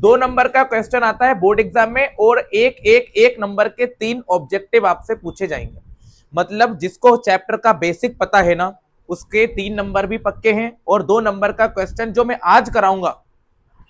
2 number का question आता है बोर्ड एग्जाम में और एक नंबर के 3 ऑब्जेक्टिव आपसे पूछे जाएंगे। मतलब जिसको चैप्टर का बेसिक पता है ना, उसके 3 नंबर भी पक्के हैं। और 2 नंबर का क्वेश्चन जो मैं आज कराऊंगा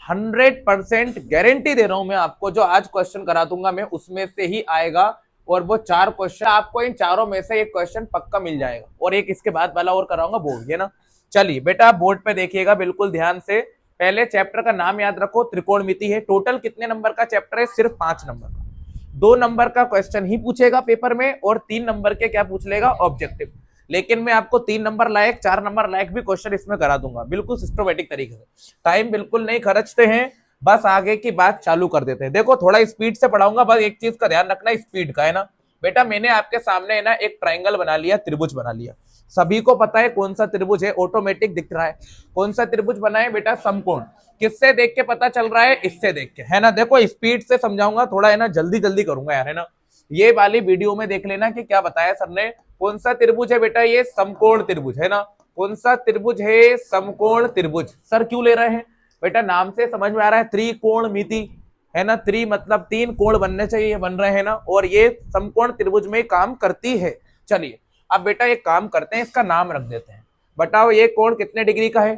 100% गारंटी दे रहा हूं मैं आपको, जो आज क्वेश्चन करा दूंगा मैं उसमें से ही आएगा। और वो 4 क्वेश्चन आपको इन चारों में से एक क्वेश्चन पक्का मिल जाएगा। और एक इसके बाद वाला और कराऊंगा बोर्ड, है ना। चलिए बेटा बोर्ड पे देखिएगा बिल्कुल ध्यान से। पहले चैप्टर का नाम याद रखो, त्रिकोणमिति है। टोटल कितने नंबर का चैप्टर है? सिर्फ 5 नंबर का। 2 नंबर का क्वेश्चन ही पूछेगा पेपर में और 3 नंबर के क्या पूछ लेगा? ऑब्जेक्टिव। लेकिन मैं आपको 3 नंबर लायक 4 नंबर लायक भी क्वेश्चन इसमें करा दूंगा, बिल्कुल सिस्टमेटिक तरीके से। टाइम बिल्कुल नहीं खर्चते हैं, बस आगे की बात चालू कर देते हैं। देखो थोड़ा स्पीड से पढ़ाऊंगा, बस एक चीज का ध्यान रखना स्पीड का, है ना। बेटा मैंने आपके सामने है ना एक ट्राइंगल बना लिया, त्रिभुज बना लिया। सभी को पता है कौन सा त्रिभुज है, ऑटोमेटिक दिख रहा है। कौन सा त्रिभुज बना है बेटा? समकोण। किससे देख के पता चल रहा है? इससे देख के, है ना। देखो स्पीड से समझाऊंगा, थोड़ा है ना जल्दी जल्दी करूंगा यार, है ना। ये वाली वीडियो में देख लेना कि क्या बताया सर ने। कौन सा त्रिभुज है बेटा? ये समकोण त्रिभुज, है ना। कौन सा त्रिभुज है? समकोण त्रिभुज। सर क्यों ले रहे हैं बेटा? नाम से समझ में आ रहा है, त्रिकोणमिति, है ना। त्रि मतलब 3 कोण बनने चाहिए, बन रहे हैं ना। और ये समकोण त्रिभुज में काम करती है। चलिए अब बेटा एक काम करते हैं, इसका नाम रख देते हैं। बताओ ये कोण कितने डिग्री का है?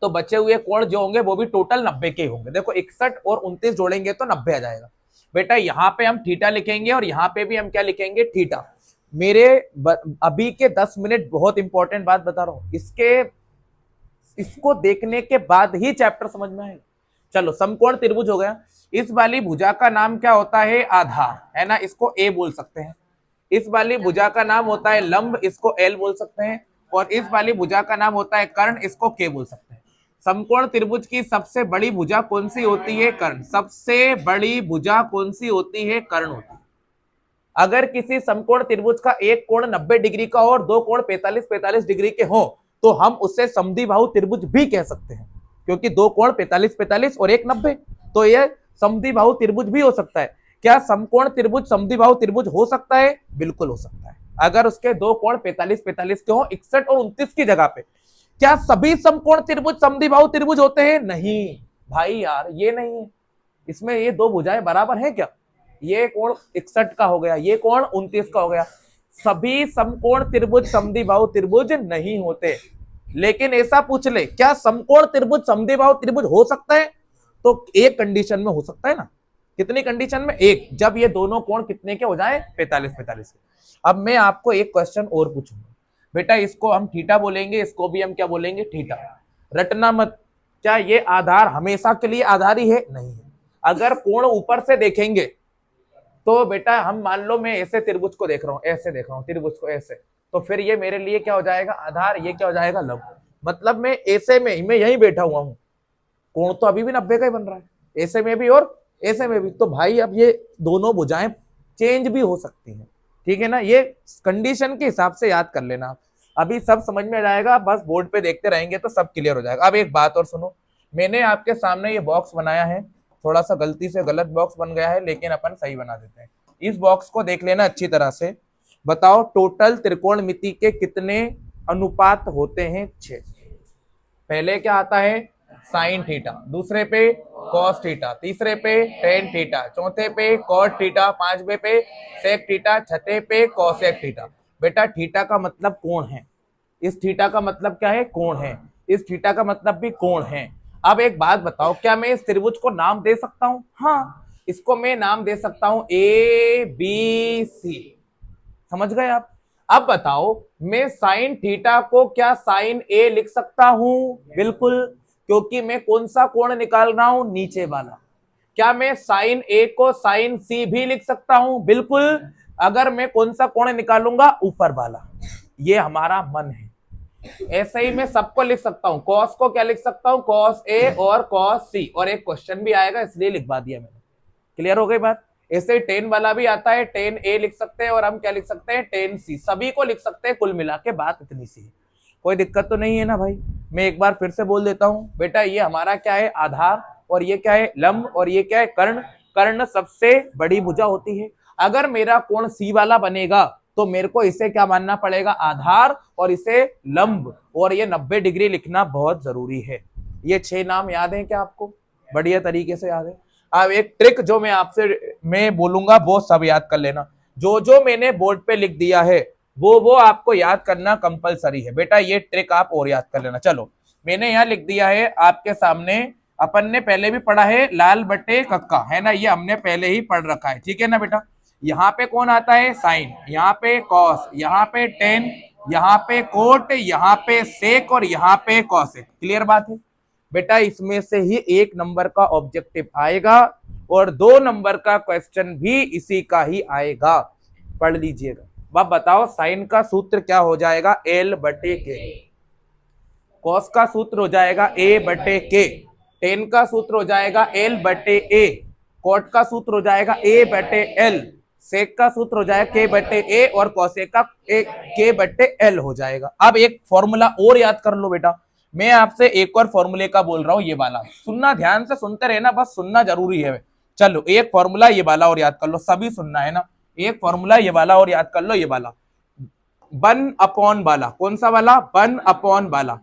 तो बचे हुए कोण जो होंगे वो भी टोटल 90 के होंगे। देखो 61 और 29 जोड़ेंगे तो 90 आ जाएगा। बेटा यहाँ पे हम थीटा लिखेंगे और यहाँ पे भी हम क्या लिखेंगे? थीटा। मेरे अभी के 10 मिनट बहुत इंपॉर्टेंट बात बता रहा हूँ, इसको देखने के बाद ही चैप्टर समझ में आएगा। चलो समकोण त्रिभुज हो गया। इस वाली भुजा का नाम क्या होता है? आधार, है ना। इसको ए बोल सकते हैं। इस वाली भुजा का नाम होता है लंब, इसको एल बोल सकते हैं। और इस वाली भुजा का नाम होता है कर्ण, इसको के बोल सकते हैं। समकोण त्रिभुज की सबसे बड़ी भुजा कौन सी होती है? कर्ण। सबसे बड़ी भुजा कौन सी होती है? कर्ण होती है। अगर किसी समकोण त्रिभुज का एक कोण 90 डिग्री का और 2 कोण 45-45 डिग्री के हो तो हम उसे समद्विबाहु त्रिभुज भी कह सकते हैं, क्योंकि 2 कोण 45-45 और एक 90, तो यह समद्विबाहु त्रिभुज भी हो सकता है। क्या समकोण त्रिभुज समद्विबाहु त्रिभुज हो सकता है? बिल्कुल हो सकता है, अगर उसके 2 कोण 45-45 के हो 61 और 29 की जगह पे। क्या सभी समकोण त्रिभुज समद्विबाहु त्रिभुज होते हैं? नहीं भाई यार, ये नहीं है। इसमें ये 2 भुजाएं बराबर हैं क्या? ये कोण 61 का हो गया, ये कोण 29 का हो गया। सभी समकोण त्रिभुज समद्विबाहु त्रिभुज नहीं होते। लेकिन ऐसा पूछ ले, क्या समकोण त्रिभुज समद्विबाहु त्रिभुज हो सकता है? तो एक कंडीशन में हो सकता है ना। कितनी कंडीशन में? एक, जब ये दोनों कोण कितने के हो जाए? 45-45 के। अब मैं आपको एक क्वेश्चन और पूछूंगा बेटा, इसको हम थीटा बोलेंगे, इसको भी हम क्या बोलेंगे? थीटा। रटना मत। क्या ये आधार हमेशा के लिए आधार ही है? नहीं है। अगर कोण ऊपर से देखेंगे तो बेटा हम मान लो मैं ऐसे त्रिभुज को देख रहा हूं, ऐसे देख रहा हूं त्रिभुज को ऐसे, तो फिर ये मेरे लिए क्या हो जाएगा? आधार। ये क्या हो जाएगा? लंब। मतलब मैं ऐसे में मैं यहीं बैठा हुआ हूं, कोण तो अभी भी 90 का ही बन रहा है, ऐसे में भी और ऐसे में भी। तो भाई अब ये दोनों भुजाएं चेंज भी हो सकती हैं, ठीक है ना। ये कंडीशन के हिसाब से याद कर लेना आप। अभी सब समझ में आ जाएगा, बस बोर्ड पे देखते रहेंगे तो सब क्लियर हो जाएगा। अब एक बात और सुनो, मैंने आपके सामने ये बॉक्स बनाया है, थोड़ा सा गलती से गलत बॉक्स बन गया है, लेकिन अपन सही बना देते हैं। इस बॉक्स को देख लेना अच्छी तरह से। बताओ टोटल त्रिकोणमिति के कितने अनुपात होते हैं? 6। पहले क्या आता है? साइन थीटा, दूसरे पे कॉस थीटा, तीसरे पे टेन थीटा, चौथे पे कॉट थीटा, पांचवे पे सेक थीटा, छठे पे कॉसेक थीटा। बेटा थीटा का मतलब कोण है, इस थीटा का मतलब क्या है? कोण है। इस थीटा का मतलब भी कोण है। अब एक बात बताओ, क्या मैं इस त्रिभुज को नाम दे सकता हूं? हाँ, इसको मैं नाम दे सकता हूं ए बी सी। समझ गए आप? अब बताओ मैं साइन थीटा को क्या साइन ए लिख सकता हूं? बिल्कुल, क्योंकि मैं कौन सा कोण निकाल रहा हूं? नीचे वाला। क्या मैं साइन ए को साइन सी भी लिख सकता हूं? बिल्कुल, अगर मैं कौन सा कोण निकालूंगा? ऊपर वाला। ये हमारा मन है। ऐसे ही मैं सबको लिख सकता हूं। कॉस को क्या लिख सकता हूं? कॉस ए और कॉस सी, और एक क्वेश्चन भी आएगा इसलिए लिखवा दिया मैंने। क्लियर हो गई बात? ऐसे टेन वाला भी आता है, टेन ए लिख सकते हैं और हम क्या लिख सकते हैं? टेन सी। सभी को लिख सकते हैं, कुल मिला के बात इतनी सी है। कोई दिक्कत तो नहीं है ना भाई? मैं एक बार फिर से बोल देता हूं बेटा, ये हमारा क्या है? आधार, और ये क्या है? लंब, और ये क्या है? कर्ण। कर्ण सबसे बड़ी भुजा होती है। अगर मेरा कोण सी वाला बनेगा तो मेरे को इसे क्या मानना पड़ेगा? आधार, और इसे लंब, और ये 90 डिग्री लिखना बहुत जरूरी है। ये 6 नाम याद है क्या आपको? बढ़िया तरीके से याद है। अब एक ट्रिक जो मैं बोलूंगा वो सब याद कर लेना। जो जो मैंने बोर्ड पे लिख दिया है वो आपको याद करना कंपलसरी है बेटा। ये ट्रिक आप और याद कर लेना। चलो मैंने यहाँ लिख दिया है आपके सामने। अपन ने पहले भी पढ़ा है लाल बटे कक्का, है ना, ये हमने पहले ही पढ़ रखा है, ठीक है ना बेटा। यहाँ पे कौन आता है, साइन, यहाँ पे कॉस, यहाँ पे टेन, यहाँ पे कोट, यहाँ पे सेक और यहाँ पे कॉसेक। क्लियर बात है बेटा। इसमें से ही 1 नंबर का ऑब्जेक्टिव आएगा और 2 नंबर का क्वेश्चन भी इसी का ही आएगा, पढ़ लीजिएगा। अब बताओ साइन का सूत्र क्या हो जाएगा, एल बटे के। कॉस का सूत्र हो जाएगा ए बटे के। टेन का सूत्र हो जाएगा एल बटे ए। कॉट का सूत्र हो जाएगा ए बटे एल। सेक का सूत्र हो जाएगा के बटे ए और कॉसेक का के बटे एल हो जाएगा। अब एक फॉर्मूला और याद कर लो बेटा। मैं आपसे एक और फॉर्मूले का बोल रहा हूं, ये वाला सुनना, ध्यान से सुनते रहना, बस सुनना जरूरी है। चलो एक फॉर्मूला ये वाला और याद कर लो, सभी सुनना है ना। एक फॉर्मूला ये वाला और याद कर लो, ये वाला 1 अपॉन वाला। कौन सा वाला, 1 अपॉन वाला।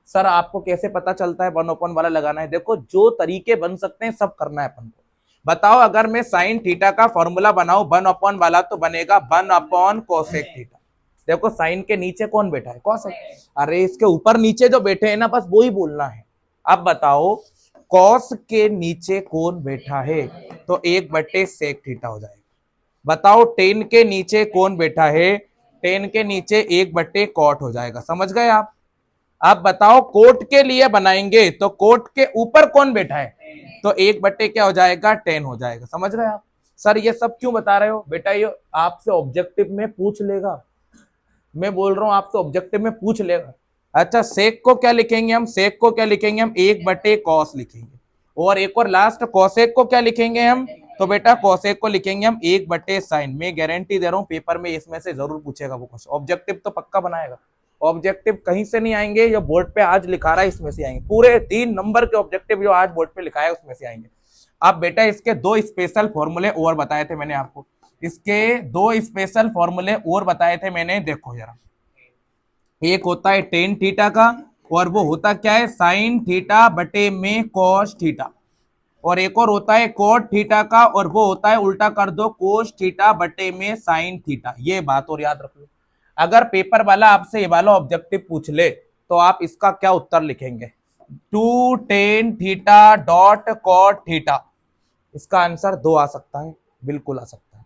सर आपको कैसे पता चलता है 1 अपॉन वाला लगाना है? देखो जो तरीके बन सकते हैं सब करना है अपन को। बताओ अगर मैं साइन थीटा का फॉर्मूला बनाऊं 1 अपॉन वाला तो बनेगा 1 अपॉन कोसेक थीटा। देखो साइन के नीचे कौन बैठा है, कोसेक। अरे इसके ऊपर नीचे जो बैठे हैं ना, बस वो ही बोलना है। अब बताओ कॉस के नीचे कौन बैठा है, तो 1 बटे सेक थीटा हो जाएगा। बताओ टेन के नीचे कौन बैठा है, टेन के नीचे 1 बटे कॉट हो जाएगा। समझ गए आप? आप बताओ कोट के लिए बनाएंगे तो कोट के ऊपर कौन बैठा है, तो 1 बटे क्या हो जाएगा, 10 हो जाएगा। समझ रहे हैं आप? सर ये सब क्यों बता रहे हो बेटा, ये आपसे ऑब्जेक्टिव में पूछ लेगा। मैं बोल रहा हूं आपसे ऑब्जेक्टिव में पूछ लेगा। अच्छा सेक को क्या लिखेंगे हम, सेक को क्या लिखेंगे हम, 1 बटे कॉस लिखेंगे। और एक और लास्ट कॉसेक को क्या लिखेंगे हम, तो बेटा कॉसेक को लिखेंगे हम 1 बटे साइन। मैं गारंटी दे रहा हूं पेपर में इसमें से जरूर पूछेगा वो क्वेश्चन। ऑब्जेक्टिव तो पक्का बनाएगा। ऑब्जेक्टिव कहीं से नहीं आएंगे, जो बोर्ड पे आज लिखा रहा है इसमें से आएंगे। पूरे 3 नंबर के ऑब्जेक्टिव जो आज बोर्ड पे लिखा है उसमें से आएंगे। अब बेटा इसके 2 स्पेशल फॉर्मूले और बताए थे मैंने आपको, इसके 2 स्पेशल फॉर्मूले और बताए थे मैंने। देखो जरा, एक होता है टेन थीटा का और वो होता क्या है, साइन थीटा बटे में कॉस थीटा। और एक और होता है कोट थीटा का और वो होता है उल्टा कर दो, कोस थीटा बटे में साइन थीटा। ये बात और याद रख लो। अगर पेपर वाला आपसे ये वाला ऑब्जेक्टिव पूछ ले तो आप इसका क्या उत्तर लिखेंगे, 2 tan theta dot cot theta. इसका आंसर 2 आ सकता है, बिल्कुल आ सकता है।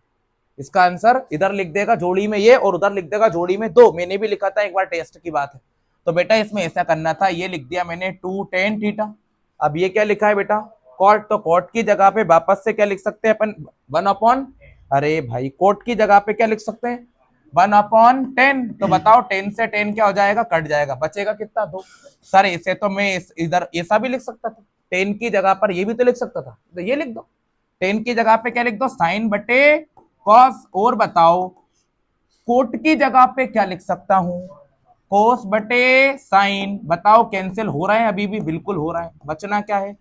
इसका आंसर इधर लिख देगा जोड़ी में ये और उधर लिख देगा जोड़ी में 2। मैंने भी लिखा था एक बार, टेस्ट की बात है। तो बेटा इसमें ऐसा करना था, ये लिख दिया मैंने 2 टेन थीटा। अब ये क्या लिखा है बेटा, कॉट, तो कॉट की जगह पे वापस से क्या लिख सकते हैं अपन, 1 अपॉन, अरे भाई कोट की जगह पे क्या लिख सकते हैं, 1 अपॉन 10। तो बताओ 10 से 10 क्या हो जाएगा, कट जाएगा, बचेगा कितना, 2। सर इसे तो मैं इधर ऐसा भी लिख सकता था, 10 की जगह पर ये भी तो लिख सकता था, तो ये लिख दो। 10 की जगह पे क्या लिख दो, साइन बटे कॉस। और बताओ कोट की जगह पे क्या लिख सकता हूं, कोस बटे साइन। बताओ कैंसिल हो रहा है, अभी भी बिल्कुल हो रहा है। बचना क्या है,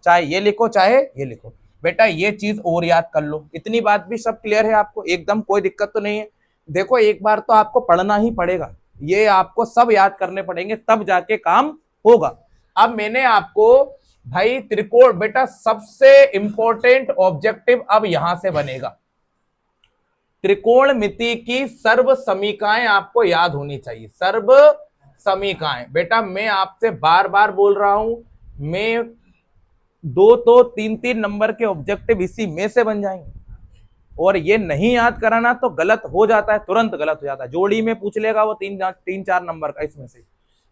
चाहे ये लिखो चाहे ये लिखो। बेटा ये चीज और याद कर लो। इतनी बात भी सब क्लियर है आपको, एकदम कोई दिक्कत तो नहीं है? देखो एक बार तो आपको पढ़ना ही पड़ेगा, ये आपको सब याद करने पड़ेंगे तब जाके काम होगा। अब मैंने आपको भाई त्रिकोण, बेटा सबसे इंपॉर्टेंट ऑब्जेक्टिव अब यहां से बनेगा। त्रिकोणमिति की सर्व समीकाएं आपको याद होनी चाहिए। सर्व समीकाएं बेटा मैं आपसे बार बार बोल रहा हूं, मैं 2 तो 3-3 नंबर के ऑब्जेक्टिव इसी में से बन जाएंगे। और ये नहीं याद कराना तो गलत हो जाता है, तुरंत गलत हो जाता है। जोड़ी में पूछ लेगा वो 3-4 नंबर का इसमें से।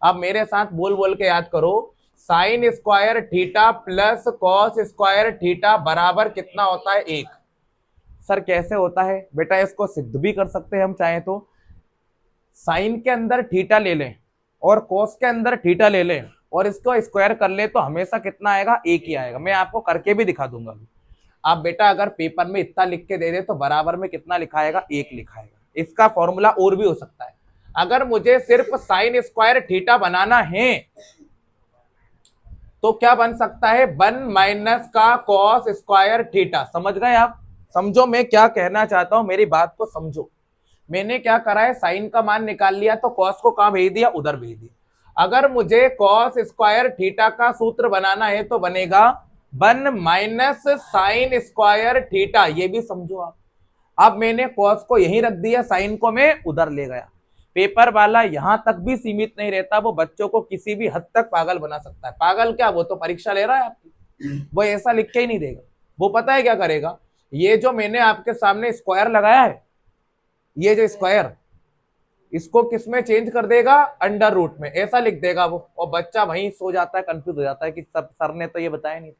अब मेरे साथ बोल बोल के याद करो, sine square theta plus cos square theta बराबर कितना होता है, 1। सर कैसे होता है बेटा, इसको सिद्ध भी कर सकते हैं हम चाहे तो। साइन के अंदर थीटा ले लें और कॉस के अंदर थीटा ले लें और इसको स्क्वायर कर ले तो हमेशा कितना आएगा, 1 ही आएगा। मैं आपको करके भी दिखा दूंगा। आप बेटा अगर पेपर में इतना लिख के दे दे तो बराबर में कितना लिखाएगा, 1 लिखाएगा। इसका फॉर्मूला और भी हो सकता है। अगर मुझे सिर्फ साइन स्क्वायर थीटा बनाना है तो क्या बन सकता है, 1 माइनस का कॉस स्क्वायर थीटा। समझ गए आप? समझो मैं क्या कहना चाहता हूं, मेरी बात को समझो। मैंने क्या करा है, साइन का मान निकाल लिया तो कॉस को कहां भेज दिया, उधर भेज दिया। अगर मुझे कॉस स्क्वायर थीटा का सूत्र बनाना है तो बनेगा 1 माइनस साइन स्क्वायर थीटा, ये भी समझो आप। अब मैंने कॉस को यहीं रख दिया, साइन को मैं उधर ले गया। पेपर वाला यहां तक भी सीमित नहीं रहता, वो बच्चों को किसी भी हद तक पागल बना सकता है। पागल क्या, वो तो परीक्षा ले रहा है आपकी, वो ऐसा लिख के ही नहीं देगा। वो पता है क्या करेगा, ये जो मैंने आपके सामने स्क्वायर लगाया है, ये जो स्क्वायर, इसको किस में चेंज कर देगा, अंडर रूट में, ऐसा लिख देगा वो। और बच्चा वहीं सो जाता है, कंफ्यूज हो जाता है कि सर ने तो ये बताया नहीं।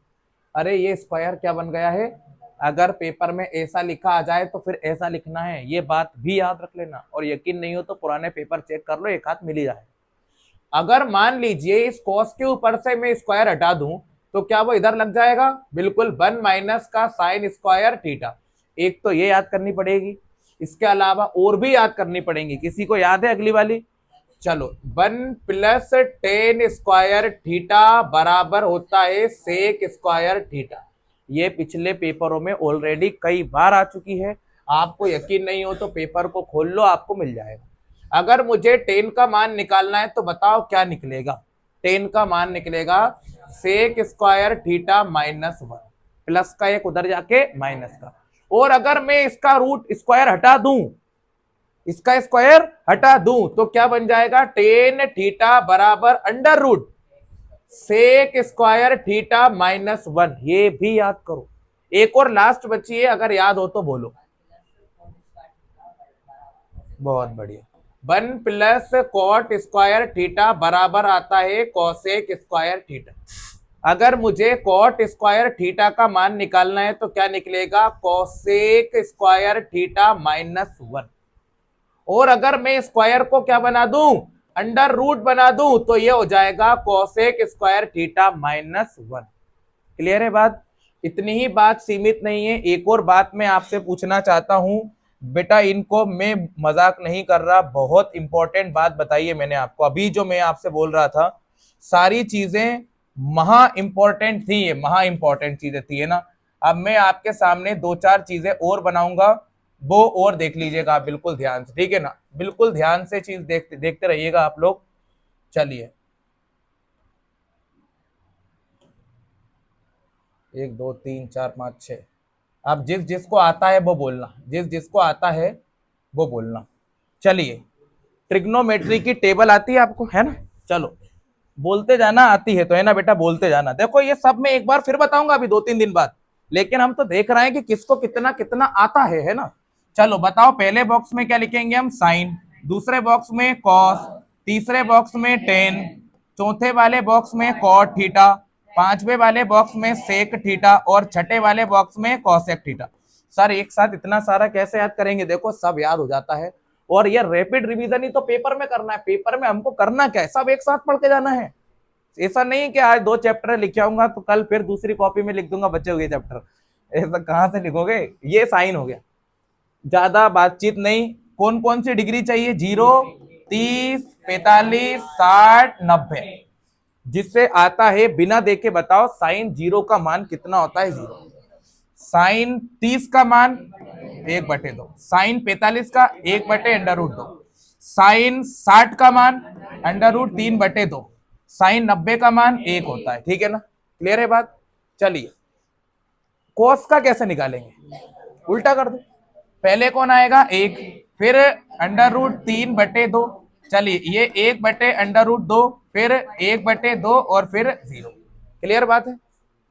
अरे ये स्क्वायर क्या बन गया है, अगर पेपर में ऐसा लिखा आ जाए तो फिर ऐसा लिखना है, ये बात भी याद रख लेना। और यकीन नहीं हो तो पुराने पेपर चेक कर लो, एक हाथ मिल ही जाए। अगर मान लीजिए इस कॉस के ऊपर से मैं स्क्वायर हटा दूं तो क्या वो इधर लग जाएगा, बिल्कुल 1 माइनस का साइन स्क्वायर थीटा। एक तो ये याद करनी पड़ेगी, इसके अलावा और भी याद करनी पड़ेंगी। किसी को याद है अगली वाली? चलो, 1 प्लस टेन स्क्वायर थीटा बराबर होता है सेक स्क्वायर थीटा। ये पिछले पेपरों में ऑलरेडी कई बार आ चुकी है। आपको यकीन नहीं हो तो पेपर को खोल लो, आपको मिल जाएगा। अगर मुझे 10 का मान निकालना है तो बताओ क्या निकलेगा। 10 का मान निकलेगा sec square theta minus 1, plus का एक उधर जाके माइनस का। और अगर मैं इसका रूट स्क्वायर हटा दूं, इसका स्क्वायर हटा दूं तो क्या बन जाएगा, टेन थीटा बराबर under root sec square theta minus 1। ये भी याद करो। एक और लास्ट बची है, अगर याद हो तो बोलो। बहुत बढ़िया। 1 प्लस कॉट स्क्वायर थीटा बराबर आता है कॉसेक स्क्वायर थीटा। अगर मुझे कॉट स्क्वायर थीटा का मान निकालना है तो क्या निकलेगा, कॉसेक स्क्वायर थीटा माइनस 1। और अगर मैं स्क्वायर को क्या बना दूं, अंडर रूट बना दूं, तो ये हो जाएगा cosec square theta minus 1। Clear है बात? इतनी ही बात सीमित नहीं है, एक और बात मैं आपसे पूछना चाहता हूं बेटा, इनको मैं मजाक नहीं कर रहा, बहुत इंपॉर्टेंट बात बताइए मैंने आपको। अभी जो मैं आपसे बोल रहा था सारी चीजें महा इंपॉर्टेंट थी, ये महा इंपॉर्टेंट चीजें थी, है ना। अब मैं आपके सामने 2-4 चीजें और बनाऊंगा, वो और देख लीजिएगा बिल्कुल ध्यान से, ठीक है ना। बिल्कुल ध्यान से चीज देखते रहिएगा आप लोग। चलिए, 1 2 3 4 5 6। अब जिस जिसको आता है वो बोलना, जिस जिसको आता है वो बोलना। चलिए, ट्रिग्नोमेट्री की टेबल आती है आपको, है ना? चलो बोलते जाना, आती है तो, है ना बेटा, बोलते जाना। देखो ये सब मैं एक बार फिर बताऊंगा अभी 2-3 दिन बाद, लेकिन हम तो देख रहे हैं कि किसको कितना कितना आता है ना। चलो बताओ, पहले बॉक्स में क्या लिखेंगे हम, साइन। दूसरे बॉक्स में कॉस, तीसरे बॉक्स में टेन, चौथे वाले बॉक्स में कॉट थीटा, पांचवे वाले बॉक्स में सेक थीटा, और छठे वाले बॉक्स में कॉसेक थीटा। सर एक साथ इतना सारा कैसे याद करेंगे? देखो सब याद हो जाता है। और ये रैपिड रिवीजन ही तो पेपर में करना है। पेपर में हमको करना क्या है, सब एक साथ पढ़ के जाना है। ऐसा नहीं कि आज 2 चैप्टर लिख आऊंगा तो कल फिर दूसरी कॉपी में लिख दूंगा बचे हुए चैप्टर। ऐसा कहां से लिखोगे? ये साइन हो गया, ज्यादा बातचीत नहीं। कौन कौन सी डिग्री चाहिए? 0, 30, 45, 60, 90। जिससे आता है बिना देखे बताओ, साइन 0 का मान कितना होता है? 0। साइन 30 का मान 1/2, साइन 45 का 1/√2, साइन 60 का मान √3/2, साइन 90 का मान 1 होता है, ठीक है ना। क्लियर है बात? चलिए, कोस का कैसे निकालेंगे? उल्टा कर दो, पहले कौन आएगा? 1, फिर √3/2। चलिए, ये 1/√2, फिर 1/2 और फिर 0। क्लियर बात है?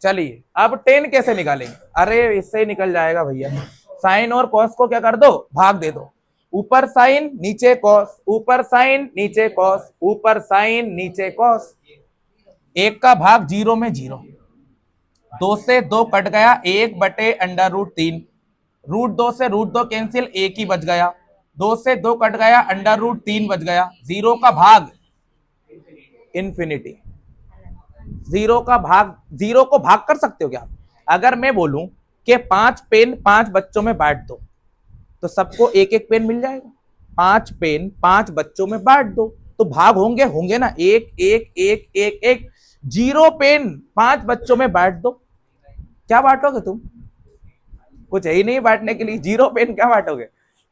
चलिए, अब 10 कैसे निकालेंगे? अरे इससे ही निकल जाएगा भैया। साइन और कॉस को क्या कर दो, भाग दे दो। ऊपर साइन नीचे कॉस, ऊपर साइन नीचे कॉस, ऊपर साइन नीचे कॉस। 1 का भाग 0 में 0, 2 से 2 कट गया, 1/√3, √2 से √2 कैंसिल, 1 ही बच गया। 2 से 2 कट गया, √3 बच गया। 0 का भाग इंफिनिटी। 0 का भाग, 0 को भाग कर सकते हो क्या? अगर मैं बोलूं कि 5 पेन 5 बच्चों में बांट दो तो सबको 1-1 पेन मिल जाएगा। 5 पेन 5 बच्चों में बांट दो तो भाग होंगे, होंगे ना, 1 1 1 1 1। 0 पेन 5 बच्चों में बांट दो, क्या बांटोगे तुम? कुछ है ही नहीं बांटने के लिए। 0 पेन क्या बांटोगे?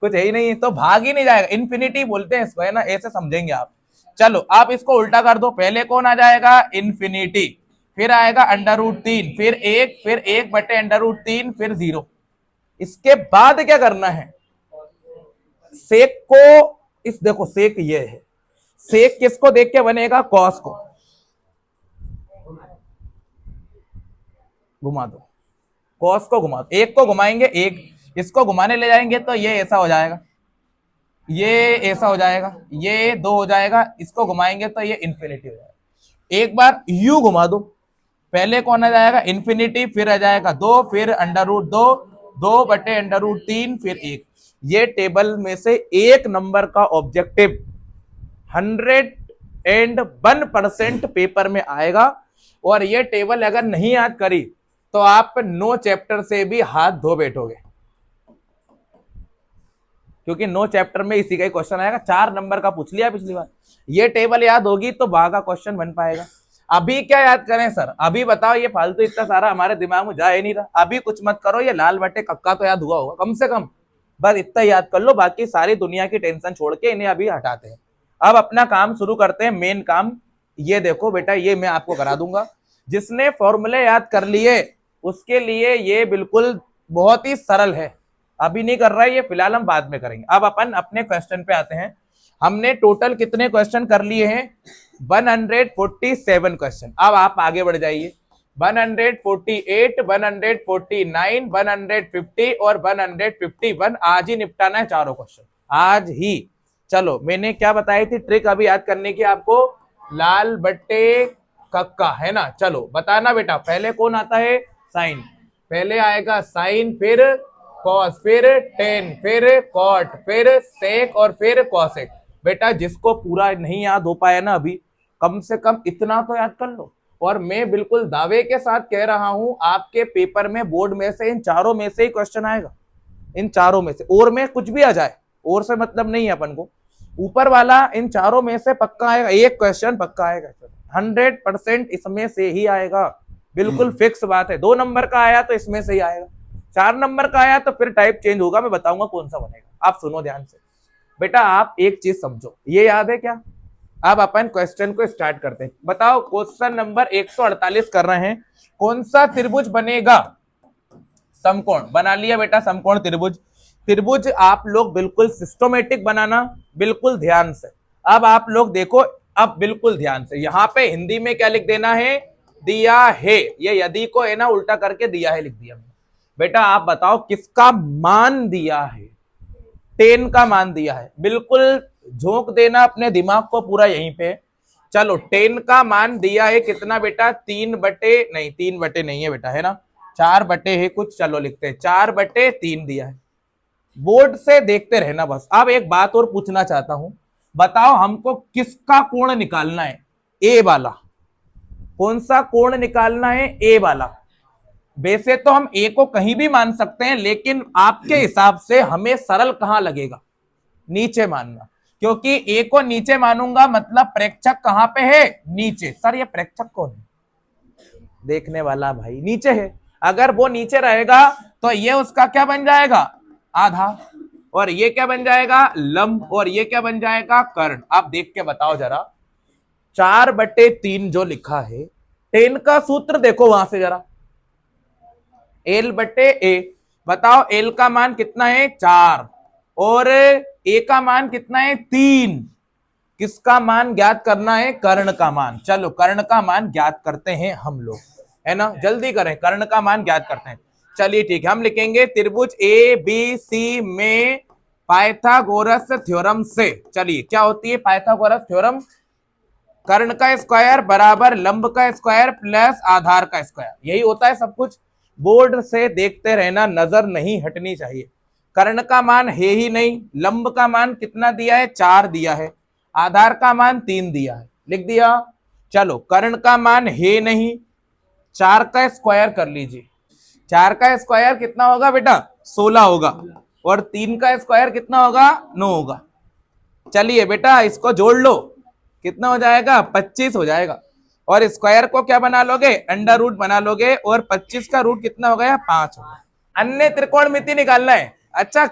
कुछ है ही नहीं, तो भाग ही नहीं जाएगा। इन्फिनिटी बोलते हैं इसको, है ना, ऐसे समझेंगे आप। चलो आप इसको उल्टा कर दो, पहले कौन आ जाएगा? इन्फिनिटी। फिर आएगा √3, फिर 1, फिर 1/√3, फिर 0। इसके बाद क्या करना है, सेक को, इस देखो सेक ये है, सेक किसको देख के बनेगा, कॉस को। घुमा दो, कॉस को घुमा दो, एक को घुमाएंगे, एक इसको घुमाने ले जाएंगे तो ये ऐसा हो जाएगा, ये ऐसा हो जाएगा, ये 2 हो जाएगा, इसको घुमाएंगे तो ये इन्फिनिटी हो जाएगा। एक बार यू घुमा दो, पहले कौन आ जाएगा, इन्फिनिटी, फिर आ जाएगा 2, फिर √2, 2/√3, फिर 1। ये टेबल में से एक नंबर का ऑब्जेक्टिव 101% पेपर में आएगा। और ये टेबल अगर नहीं याद करी तो आप 9 चैप्टर से भी हाथ धो बैठोगे, क्योंकि 9 चैप्टर में इसी का ही क्वेश्चन आएगा। 4 नंबर का पूछ लिया पिछली बार, ये टेबल याद होगी तो बागा क्वेश्चन बन पाएगा। अभी क्या याद करें सर, अभी बताओ, ये फालतू इतना सारा हमारे दिमाग में जा ही नहीं रहा। अभी कुछ मत करो, ये लाल बटे कक्का तो याद हुआ होगा कम से कम, बस इतना याद कर लो, बाकी सारी दुनिया की टेंशन छोड़ के इन्हें अभी हटाते हैं। अब अपना काम शुरू करते हैं, मेन काम। ये देखो बेटा, ये मैं आपको करा दूंगा। जिसने फॉर्मूले याद कर लिए उसके लिए ये बिल्कुल बहुत ही सरल है, अभी नहीं कर रहा है ये, फिलहाल हम बाद में करेंगे। अब अपन अपने क्वेश्चन पे आते हैं। हमने टोटल कितने क्वेश्चन कर लिए हैं, 147 क्वेश्चन। अब आप आगे बढ़ जाइए, 148, 149, 150 और 151 आज ही निपटाना है चारों क्वेश्चन, आज ही। चलो, मैंने क्या बताई थी ट्रिक अभी याद करने की आपको, लाल बट्टे कक्का, है ना। चलो बताना बेटा, पहले कौन आता है, साइन, पहले आएगा साइन, फिर कॉस, फिर टेन, फिर कॉट, फिर सेक और फिर कॉसेक। बेटा जिसको पूरा नहीं याद हो पाया ना अभी, कम से कम इतना तो याद कर लो। और मैं बिल्कुल दावे के साथ कह रहा हूं, आपके पेपर में बोर्ड में से इन चारों में से ही क्वेश्चन आएगा, इन चारों में से। और में कुछ भी आ जाए, और से मतलब नहीं है अपन को, ऊपर वाला इन चारों में से पक्का आएगा, एक क्वेश्चन पक्का आएगा, 100% इसमें से ही आएगा, बिल्कुल फिक्स बात है। 2 नंबर का आया तो इसमें से ही आएगा, 4 नंबर का आया तो फिर टाइप चेंज होगा, मैं बताऊंगा कौन सा बनेगा। आप सुनो ध्यान से बेटा, आप एक चीज समझो, ये याद है क्या। अब अपन क्वेश्चन को स्टार्ट करते हैं। बताओ, क्वेश्चन नंबर 148 कर रहे हैं, कौन सा त्रिभुज बनेगा, समकोण। बना लिया बेटा, समकोण त्रिभुज। त्रिभुज आप लोग बिल्कुल सिस्टोमेटिक बनाना, बिल्कुल ध्यान से। अब आप लोग देखो, अब बिल्कुल ध्यान से, यहां पे हिंदी में क्या लिख देना है, दिया है। ये यदि को है ना उल्टा करके दिया है लिख दिया बेटा। आप बताओ किसका मान दिया है, 10 का मान दिया है, बिल्कुल झोंक देना अपने दिमाग को पूरा यहीं पे। चलो 10 का मान दिया है कितना बेटा, 3 बटे नहीं है बेटा, है ना, 4 बटे है कुछ, चलो लिखते हैं 4/3 दिया है। बोर्ड से देखते रहना बस। अब एक बात और पूछना चाहता हूं, बताओ हमको किसका कोण निकालना है, ए वाला। कौन सा कोण निकालना है, ए वाला। वैसे तो हम ए को कहीं भी मान सकते हैं, लेकिन आपके हिसाब से हमें सरल कहां लगेगा, नीचे मानना, क्योंकि ए को नीचे मानूंगा मतलब प्रेक्षक कहां पे है, नीचे। सर ये प्रेक्षक कौन है, देखने वाला भाई नीचे है, अगर वो नीचे रहेगा तो ये उसका क्या बन जाएगा, आधा, और ये क्या बन जाएगा, लंब, और ये क्या बन जाएगा, कर्ण। आप देख के बताओ जरा, 4/3 जो लिखा है, 10 का सूत्र देखो वहां से जरा, L/A। बताओ L का मान कितना है, 4, और A का मान कितना है, 3। किसका मान ज्ञात करना है, कर्ण का मान। चलो कर्ण का मान ज्ञात करते हैं हम लोग, है ना, जल्दी करें, कर्ण का मान ज्ञात करते हैं। चलिए ठीक है, हम लिखेंगे त्रिभुज ABC में पाइथागोरस थ्योरम से। चलिए क्या होती है पाइथागोरस थ्योरम, कर्ण का स्क्वायर बराबर लंब का स्क्वायर प्लस आधार का स्क्वायर, यही होता है सब कुछ। बोर्ड से देखते रहना, नजर नहीं हटनी चाहिए। कर्ण का मान है ही नहीं, लंब का मान कितना दिया है, 4 दिया है, आधार का मान 3 दिया है, लिख दिया। चलो कर्ण का मान है नहीं, 4 का स्क्वायर कर लीजिए, 4 का स्क्वायर कितना होगा बेटा, 16 होगा, और 3 का स्क्वायर कितना होगा, 9 होगा। चलिए बेटा इसको जोड़ लो, कितना हो जाएगा, 25 हो जाएगा, और स्क्वायर को क्या बना लोगे, अंडर रूट बना लोगे, और 25 का रूट कितना हो गया, 5 हो गया। अन्य त्रिकोणमिति निकालना है। अच्छा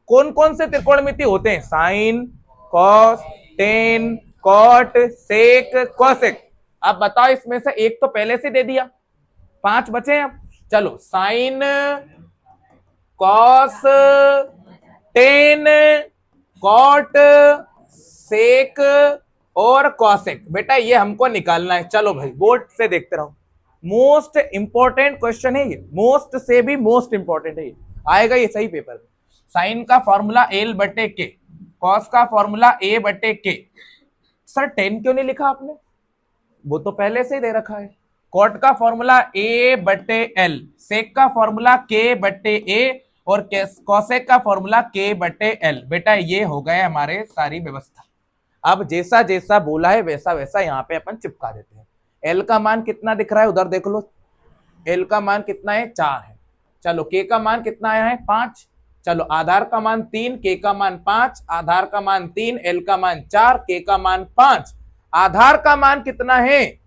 कौन कौन से त्रिकोणमिति होते हैं, साइन, कॉस, टेन, कॉट, सेक, कोसेक। अब बताओ इसमें से एक तो पहले से दे दिया, 5 बचे हैं। अब चलो साइन, कॉस, टेन, कॉट, सेक और कॉसेक। बेटा ये हमको निकालना है। चलो भाई बोर्ड से देखते रहो, मोस्ट इंपॉर्टेंट क्वेश्चन है ये, मोस्ट से भी मोस्ट इंपॉर्टेंट है ये, आएगा ये सही पेपर में। साइन का फॉर्मूला एल बटे के, कॉस का फॉर्मूला ए बटे के। सर 10 क्यों नहीं लिखा आपने, वो तो पहले से ही दे रखा है। कॉट का फॉर्मूला ए बटे एल, सेक का फॉर्मूला के बटे ए और कॉसेक का फॉर्मूला के बटे एल। बेटा ये हो गए हमारे सारी व्यवस्था। अब जैसा जैसा बोला है वैसा वैसा यहाँ पे अपन चिपका देते हैं। एल का मान कितना दिख रहा है, उधर देख लो, एल का मान कितना है, 4 है। चलो के का मान कितना आया है, 5। चलो आधार का मान 3, के का मान 5, आधार का मान 3, एल का मान 4, के का मान 5। आधार का मान कितना है,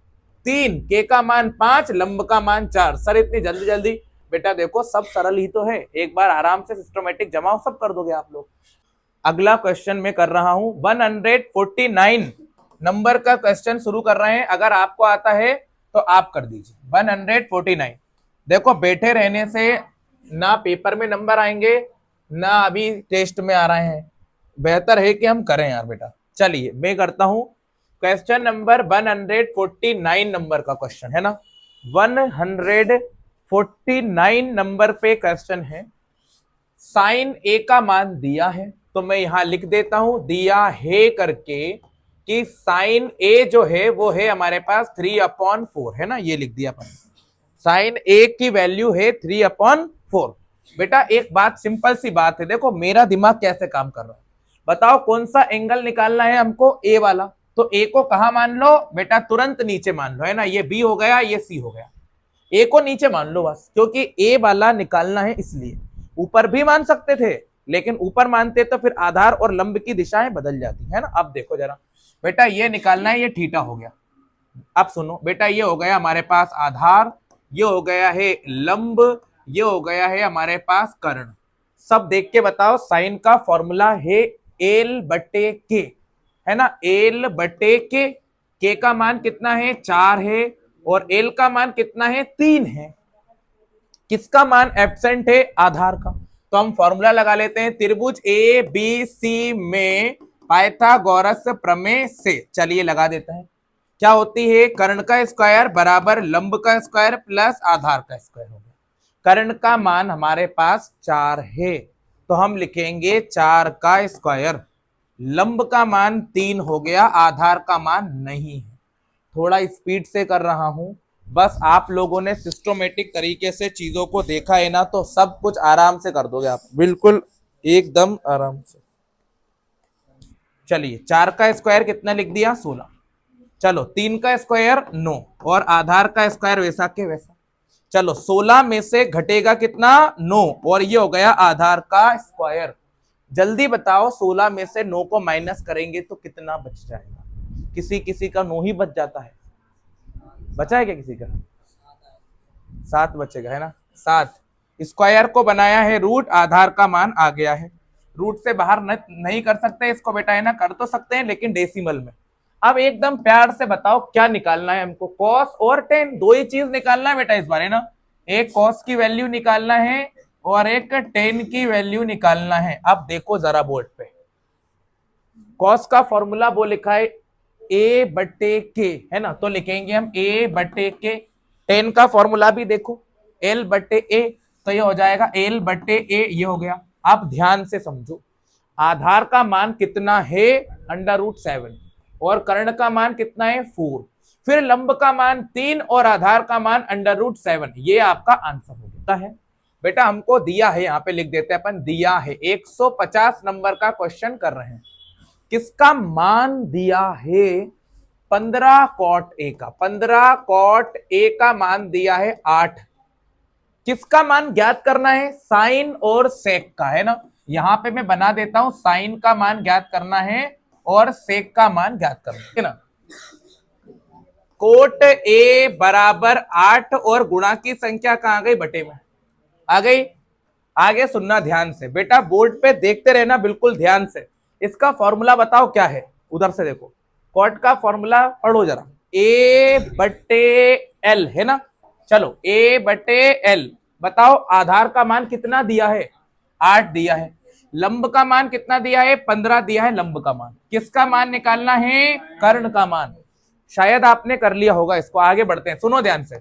3, के का मान 5, लंब का मान 4। सर इतनी जल्दी जल्दी, बेटा देखो सब सरल ही तो है, एक बार आराम से सिस्टमेटिक जमाओ सब कर दोगे आप लोग। अगला क्वेश्चन मैं कर रहा हूं, 149 नंबर का क्वेश्चन शुरू कर रहे हैं। अगर आपको आता है तो आप कर दीजिए। 149 देखो, बैठे रहने से ना पेपर में नंबर आएंगे ना अभी टेस्ट में आ रहे हैं, बेहतर है कि हम करें यार बेटा। चलिए मैं करता हूं क्वेश्चन नंबर 149 नंबर का क्वेश्चन है ना, 149 नंबर पे क्वेश्चन है। साइन ए का मान दिया है तो मैं यहां लिख देता हूं दिया है करके कि साइन ए जो है वो है हमारे पास 3/4 है ना, ये लिख दिया अपन। साइन ए की वैल्यू है 3/4। बेटा एक बात, सिंपल सी बात है, देखो मेरा दिमाग कैसे काम कर रहा है, बताओ कौन सा एंगल निकालना है हमको, ए वाला। तो ए को कहां मान लो बेटा, तुरंत नीचे मान लो, है ना, ये बी हो गया ये सी हो गया, ए को नीचे मान लो बस, क्योंकि ए वाला निकालना है इसलिए। ऊपर भी मान सकते थे लेकिन ऊपर मानते तो फिर आधार और लंब की दिशाएं बदल जाती है ना। अब देखो जरा बेटा, ये निकालना है, ये थीटा हो गया। अब सुनो बेटा, ये हो गया हमारे पास आधार, ये हो गया है लंब, ये हो गया है हमारे पास कर्ण। सब देख के बताओ, साइन का फॉर्मूला है एल बटे के, है ना, एल बटे के का मान कितना है, 4 है, और एल का मान कितना है, 3 है। किसका मान एब्सेंट है, आधार का। तो हम फॉर्मूला लगा लेते हैं, त्रिभुज ए बी सी में पाइथागोरस प्रमेय से। चलिए लगा देते हैं, क्या होती है, कर्ण का स्क्वायर बराबर लंब का स्क्वायर प्लस आधार का स्क्वायर हो गया। कर्ण का मान हमारे पास 4 है तो हम लिखेंगे 4 का स्क्वायर, लंब का मान 3 हो गया, आधार का मान नहीं है। थोड़ा स्पीड से कर रहा हूं, बस आप लोगों ने सिस्टमेटिक तरीके से चीजों को देखा है ना, तो सब कुछ आराम से कर दोगे आप, बिल्कुल एकदम आराम से। चलिए 4 का स्क्वायर कितना लिख दिया, 16। चलो 3 का स्क्वायर 9 और आधार का स्क्वायर वैसा के वैसा। चलो 16 में से घटेगा कितना, 9, और ये हो गया आधार का स्क्वायर। जल्दी बताओ 16 में से 9 को माइनस करेंगे तो कितना बच जाएगा, किसी किसी का 9 ही बच जाता है, बचा है क्या किसी का, 7 बचेगा, है ना, 7। स्क्वायर को बनाया है रूट, आधार का मान आ गया है, रूट से बाहर नहीं कर सकते इसको बेटा, है ना, कर तो सकते हैं लेकिन डेसिमल में। अब एकदम प्यार से बताओ क्या निकालना है हमको, कॉस और टेन, दो ही चीज निकालना है बेटा इस बार, है ना, एक कॉस की वैल्यू निकालना है और एक टेन की वैल्यू निकालना है। अब देखो जरा बोर्ड पे, कॉस का फॉर्मूला वो लिखा है ए बटे के, है ना, तो लिखेंगे हम ए बटे के। टेन का फॉर्मूला भी देखो एल बटे ए, तो ये हो जाएगा एल बटे ए, ये हो गया। अब ध्यान से समझो, आधार का मान कितना है, √7, और कर्ण का मान कितना है, 4, फिर लंब का मान 3 और आधार का मान √7। ये आपका आंसर हो जाता है बेटा। हमको दिया है, यहाँ पे लिख देते हैं अपन, दिया है 150 नंबर का क्वेश्चन कर रहे हैं। किसका मान दिया है, 15 कॉट ए का, 15 कॉट ए का मान दिया है 8। किसका मान ज्ञात करना है, साइन और सेक का, है ना, यहां पे मैं बना देता हूं, साइन का मान ज्ञात करना है और सेक का मान ज्ञात करना है ना। कोट ए बराबर 8 और गुणा की संख्या कहां आ गई, बटे में आ गई। आगे सुनना ध्यान से बेटा, बोर्ड पे देखते रहना बिल्कुल ध्यान से। इसका फॉर्मूला बताओ क्या है, उधर से देखो, कॉट का फॉर्मूला पढ़ो जरा, ए बटे एल है ना। चलो ए बटे एल, बताओ आधार का मान कितना दिया है, 8 दिया है। लंब का मान कितना दिया है, 15 दिया है लंब का मान। किसका मान निकालना है, कर्ण का मान। शायद आपने कर लिया होगा इसको, आगे बढ़ते हैं, सुनो ध्यान से।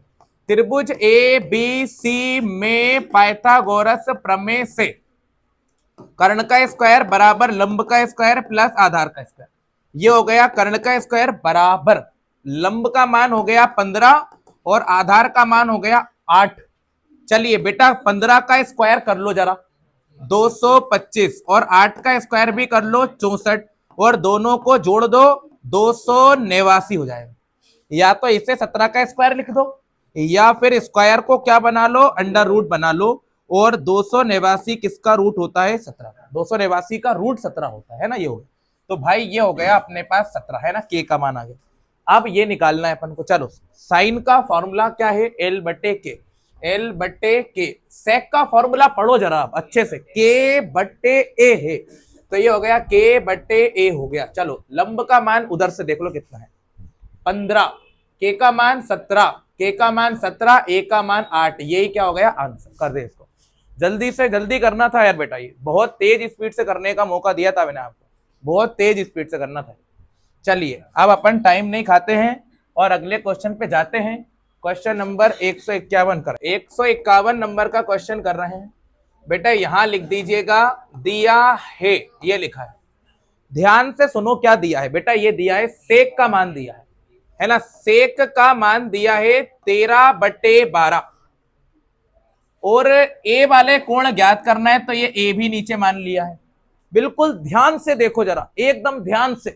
त्रिभुज ए बी सी में पाइथागोरस प्रमेय से कर्ण का स्क्वायर बराबर लंब का स्क्वायर प्लस आधार का स्क्वायर। ये हो गया कर्ण का स्क्वायर बराबर लंब का मान हो गया 15 और आधार का मान हो गया 8। चलिए बेटा 15 का स्क्वायर कर लो जरा, 225, और 8 का स्क्वायर भी कर लो 64, और दोनों को जोड़ दो 289 हो जाएगा। या तो इसे 17 का स्क्वायर लिख दो, या फिर स्क्वायर को क्या बना लो, अंडर रूट बना लो। और 289 किसका रूट होता है, 17 का। 289 का रूट 17 होता है ना, ये हो गया। तो भाई ये हो गया अपने पास 17 है ना, के का मान आ गया। अब ये निकालना है अपन को। चलो साइन का फॉर्मूला क्या है, एल बटे के। एल बटे के, सेक का फॉर्मूला पढ़ो जरा आप अच्छे से, के बटे ए है, तो ये हो गया के बटे ए हो गया। चलो लंब का मान उधर से देख लो कितना है, 15, के का मान 17, के का मान 17, ए का मान 8। यही क्या हो गया आंसर। कर दे इसको, जल्दी से जल्दी करना था यार बेटा, ये बहुत तेज स्पीड से करने का मौका दिया था मैंने आपको, बहुत तेज स्पीड से करना था। चलिए अब अपन टाइम नहीं खाते हैं और अगले क्वेश्चन पे जाते हैं। क्वेश्चन नंबर 151 कर 151 नंबर का क्वेश्चन कर रहे हैं बेटा। यहां लिख दीजिएगा दिया है, ये लिखा है, ध्यान से सुनो क्या दिया है बेटा। ये दिया है सेक का मान दिया है ना, सेक का मान दिया है 13/12, और ए वाले कोण ज्ञात करना है, तो ये ए भी नीचे मान लिया है। बिल्कुल ध्यान से देखो जरा, एकदम ध्यान से।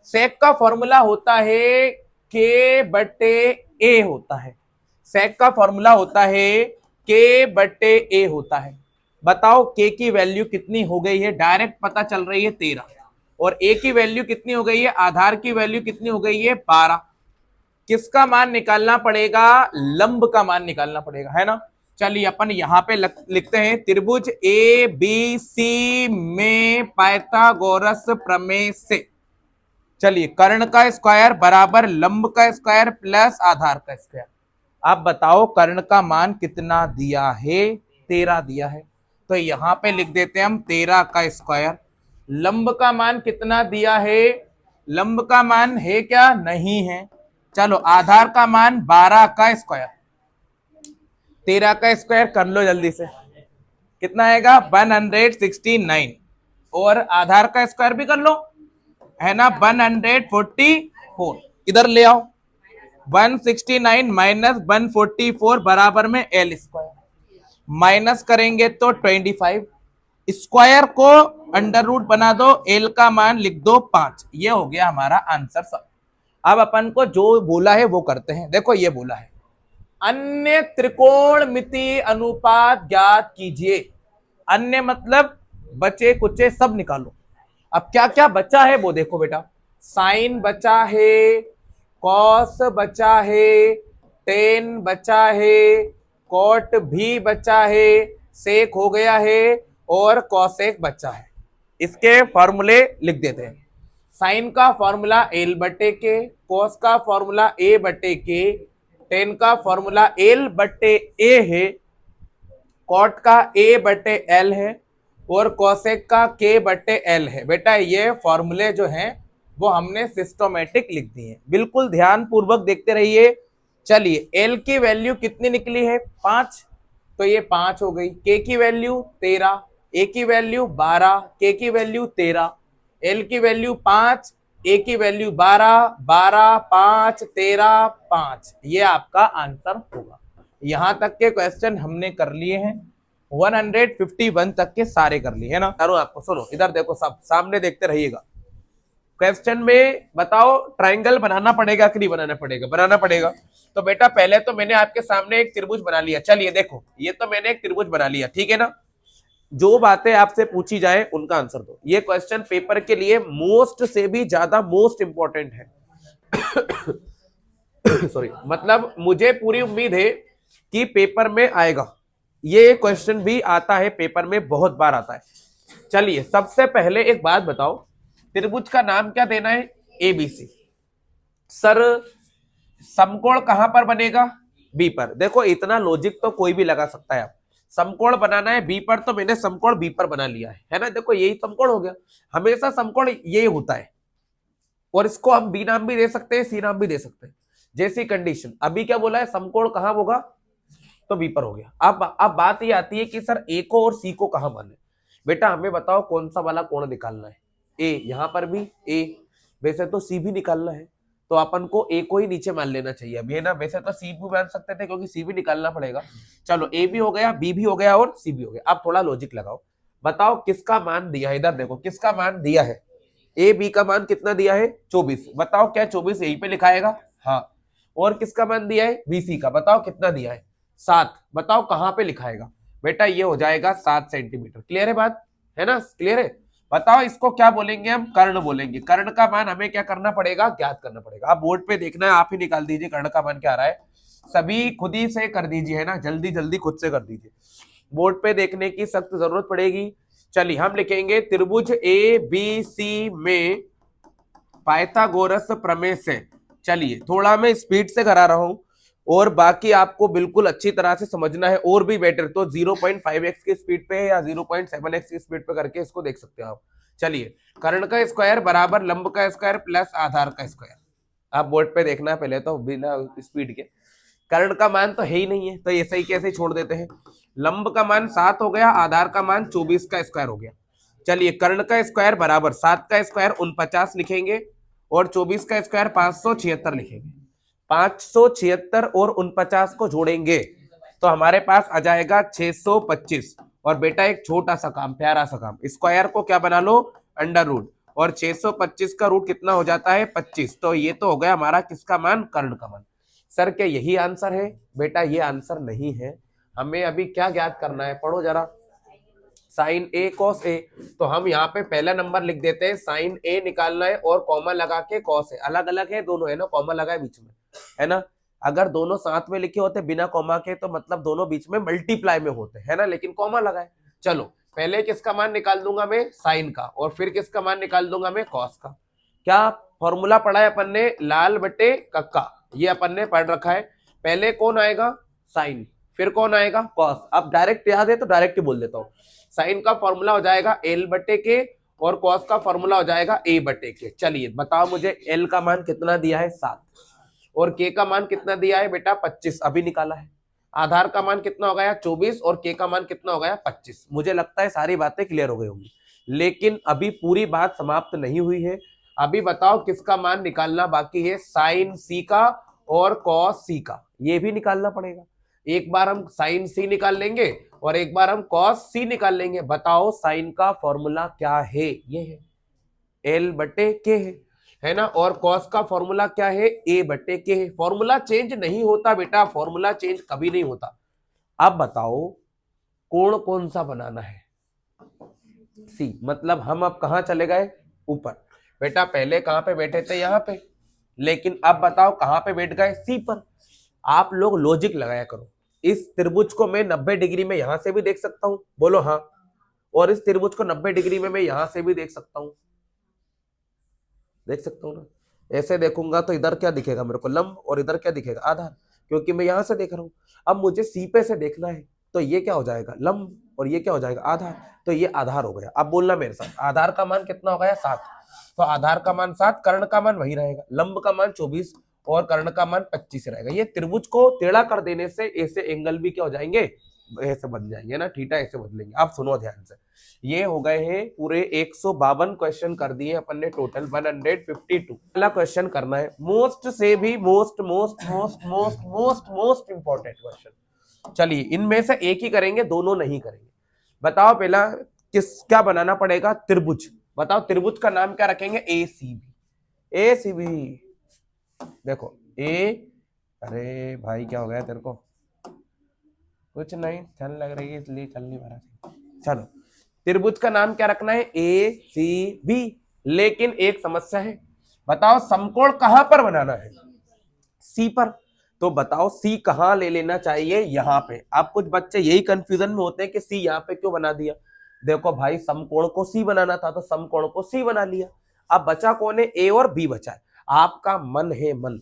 सेक का फॉर्मूला होता है के बटे ए होता है, सेक का फॉर्मूला होता है के बटे ए होता है। बताओ के की वैल्यू कितनी हो गई है, डायरेक्ट पता चल रही है 13, और ए की वैल्यू कितनी हो गई है, आधार की वैल्यू कितनी हो गई है 12। किसका मान निकालना पड़ेगा, लंब का मान निकालना पड़ेगा है ना। चलिए अपन यहां पे लिखते हैं, त्रिभुज ए बी सी में पाइथागोरस प्रमेय से, चलिए कर्ण का स्क्वायर बराबर लंब का स्क्वायर प्लस आधार का स्क्वायर। आप बताओ कर्ण का मान कितना दिया है, 13 दिया है, तो यहां पे लिख देते हैं हम 13 का स्क्वायर। लंब का मान कितना दिया है, लंब का मान है क्या, नहीं है। चलो आधार का मान 12 का स्क्वायर, 13 का स्क्वायर कर लो जल्दी से, कितना आएगा 169, और आधार का स्क्वायर भी कर लो है ना 144। इधर ले आओ, 169 माइनस 144 बराबर में एल स्क्वायर, माइनस करेंगे तो 25, स्क्वायर को अंडर रूट बना दो, एल का मान लिख दो 5। ये हो गया हमारा आंसर सब। अब अपन को जो बोला है वो करते हैं। देखो ये बोला है अन्य त्रिकोणमितीय अनुपात ज्ञात कीजिए। अन्य मतलब बचे कुचे सब निकालो। अब क्या क्या बचा है वो देखो बेटा, साइन बचा है, कॉस बचा है, टेन बचा है, कॉट भी बचा है, सेक हो गया है, और कॉसेक बचा है। इसके फॉर्मूले लिख देते हैं। साइन का फॉर्मूला एल बटे के, कॉस का फॉर्मूला ए बटे के, टेन का फॉर्मूला एल बटे ए है, कॉट का ए बटे एल है, और कोसेक का के बटे एल है। बेटा ये फॉर्मूले जो हैं वो हमने सिस्टोमेटिक लिख दिए हैं, बिल्कुल ध्यान पूर्वक देखते रहिए। चलिए एल की वैल्यू कितनी निकली है 5, तो ये 5 हो गई। के की वैल्यू 13, ए की वैल्यू 12, के की वैल्यू 13, एल की वैल्यू 5, ए की वैल्यू 12, 12 5 13 5। ये आपका आंसर होगा। यहां तक के क्वेश्चन हमने कर लिए हैं, 151 तक के सारे कर लिए है ना। करो आपको, सुनो इधर देखो, सब सामने देखते रहिएगा। क्वेश्चन में बताओ ट्रायंगल बनाना पड़ेगा कि नहीं बनाना पड़ेगा, बनाना पड़ेगा। तो बेटा पहले तो मैंने आपके सामने एक त्रिभुज बना लिया। चलिए देखो ये तो मैंने एक त्रिभुज बना लिया, ठीक है ना। जो बातें आपसे पूछी जाए उनका आंसर दो। ये क्वेश्चन पेपर के लिए मोस्ट से भी ज्यादा मोस्ट इंपॉर्टेंट है। सॉरी, मतलब मुझे पूरी उम्मीद है कि पेपर में आएगा। ये क्वेश्चन भी आता है पेपर में, बहुत बार आता है। चलिए सबसे पहले एक बात बताओ, त्रिभुज का नाम क्या देना है, एबीसी। सर समकोण कहां पर बनेगा? बी पर। देखो इतना लॉजिक तो कोई भी लगा सकता है। आप समकोण बनाना है बी पर, तो मैंने समकोण बी पर बना लिया है ना। देखो यही समकोण हो गया, हमेशा समकोण यही होता है। और इसको हम बी नाम भी दे सकते हैं, सी नाम भी दे सकते हैं, जैसी कंडीशन। अभी क्या बोला है, समकोण कहां होगा, तो बी पर हो गया। अब बात ये आती है कि सर ए को और सी को कहां माने। बेटा हमें बताओ कौन सा वाला कोण निकालना है। ए यहां पर भी ए, वैसे तो सी भी निकालना है, तो अपन को ए को ही नीचे मान लेना चाहिए अभी, है ना। वैसे तो सी भी मान सकते थे क्योंकि सी भी निकालना पड़ेगा। चलो ए भी हो गया, बी भी हो गया और सी भी हो गया। अब थोड़ा लॉजिक लगाओ, बताओ किसका मान दिया है। इधर देखो किसका मान दिया है, ए बी का मान कितना दिया है, 24। बताओ क्या 24 यहीं पे लिखाएगा? हाँ। और किसका मान दिया है, बीसी का, बताओ कितना दिया है, 7। बताओ कहां पे लिखाएगा? बेटा ये हो जाएगा 7 सेंटीमीटर। क्लियर है बात, है ना, क्लियर है। बताओ इसको क्या बोलेंगे हम, कर्ण बोलेंगे। कर्ण का मान हमें क्या करना पड़ेगा, ज्ञात करना पड़ेगा। आप बोर्ड पे देखना है, आप ही निकाल दीजिए कर्ण का मान क्या आ रहा है। सभी खुद ही से कर दीजिए, है ना, जल्दी जल्दी खुद से कर दीजिए, बोर्ड पे देखने की सख्त जरूरत पड़ेगी। चलिए हम लिखेंगे त्रिभुज ए बी सी में पाइथागोरस प्रमेय से। चलिए थोड़ा मैं स्पीड से करा रहा हूं, और बाकी आपको बिल्कुल अच्छी तरह से समझना है और भी बेटर तो 0.5x की स्पीड पे या 0.7x की स्पीड पे करके इसको देख सकते हो आप। चलिए, कर्ण का स्क्वायर बराबर लंब का स्क्वायर प्लस आधार का स्क्वायर। आप बोर्ड पे देखना पहले तो बिना स्पीड के। कर्ण का मान तो है ही नहीं है, तो ऐसे ही कैसे छोड़ देते हैं। लंब का मान 7 हो गया, आधार का मान 24 का स्क्वायर हो गया। चलिए कर्ण का स्क्वायर बराबर 7 का स्क्वायर 49 लिखेंगे, और 24 का स्क्वायर 576 लिखेंगे। 576 और 49 को जोड़ेंगे तो हमारे पास आ जाएगा 625। और बेटा एक छोटा सा काम, प्यारा सा काम, स्क्वायर को क्या बना लो, अंडर रूट, और 625 का रूट कितना हो जाता है, 25। तो ये तो हो गया हमारा किसका मान, कर्ण का मान। सर क्या यही आंसर है? बेटा ये आंसर नहीं है, हमें अभी क्या ज्ञात करना है, पढ़ो जरा। साइन ए कॉस ए, तो हम यहाँ पे पहला नंबर लिख देते हैं, साइन ए निकालना है और कॉमा लगा के कॉस है। अलग अलग है दोनों, है ना, कॉमा लगा है बीच में, है ना। अगर दोनों साथ में लिखे होते बिना कॉमा के तो मतलब दोनों बीच में मल्टीप्लाई में होते, है ना, लेकिन कॉमा लगा है। चलो पहले किसका मान निकाल दूंगा मैं, साइन का, और फिर किसका मान निकाल दूंगा मैं, कॉस का। क्या फॉर्मूला पढ़ा है अपन ने, लाल बटे कक्का, ये अपन ने पढ़ रखा है। पहले कौन आएगा, साइन, फिर कौन आएगा, कॉस। अब डायरेक्ट याद है तो डायरेक्ट ही बोल देता हूँ। साइन का फॉर्मूला हो जाएगा एल बटे के, और कॉस का फॉर्मूला हो जाएगा ए बटे के। चलिए बताओ मुझे एल का मान कितना दिया है, 7, और के का मान कितना दिया है बेटा, 25 अभी निकाला है। आधार का मान कितना हो गया, 24, और के का मान कितना हो गया, 25। मुझे लगता है सारी बातें क्लियर हो गई होंगी, लेकिन अभी पूरी बात समाप्त नहीं हुई है। अभी बताओ किसका मान निकालना बाकी है, साइन सी का और कॉस सी का, ये भी निकालना पड़ेगा। एक बार हम साइन सी निकाल लेंगे और एक बार हम कॉस सी निकाल लेंगे। बताओ साइन का फॉर्मूला क्या है, ये है एल बटे के है ना, और कॉस का फॉर्मूला क्या है, ए बटे के है। फॉर्मूला चेंज नहीं होता बेटा, फॉर्मूला चेंज कभी नहीं होता। अब बताओ कोण कौन सा बनाना है, सी, मतलब हम अब कहां चले गए, ऊपर। बेटा पहले कहां पे बैठे थे, यहां पे, लेकिन अब बताओ कहां पे बैठ गए, सी पर। आप लोग लॉजिक लगाया करो। इस त्रिभुज को मैं 90 डिग्री में यहां से भी देख सकता हूं, बोलो हाँ, और इस त्रिभुज को 90 डिग्री में मैं यहां से भी देख सकता हूं, देख सकता हूं ना। ऐसे देखूंगा तो इधर क्या दिखेगा मेरे को, लंब, और इधर क्या दिखेगा, आधार, क्योंकि मैं यहां से देख रहा हूं। अब मुझे सी पे से देखना है, तो ये क्या हो जाएगा, लंब, और ये क्या हो जाएगा, आधार। तो ये आधार हो गया। अब बोलना मेरे साथ, आधार का मान कितना हो गया, 7। तो आधार का मान 7, कर्ण का मान वही रहेगा, लंब का मान 24 और कर्ण का मान 25 रहेगा। ये त्रिभुज को टेढ़ा कर देने से ऐसे एंगल भी क्या हो जाएंगे, ऐसे बन जाएंगे ना, थीटा ऐसे बदलेंगे। आप सुनो ध्यान से, ये हो गए हैं पूरे 152 क्वेश्चन कर दिए अपन ने टोटल, 152। पहला क्वेश्चन करना है मोस्ट से भी most most most most most most important question. चलिए इनमें से एक ही करेंगे, दोनों नहीं करेंगे। बताओ पहला क्या बनाना पड़ेगा, त्रिभुज। बताओ त्रिभुज का नाम क्या रखेंगे, ए सी बी। ए सी बी, देखो ए, अरे भाई क्या हो गया तेरे को, कुछ नहीं, चल लग रही है इसलिए चल नहीं पा रहा। चलो त्रिभुज का नाम क्या रखना है, ए सी बी। लेकिन एक समस्या है, बताओ समकोण कहां पर बनाना है, सी पर। तो बताओ सी कहां ले लेना चाहिए, यहां पे। अब कुछ बच्चे यही कंफ्यूजन में होते हैं कि सी यहां पे क्यों बना दिया। देखो भाई समकोण को सी बनाना था तो समकोण को सी बना लिया। अब बचा कौन है, ए और बी बचा है। आपका मन है मन,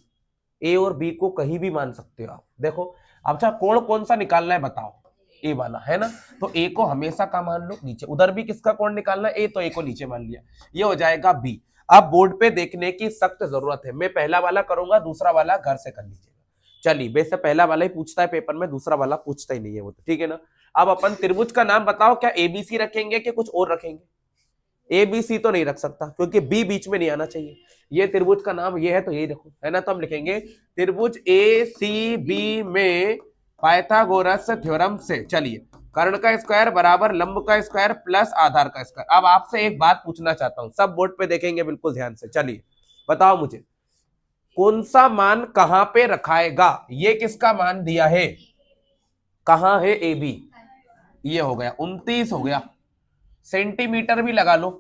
ए और बी को कहीं भी मान सकते हो आप। देखो अच्छा कोण कौन सा निकालना है बताओ, ए वाला है ना, तो ए को हमेशा का मान लो नीचे, उधर भी किसका कोण निकालना है ए, तो ए को नीचे मान लिया, ये हो जाएगा बी। अब बोर्ड पे देखने की सख्त जरूरत है, मैं पहला वाला करूंगा, दूसरा वाला घर से कर लीजिएगा। चलिए वैसे पहला वाला ही पूछता है पेपर में, दूसरा वाला पूछता ही नहीं है वो, तो ठीक है ना। अब अपन त्रिभुज का नाम बताओ, क्या एबीसी रखेंगे कि कुछ और रखेंगे? ए बी सी तो नहीं रख सकता क्योंकि बी बीच में नहीं आना चाहिए, ये त्रिभुज का नाम ये है तो यही रखो, है ना। तो हम लिखेंगे त्रिभुज ए सी बी में पाइथागोरस थ्योरम से, चलिए कर्ण का स्क्वायर बराबर लंब का स्क्वायर प्लस आधार का स्क्वायर। अब आपसे एक बात पूछना चाहता हूं, सब बोर्ड पे देखेंगे बिल्कुल ध्यान से, चलिए बताओ मुझे कौन सा मान कहां पे रखाएगा, ये किसका मान दिया है, कहां है ए बी, ये हो गया 29 हो गया, सेंटीमीटर भी लगा लो,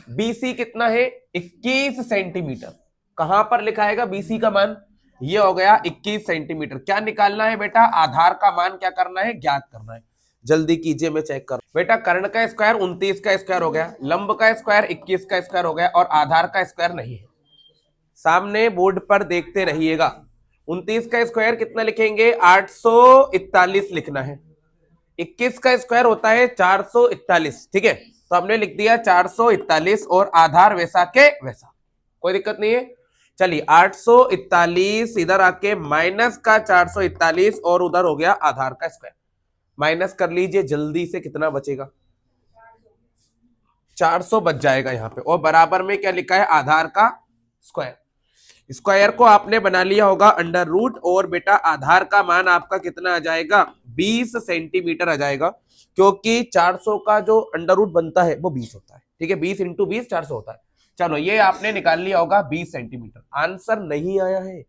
बीसी कितना है 21 सेंटीमीटर, कहां पर लिखाएगा बीसी का मान, ये हो गया 21 सेंटीमीटर। क्या निकालना है बेटा, आधार का मान क्या करना है, ज्ञात करना है, जल्दी कीजिए मैं चेक कर बेटा। कर्ण का स्क्वायर 29 का स्क्वायर हो गया, लंब का स्क्वायर 21 का स्क्वायर हो गया, और आधार का स्क्वायर नहीं है, सामने बोर्ड पर देखते रहिएगा। 29 का स्क्वायर कितना लिखेंगे, 841 लिखना है, 21 का स्क्वायर होता है 441, ठीक है, तो हमने लिख दिया 441 और आधार वैसा के वैसा, कोई दिक्कत नहीं है। चलिए 841 इधर आके माइनस का 441 और उधर हो गया आधार का स्क्वायर, माइनस कर लीजिए जल्दी से, कितना बचेगा 400 बच जाएगा यहाँ पे, और बराबर में क्या लिखा है आधार का स्क्वायर। स्क्वायर को आपने बना लिया होगा अंडर रूट, और बेटा आधार का मान आपका कितना आ जाएगा 20 सेंटीमीटर आ जाएगा, क्योंकि 400 का जो अंडर रूट बनता है वो 20 होता है, ठीक है, 20 इंटू 20 400 होता है। चलो ये आपने निकाल लिया होगा 20 सेंटीमीटर। आंसर नहीं आया है,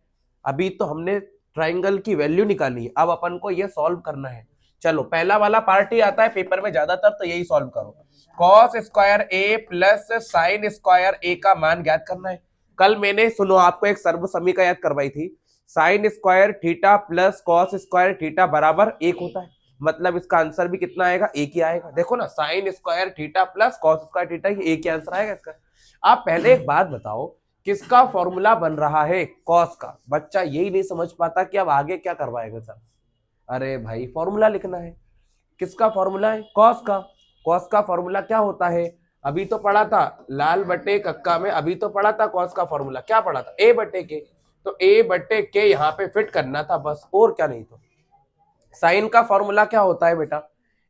अभी तो हमने ट्राइंगल की वैल्यू निकाली है, अब अपन को ये सॉल्व करना है। चलो पहला वाला पार्ट ही आता है पेपर में ज्यादातर, तो यही सॉल्व करो। कॉस स्क्वायर ए प्लस साइन स्क्वायर ए का मान ज्ञात करना है। कल मैंने सुनो आपको एक सर्व समीकरण याद करवाई थी, sine square theta plus cos square theta बराबर 1 होता है, मतलब इसका आंसर भी कितना आएगा, एक ही आएगा। देखो ना sine square theta plus cos square theta, ये एक ही आंसर आएगा इसका। आप पहले एक बात बताओ, किसका फॉर्मूला बन रहा है, कॉस का। बच्चा यही नहीं समझ पाता कि अब आगे क्या करवाएगा सर, अरे भाई फॉर्मूला लिखना है, किसका फॉर्मूला है, कॉस का। कॉस का फॉर्मूला क्या होता है, अभी तो पढ़ा था लाल बटे कक्का में, अभी तो पढ़ा था कॉस का फॉर्मूला, क्या पढ़ा था, ए बटे के, तो ए बटे के यहाँ पे फिट करना था बस, और क्या नहीं। तो साइन का फॉर्मूला क्या होता है बेटा,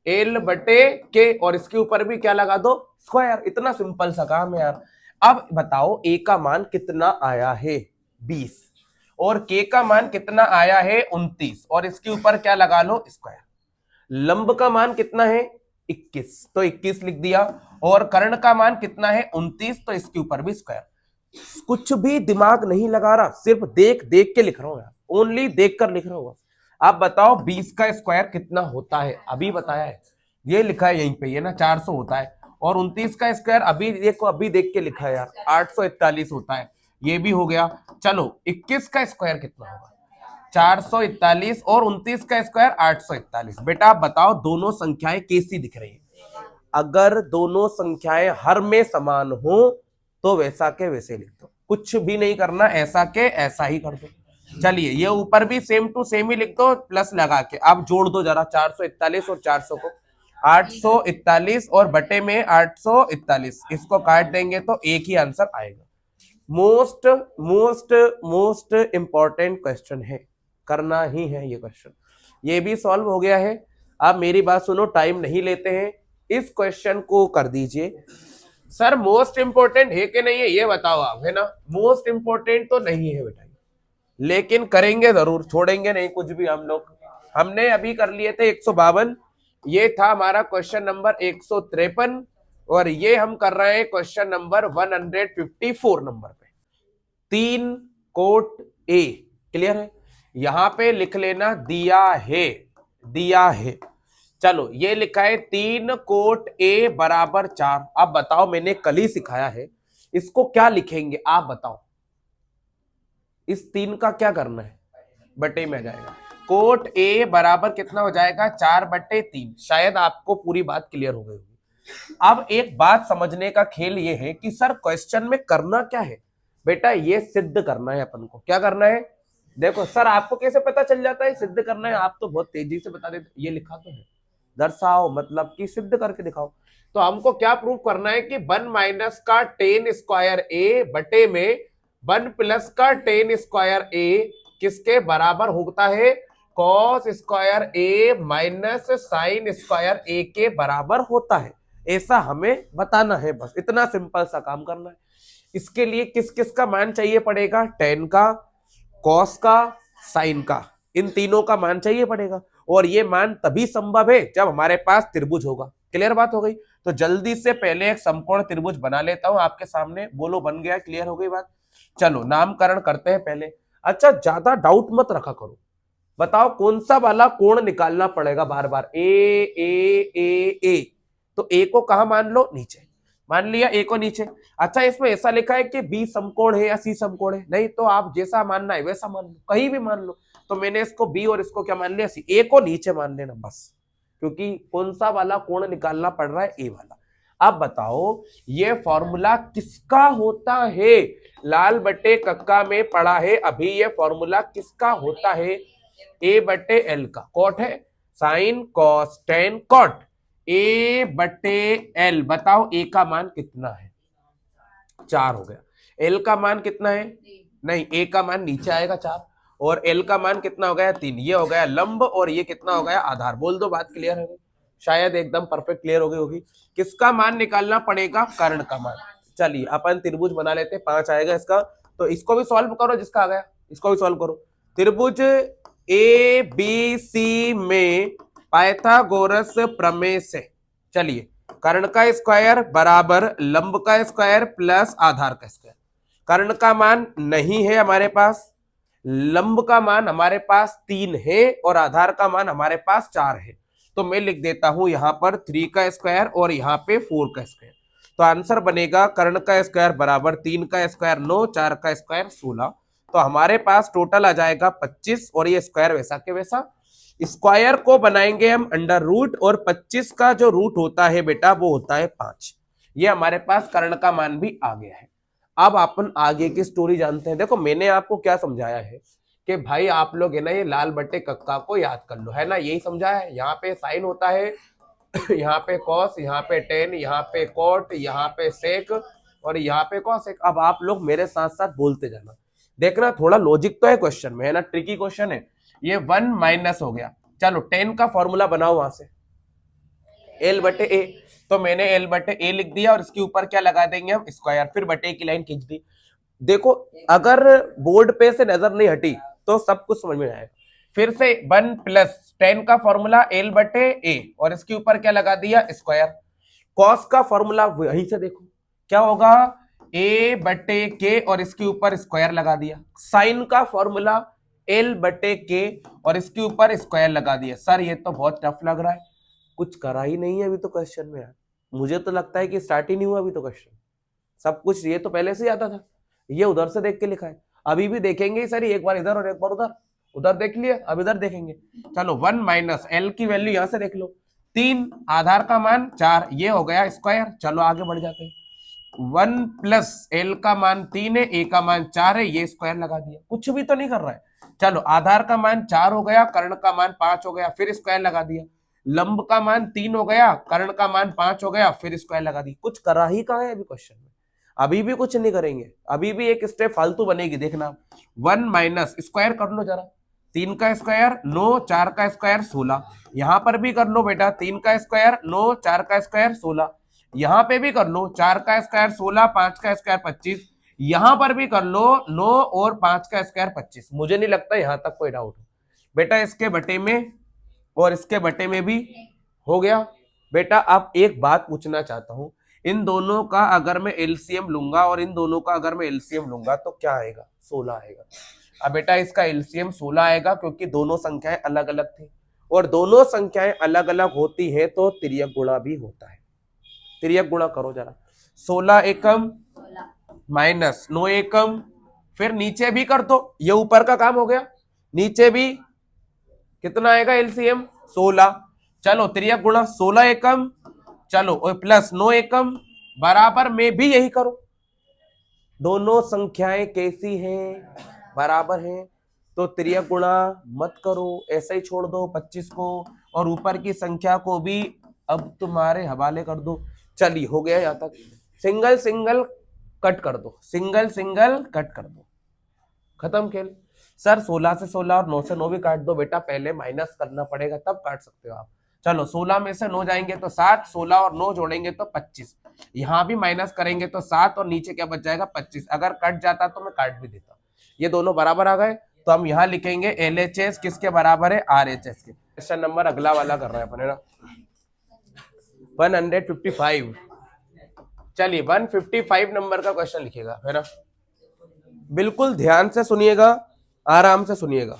एल बटे के, और इसके ऊपर भी क्या लगा दो, स्क्वायर, इतना सिंपल सा काम है यार। अब बताओ ए का मान कितना आया है 20, और के का मान कितना आया है 29, और इसके ऊपर क्या लगा लो, स्क्वायर। लंब का मान कितना है 21, तो 21 लिख दिया, और कर्ण का मान कितना है 29, तो इसके ऊपर भी स्क्वायर। कुछ भी दिमाग नहीं लगा रहा, सिर्फ देख देख के लिख रहा हूं यार, ओनली देख कर लिख रहा हूं। आप बताओ 20 का स्क्वायर कितना होता है, अभी बताया है, ये लिखा है यहीं पे, ये ना 400 होता है, और 29 का स्क्वायर अभी देखो, अभी देख के लिखा है यार 841 होता है, ये भी हो गया। चलो 21 का स्क्वायर कितना होगा, 441, और 29 का स्क्वायर 841। बेटा आप बताओ दोनों संख्याएं कैसी दिख रही है, अगर दोनों संख्याएं हर में समान हो तो वैसा के वैसे लिख दो, कुछ भी नहीं करना, ऐसा के ऐसा ही कर दो। चलिए ये ऊपर भी सेम टू सेम ही लिख दो प्लस लगा के, अब जोड़ दो जरा 441 और 400 को, 841 और बटे में 841, इसको काट देंगे तो एक ही आंसर आएगा। Most most most important question है, करना ही है ये क्वेश्चन, ये भी सॉल्व हो गया है। आप मेरी बात सुनो, टाइम नहीं लेते हैं, इस क्वेश्चन को कर दीजिए। सर मोस्ट इंपॉर्टेंट है कि नहीं है ये बताओ आप, है ना, मोस्ट इंपॉर्टेंट तो नहीं है बेटा, लेकिन करेंगे जरूर, छोड़ेंगे नहीं कुछ भी हम लोग। हमने अभी कर लिए थे 152, ये था हमारा क्वेश्चन नंबर 153, और ये हम कर रहे हैं क्वेश्चन नंबर 154 नंबर पे, 3 कोट ए, क्लियर है, यहां पे लिख लेना दिया है, दिया है। चलो ये लिखा है 3 कोट ए बराबर 4। अब बताओ मैंने कल ही सिखाया है, इसको क्या लिखेंगे आप बताओ, इस 3 का क्या करना है, बटे में आ जाएगा, कोट ए बराबर कितना हो जाएगा 4/3। शायद आपको पूरी बात क्लियर हो गई होगी। अब एक बात समझने का खेल ये है कि सर क्वेश्चन में करना क्या है, बेटा ये सिद्ध करना है अपन को, क्या करना है, देखो सर आपको कैसे पता चल जाता है, सिद्ध करना है, आप तो बहुत तेजी से बता देते, ये लिखा तो है, दर्शाओ मतलब कि सिद्ध करके दिखाओ। तो हमको क्या प्रूव करना है कि 1 माइनस का टेन स्क्वायर ए बटे में 1 प्लस का टेन स्क्वायर ए किसके बराबर होता है, कॉस स्क्वायर ए माइनस साइन स्क्वायर ए के बराबर होता है, ऐसा हमें बताना है, बस इतना सिंपल सा काम करना है। इसके लिए किस किस का मान चाहिए पड़ेगा, टेन का, कॉस का, साइन का, इन तीनों का मान चाहिए पड़ेगा, और ये मान तभी संभव है जब हमारे पास त्रिभुज होगा। क्लियर बात हो गई। तो जल्दी से पहले एक समकोण त्रिभुज बना लेता हूं आपके सामने, बोलो बन गया, क्लियर हो गई बात। चलो नामकरण करते हैं पहले। अच्छा ज्यादा डाउट मत रखा करो, बताओ कौन सा वाला कोण निकालना पड़ेगा बार बार, ए ए ए ए, तो ए को कहा मान लो, नीचे मान लिया ए को नीचे। अच्छा इसमें ऐसा लिखा है कि बी समकोण है या सी समकोण है, नहीं तो आप जैसा मानना है वैसा मान लो, कहीं भी मान लो। तो मैंने इसको बी और इसको क्या मान लिया, सी, ए को नीचे मान लेना बस, क्योंकि कौन सा वाला कोण निकालना पड़ रहा है, ए वाला। अब बताओ ये फॉर्मूला किसका होता है, लाल बटे कक्का में पढ़ा है अभी, ये फॉर्मूला किसका होता है, ए बटे एल का, कॉट है, साइन कॉस टेन कॉट, ए बटे एल। बताओ ए का मान कितना है, 4 हो गया। एल का मान कितना है, नहीं ए का मान नीचे आएगा 4, और एल का मान कितना हो गया, 3, ये हो गया लंब, और ये कितना हो गया, आधार। बोल दो बात क्लियर है, शायद एकदम परफेक्ट क्लियर हो गई होगी। किसका मान निकालना पड़ेगा, कर्ण का मान। चलिए अपन त्रिभुज बना लेते, 5 आएगा इसका, तो इसको भी सॉल्व करो, जिसका आ गया इसको भी सॉल्व करो। त्रिभुज ए बी सी में पाइथागोरस प्रमेय से, चलिए कर्ण का स्क्वायर बराबर लंब का स्क्वायर प्लस आधार का स्क्वायर। कर्ण का मान नहीं है हमारे पास, लंब का मान हमारे पास 3 है, और आधार का मान हमारे पास 4 है। तो मैं लिख देता हूं यहां पर 3 का स्क्वायर और यहां पे 4 का स्क्वायर। तो आंसर बनेगा कर्ण का स्क्वायर बराबर 3 का स्क्वायर 9, 4 का स्क्वायर 16। तो हमारे पास टोटल आ जाएगा 25, और ये स्क्वायर वैसा के वैसा। स्क्वायर को बनाएंगे हम अंडर रूट, और 25 का जो रूट होता है बेटा वो होता है 5। ये हमारे पास कर्ण का मान भी आ गया है। अब अपन आगे की स्टोरी जानते हैं। देखो मैंने आपको क्या समझाया है कि भाई आप लोग है ना ये लाल बट्टे कक्का को याद कर लो, है ना, यही समझाया है। यहाँ पे साइन होता है, यहाँ पे कॉस, यहाँ पे टेन, यहाँ पे कॉट, यहाँ पे सेक, और यहाँ पे कॉसेक। अब आप लोग मेरे साथ साथ बोलते जाना, देखना थोड़ा लॉजिक तो है क्वेश्चन में, है ना, ट्रिकी क्वेश्चन है ये। 1 माइनस हो गया, चलो 10 का फॉर्मूला बनाओ वहां से, एल बटे ए। तो मैंने एल बटे ए लिख दिया, और इसके ऊपर क्या लगा देंगे हम, स्क्वायर, फिर बटे की लाइन खींच दी। देखो अगर बोर्ड पे से नजर नहीं हटी तो सब कुछ समझ में आएगा। फिर से 1 प्लस 10 का फॉर्मूला एल बटे ए, और इसके ऊपर क्या लगा दिया, स्क्वायर। कॉस का फॉर्मूला वहीं से देखो क्या होगा, ए बटे के, और इसके ऊपर स्क्वायर लगा दिया। साइन का फॉर्मूला एल बटे के, और इसके ऊपर स्क्वायर लगा दिया। सर ये तो बहुत टफ लग रहा है, कुछ करा ही नहीं है अभी तो क्वेश्चन में यार, मुझे तो लगता है कि स्टार्ट ही नहीं हुआ अभी तो क्वेश्चन, सब कुछ ये तो पहले से ही आता था, ये उधर से देख के लिखा है। अभी भी देखेंगे सर, एक बार इधर और एक बार उधर, उधर देख लिया अब इधर देखेंगे। चलो 1 माइनस एल की वैल्यू यहां से देख लो, 3, आधार का मान 4, ये हो गया स्क्वायर। चलो आगे बढ़ जाते हैं। 1 प्लस एल का मान 3 है, ए का मान 4 है, ये स्क्वायर लगा दिया, कुछ भी तो नहीं कर रहा है। चलो आधार का मान 4 हो गया, कर्ण का मान 5 हो गया, फिर स्क्वायर लगा दिया। लंब का मान 3 हो गया, कर्ण का मान 5 हो गया, फिर स्क्वायर लगा दी। कुछ करा ही कहा है अभी क्वेश्चन में, अभी भी कुछ नहीं करेंगे, अभी भी एक स्टेप फालतू बनेगी, देखना। 1 माइनस स्क्वायर कर लो जरा, 3 का स्क्वायर 9, 4 का स्क्वायर 16, यहां पर भी कर लो बेटा, 3 का स्क्वायर 9, 4 का स्क्वायर 16, यहां पे भी कर लो, 4 का स्क्वायर 16, 5 का स्क्वायर 25, यहां पर भी कर लो 9 और 5 का स्क्वायर 25। मुझे नहीं लगता यहां तक कोई डाउट हो बेटा, इसके बटे में और इसके बटे में भी हो गया। बेटा अब एक बात पूछना चाहता हूं, इन दोनों का अगर मैं एलसीएम लूंगा और इन दोनों का अगर मैं एलसीएम लूंगा तो क्या आएगा, 16 आएगा। अब बेटा इसका एलसीएम 16 आएगा, क्योंकि दोनों संख्याएं अलग अलग थी, और दोनों संख्याएं अलग अलग होती है तो तिर्यक गुणा भी होता है। तिर्यक गुणा करो जरा, 16 एकम माइनस 9 एकम, फिर नीचे भी कर दो, ये ऊपर का काम हो गया, नीचे भी कितना आएगा एलसीएम 16। चलो तिर्यक गुणा 16 एकम, चलो और प्लस 9 एकम, बराबर में भी यही करो। दोनों संख्याएं कैसी हैं, बराबर हैं। तो त्रियक गुणा मत करो, ऐसे ही छोड़ दो 25 को, और ऊपर की संख्या को भी अब तुम्हारे हवाले कर दो। चलिए हो गया यहाँ तक। सिंगल सिंगल कट कर दो, सिंगल सिंगल कट कर दो, खत्म खेल। सर 16 से 16 और 9 से 9 भी काट दो। बेटा पहले माइनस करना पड़ेगा तब काट सकते हो आप। चलो 16 में से 9 जाएंगे तो 7, 16 और 9 जोड़ेंगे तो 25, यहाँ भी माइनस करेंगे तो 7 और नीचे क्या बच जाएगा 25। अगर कट जाता तो मैं काट भी देता। ये दोनों बराबर आ गए तो हम यहाँ लिखेंगे LHS किसके बराबर है, RHS के। क्वेश्चन नंबर अगला वाला कर रहे हैं अपन, है ना, 155। चलिए 155 नंबर का क्वेश्चन लिखेगा, है ना। बिल्कुल ध्यान से सुनिएगा, आराम से सुनिएगा,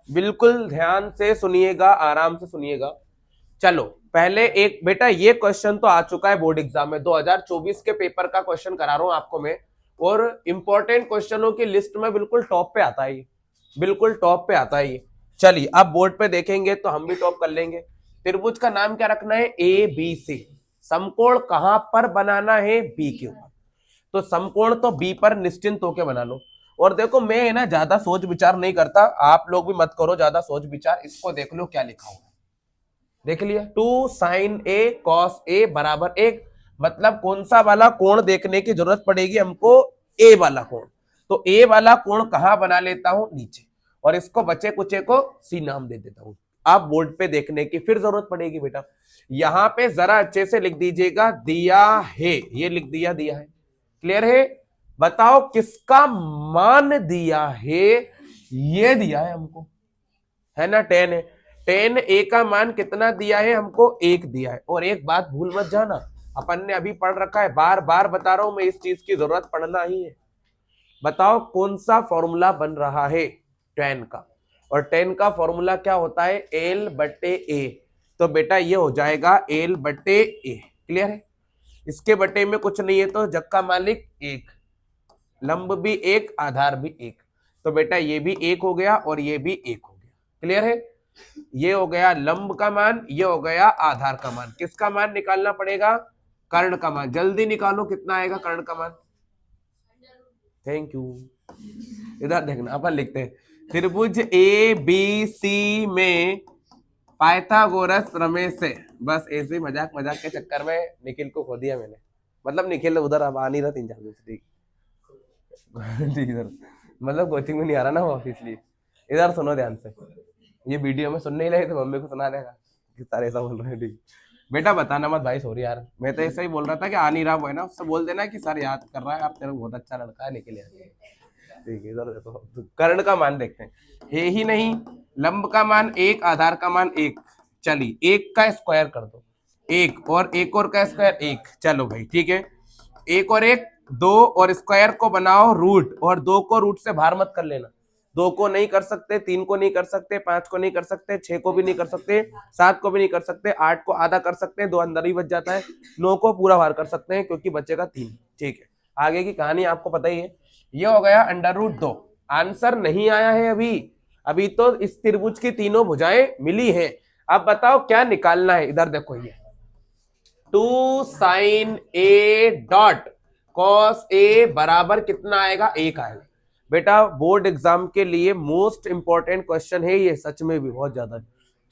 बिल्कुल ध्यान से सुनिएगा, आराम से सुनिएगा। चलो पहले एक, बेटा ये क्वेश्चन तो आ चुका है बोर्ड एग्जाम में, 2024 के पेपर का क्वेश्चन करा रहा हूं आपको मैं, और इंपॉर्टेंट क्वेश्चनों की लिस्ट में बिल्कुल टॉप पे आता है, बिल्कुल टॉप पे आता है। चलिए अब बोर्ड पे देखेंगे तो हम भी टॉप कर लेंगे। त्रिभुज का नाम क्या रखना है, ABC। समकोण कहां पर बनाना है, B के ऊपर। तो समकोण तो B पर निश्चिंत होकर बना लो। और देखो मैं है ना ज्यादा सोच विचार नहीं करता, आप लोग भी मत करो ज्यादा सोच विचार, इसको देख लो क्या लिखा हुआ है, देख लिया। 2 sin A cos A बराबर 1, मतलब कौन सा वाला कोण देखने की जरूरत पड़ेगी हमको, A वाला कोण। तो A वाला कोण कहां बना लेता हूं, नीचे, और इसको बचे कुचे को C नाम दे देता हूं। आप बोर्ड पे देखने की फिर जरूरत पड़ेगी बेटा। यहां पे जरा अच्छे से लिख दीजिएगा, दिया है, ये लिख दिया, दिया है, क्लियर है। बताओ किसका मान दिया है, ये दिया है हमको, है ना, 10 है। 10 A का मान कितना दिया है हमको, 1 दिया है। और एक बात भूल मत जाना, अपन ने अभी पढ़ रखा है, बार बार बता रहा हूं मैं, इस चीज की जरूरत पड़ना ही है। बताओ कौन सा फॉर्मूला बन रहा है 10 का, और 10 का फॉर्मूला क्या होता है, L/A। तो बेटा ये हो जाएगा L/A, क्लियर है। इसके बटे में कुछ नहीं है तो जग का मालिक 1, लंब भी 1, आधार भी 1। तो बेटा ये भी 1 हो गया और ये भी 1 हो गया, क्लियर है। ये हो गया लंब का मान, ये हो गया आधार का मान। किसका मान निकालना पड़ेगा, कर्ण का मान। जल्दी निकालो कितना आएगा कर्ण का मान। Thank you. इधर देखना, अपन लिखते हैं त्रिभुज ABC में पाइथागोरस प्रमेय से, बस ऐसे ही मजाक मजाक के चक्कर में निखिल को खो दिया मैंने, मतलब निखिल उधर अब आ नहीं रहा 3-4 दिन से, ठीक इधर, मतलब कोचिंग में नहीं आ रहा ना वो, इसलिए इधर सुनो ध्यान से। ये वीडियो में सुन नहीं रहे तो मम्मी को सुना देगा कि सारे ऐसा बोल रहे हैं, ठीक। बेटा बताना मत भाई, सॉरी यार, मैं तो ऐसा ही बोल रहा था कि आ नहीं रहा वो, है ना, उससे बोल देना कि सर याद कर रहा है, आप तेरा बहुत अच्छा लड़का है, निकल आए, ठीक है। इधर देखो, कर्ण का मान देखते हैं, है ही नहीं। लंब का मान 1, आधार का मान 1। चलिए 1 का स्क्वायर कर दो, 1 और 1 और का स्क्वायर 1। चलो भाई ठीक है, 1 और 1 2, और स्क्वायर को बनाओ रूट, और 2 को रूट से बाहर मत कर लेना। 2 को नहीं कर सकते, 3 को नहीं कर सकते, 5 को नहीं कर सकते, 6 को भी नहीं कर सकते, 7 को भी नहीं कर सकते, 8 को आधा कर सकते हैं, 2 अंदर ही बच जाता है, 9 को पूरा बाहर कर सकते हैं क्योंकि बचेगा 3, ठीक है। आगे की कहानी आपको पता ही है। ये हो गया √2। आंसर नहीं आया है अभी, अभी तो इस त्रिभुज की तीनों भुजाएं मिली हैं। अब बताओ क्या निकालना है, इधर देखो, ये 2 sin A dot cos A बराबर कितना आएगा, 1 आएगा। बेटा बोर्ड एग्जाम के लिए मोस्ट इंपॉर्टेंट क्वेश्चन है ये, सच में भी बहुत ज्यादा।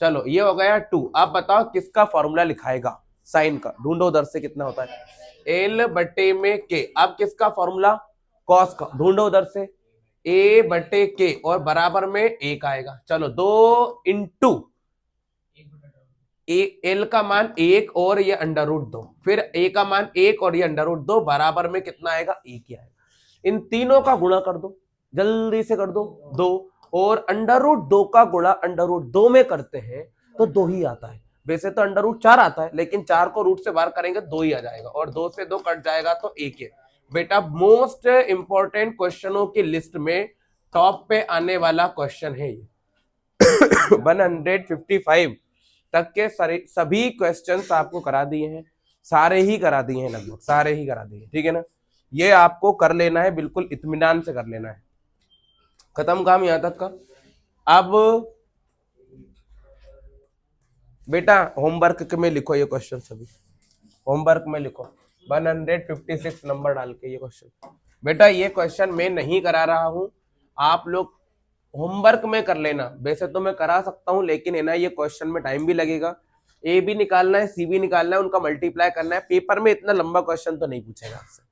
चलो ये हो गया 2। अब बताओ किसका फॉर्मूला लिखाएगा, साइन का। ढूंढो उधर से कितना होता है, L/K। अब किसका फॉर्मूला, कॉस का। ढूंढो उधर से, A/K और बराबर में 1 आएगा। चलो 2 इंटू L का मान 1 और ये √2, फिर A का मान 1 और ये √2 बराबर में कितना आएगा, 1 ही आएगा। इन तीनों का गुणा कर दो, जल्दी से कर दो, 2, और √2 का गुणा √2 में करते हैं तो 2 ही आता है। वैसे तो √4 आता है, लेकिन 4 को रूट से बाहर करेंगे 2 ही आ जाएगा, और 2 से 2 कट जाएगा तो 1 है। बेटा मोस्ट इंपॉर्टेंट क्वेश्चनों की लिस्ट में टॉप पे आने वाला क्वेश्चन है ये। 155 तक के सभी क्वेश्चंस आपको करा दिए हैं, सारे ही करा दिए हैं, लगभग सारे ही करा दिए, ठीक है ना। ये आपको कर लेना है, बिल्कुल इत्मीनान से कर लेना है, खत्म काम यहां तक का। अब बेटा होमवर्क में लिखो ये क्वेश्चन, सभी होमवर्क में लिखो 156 नंबर डाल के ये क्वेश्चन। बेटा ये क्वेश्चन मैं नहीं करा रहा हूं, आप लोग होमवर्क में कर लेना, वैसे तो मैं करा सकता हूं लेकिन है ना ये क्वेश्चन में टाइम भी लगेगा, ए भी निकालना है सी भी निकालना है, उनका मल्टीप्लाई करना है, पेपर में इतना लंबा क्वेश्चन तो नहीं पूछेगा आपसे,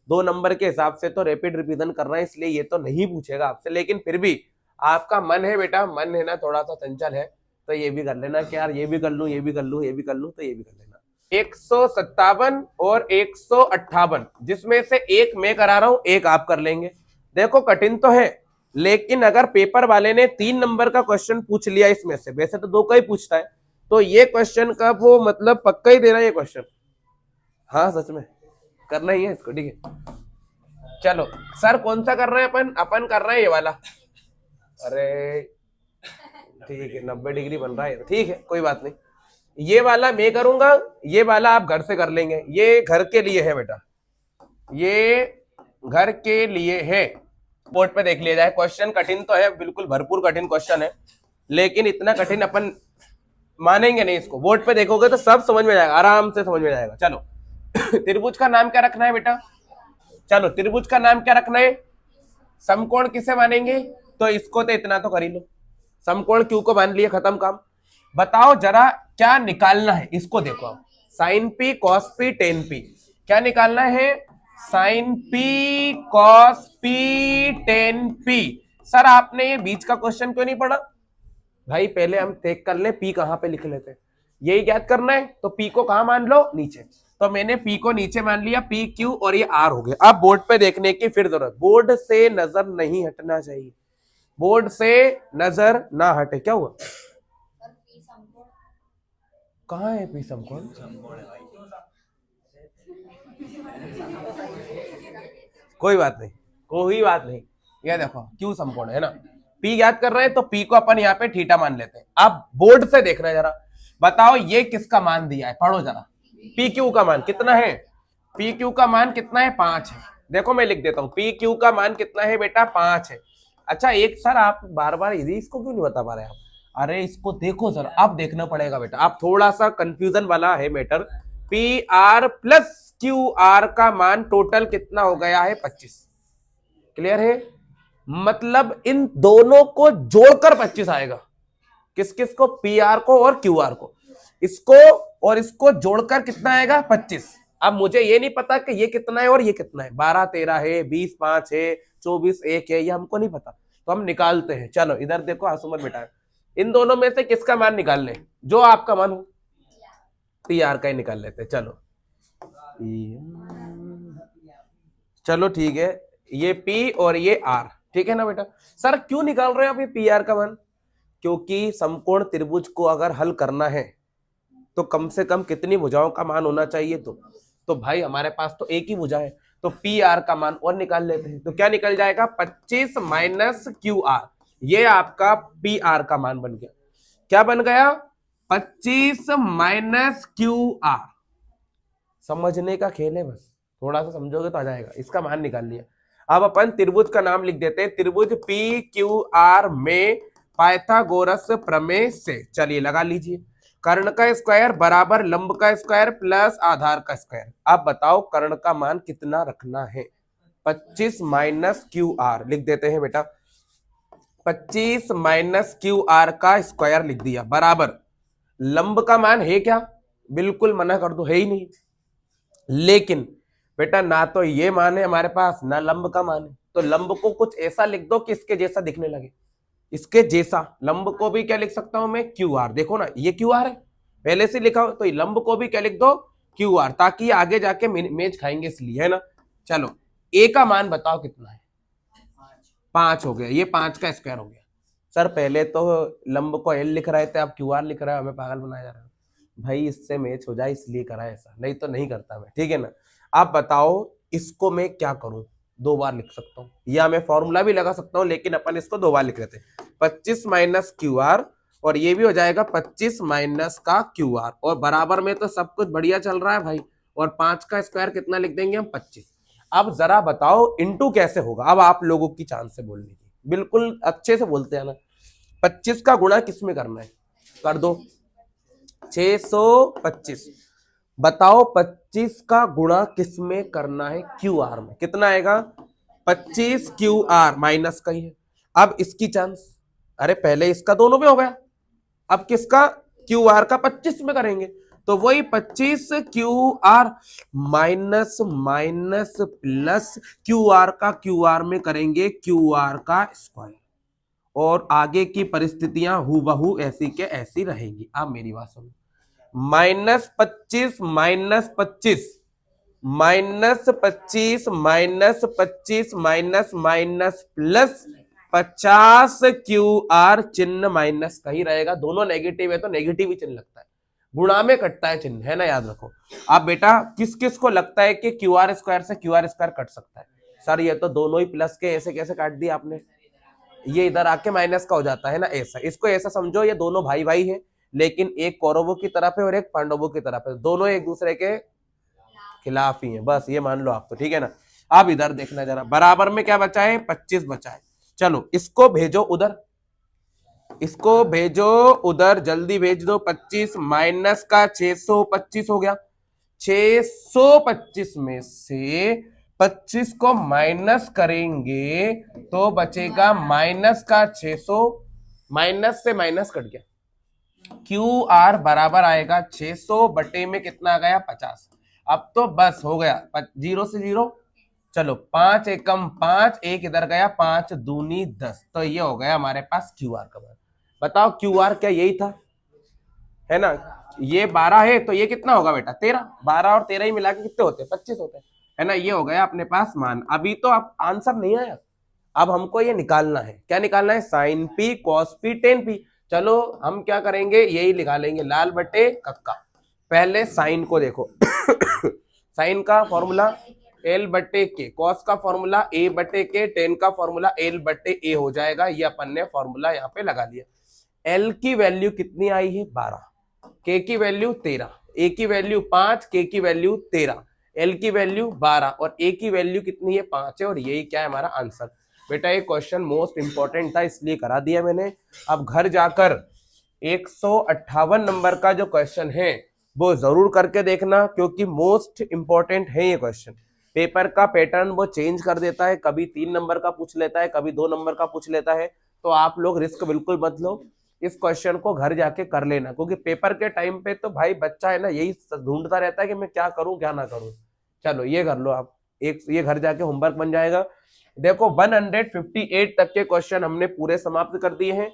2 नंबर के हिसाब से तो रैपिड रिवीजन कर रहे हैं इसलिए ये तो नहीं पूछेगा आपसे, लेकिन फिर भी आपका मन है बेटा, मन है ना थोड़ा सा चंचल है तो ये भी कर लेना कि यार ये भी कर लूं, ये भी कर लूं, ये भी कर लूं, तो ये भी कर लेना। 157 और 158 जिसमें से एक मैं करा रहा हूं, एक आप कर लेंगे। देखो कठिन तो है लेकिन अगर पेपर वाले ने 3 नंबर का क्वेश्चन पूछ लिया इसमें से, वैसे तो 2 का ही पूछता है, तो ये क्वेश्चन का वो मतलब पक्का ही देना ये क्वेश्चन, हाँ सच में करना ही है इसको, ठीक है। चलो सर कौन सा कर रहे हैं अपन, अपन कर रहे हैं ये वाला, अरे ठीक है 90 डिग्री बन रहा है, ठीक है कोई बात नहीं, ये वाला मैं करूंगा, ये वाला आप घर से कर लेंगे, ये घर के लिए है बेटा, ये घर के लिए है, बोर्ड पे देख लिया जाए। क्वेश्चन कठिन तो है, बिल्कुल भरपूर कठिन क्वेश्चन है, लेकिन इतना कठिन अपन मानेंगे नहीं इसको, बोर्ड पे देखोगे तो सब समझ में जाएगा, आराम से समझ में जाएगा। चलो त्रिभुज का नाम क्या रखना है बेटा, चलो त्रिभुज का नाम क्या रखना है, समकोण किसे मानेंगे, तो इसको तो इतना तो कर ही लो, समकोण क्यू को मान लिया, खत्म काम। बताओ जरा क्या निकालना है, इसको देखो आप, sine p cos p tan p, क्या निकालना है, sine p cos p tan p. Sir आपने ये बीच का क्वेश्चन क्यों नहीं पढ़ा, भाई पहले हम देख कर ले पी कहां पे लिख लेते हैं, यही ज्ञात करना है, तो पी को कहां मान लो, नीचे, तो मैंने पी को नीचे मान लिया, पी क्यू और ये आर हो गया। अब बोर्ड पे देखने की फिर जरूरत, बोर्ड से नजर नहीं हटना चाहिए, बोर्ड से नजर ना हटे। क्या हुआ, कहाँ है पी समकोण, कोई बात नहीं, कोई बात नहीं, ये देखो क्यू समकोण है ना, पी ज्ञात कर रहे हैं तो पी को अपन यहाँ पे थीटा मान लेते हैं। अब बोर्ड से देखना है जरा, बताओ ये किसका मान दिया है, पढ़ो जरा, पी क्यू का मान कितना है, पी क्यू का मान कितना है, 5 है। देखो मैं लिख देता हूं, पी क्यू का मान कितना है बेटा, 5 है। अच्छा एक सर आप बार बार इसको क्यों नहीं बता पा रहे आप, अरे इसको देखो सर, अब देखना पड़ेगा बेटा, आप थोड़ा सा कंफ्यूजन वाला है matter, P R plus Q R का मान टोटल कितना हो गया है, 25, क्लियर है, मतलब इन दोनों को जोड़कर 25 आएगा, किस किस को, पी आर को और क्यू आर को, इसको और इसको जोड़कर कितना आएगा, 25। अब मुझे ये नहीं पता कि ये कितना है और ये कितना है, 12 13 है, 20 5 है, 24 1 है, ये हमको नहीं पता, तो हम निकालते हैं। चलो इधर देखो आसुमन बेटा, इन दोनों में से किसका मान निकाल ले, जो आपका मान हो, पी आर का ही निकाल लेते हैं। चलो चलो ठीक है, ये पी और ये आर, ठीक है ना बेटा। सर क्यों निकाल रहे हैं आप ये पी आर का मान, क्योंकि समकोण त्रिभुज को अगर हल करना है तो कम से कम कितनी भुजाओं का मान होना चाहिए, तो भाई हमारे पास तो एक ही भुजा है, तो पी आर का मान और निकाल लेते हैं, तो क्या निकल जाएगा, 25 माइनस क्यू आर, ये आपका पी आर का मान बन गया, क्या बन गया, 25 माइनस क्यू आर। समझने का खेल है, बस थोड़ा सा समझोगे तो आ जाएगा, इसका मान निकाल लिया। अब अपन त्रिभुज का नाम लिख देते हैं, त्रिभुज पी क्यू आर में पाइथागोरस प्रमेय से, चलिए लगा लीजिए, कर्ण का स्क्वायर बराबर लंब का स्क्वायर प्लस आधार का स्क्वायर। अब बताओ कर्ण का मान कितना रखना है, 25 माइनस क्यू आर लिख देते हैं बेटा, 25 माइनस क्यू आर का स्क्वायर लिख दिया, बराबर लंब का मान है क्या, बिल्कुल मना कर दो, है ही नहीं, लेकिन बेटा ना तो ये मान है हमारे पास, ना लंब का मान है, तो लंब को कुछ ऐसा लिख दो कि इसके जैसा दिखने लगे, इसके जैसा, लंब को भी क्या लिख सकता हूं मैं, क्यू आर, देखो ना ये क्यू आर है, पहले से लिखा हो, तो लंब को भी क्या लिख दो, क्यू आर, ताकि आगे जाके मेज खाएंगे इसलिए, है ना। चलो ए का मान बताओ कितना है, 5 हो गया, ये 5 का स्क्वायर हो गया। सर पहले तो लंब को एल लिख रहे थे, आप क्यू आर लिख रहे हो, हमें पागल बनाया जा रहा है, भाई इससे मैच हो जाए इसलिए करा ऐसा, नहीं तो नहीं करता मैं, ठीक है ना। आप बताओ इसको मैं क्या करूं, 2 बार लिख सकता हूं, या मैं फॉर्मूला भी लगा सकता हूं, लेकिन अपन इसको 2 बार लिख रहे थे, 25 माइनस क्यू आर, और ये भी हो जाएगा 25 माइनस का क्यू आर, और बराबर में तो सब कुछ बढ़िया चल रहा है भाई, और 5 का स्क्वायर कितना लिख देंगे हम, 25। अब जरा बताओ इनटू कैसे होगा, अब आप लोगों की चांस से बोलने की, बिल्कुल अच्छे से बोलते हैं ना, 25 का गुणा किसमें करना है, कर दो, 625। बताओ 25 का गुणा किस में करना है, क्यू आर में, कितना आएगा, 25 क्यू आर माइनस का ही है। अब इसकी चांस अरे पहले इसका दोनों में हो गया, अब किसका, क्यू आर का 25 में करेंगे, तो वही 25 Q R minus minus plus Q R का क्यू आर में करेंगे क्यू आर का स्क्वायर, और आगे की परिस्थितियां हूबहू ऐसी के ऐसी रहेंगी। आप मेरी बात सुनो, -25 -25 -25 -25 minus minus plus 50 Q R, चिन्ह माइनस का ही रहेगा, दोनों नेगेटिव है तो नेगेटिव ही चिन्ह लगता है, गुणा में कटता है चिन्ह, है ना, याद रखो। अब बेटा किस किस को लगता है कि क्यू आर स्क्वायर से क्यू आर स्क्वायर कट सकता है? सर ये तो दोनों ही प्लस के, ऐसे कैसे काट दिया आपने, ये इधर आके माइनस का हो जाता है ना, ऐसा, इसको ऐसा समझो, ये दोनों भाई भाई है, लेकिन एक कौरवों की तरफ है और एक पांडवों की तरफ है, दोनों एक दूसरे के खिलाफ ही है, बस ये मान लो आप तो, ठीक है ना। अब इधर देखना जरा, बराबर में क्या बचा है, 25 बचा है। चलो इसको भेजो उधर, इसको भेजो उधर, जल्दी भेज दो। 25 माइनस का 625 हो गया, 625 में से 25 को माइनस करेंगे तो बचेगा माइनस का 600, माइनस से माइनस कट गया, क्यू आर बराबर आएगा 600 बटे में कितना आ गया, 50। अब तो बस हो गया, 0 से 0, चलो 5 एकम 5, एक इधर गया, 5 दूनी 10, तो ये हो गया हमारे पास क्यू आर का मान। बताओ क्यू आर क्या यही था, है ना, ये 12 है तो ये कितना होगा बेटा, 13, 12 और 13 ही मिला के कितने होते हैं, 25 होते हैं, है ना, ये हो गया अपने पास मान। अभी तो आप आंसर नहीं आया, अब हमको ये निकालना है, क्या निकालना है, sine p cos p tan p. चलो हम क्या करेंगे, यही निकाल लेंगे, लाल बटे कक्का। पहले साइन को देखो साइन का फॉर्मूला एल बटे के, कॉस का फॉर्मूला ए बटे के, टेन का फॉर्मूला एल बटे ए हो जाएगा, ये अपन ने फॉर्मूला यहाँ पे लगा लिया। एल की वैल्यू कितनी आई है, 12, के की वैल्यू 13, ए की वैल्यू 5, के की वैल्यू 13, एल की वैल्यू 12 और ए की वैल्यू कितनी है, 5 है, और यही क्या है हमारा आंसर। बेटा ये क्वेश्चन मोस्ट इंपॉर्टेंट था इसलिए करा दिया मैंने। अब घर जाकर 158 नंबर का जो क्वेश्चन है वो जरूर करके देखना, क्योंकि मोस्ट इंपॉर्टेंट है ये क्वेश्चन। पेपर का पैटर्न वो चेंज कर देता है, कभी 3 नंबर का पूछ लेता है, कभी 2 नंबर का पूछ लेता है, तो आप लोग रिस्क बिल्कुल मत लो, इस क्वेश्चन को घर जाके कर लेना, क्योंकि पेपर के टाइम पे तो भाई बच्चा है ना यही ढूंढता रहता है कि मैं क्या करूं क्या ना करूं। चलो ये कर लो आप, एक ये घर जाके होमवर्क बन जाएगा। देखो 158 तक के क्वेश्चन हमने पूरे समाप्त कर दिए हैं,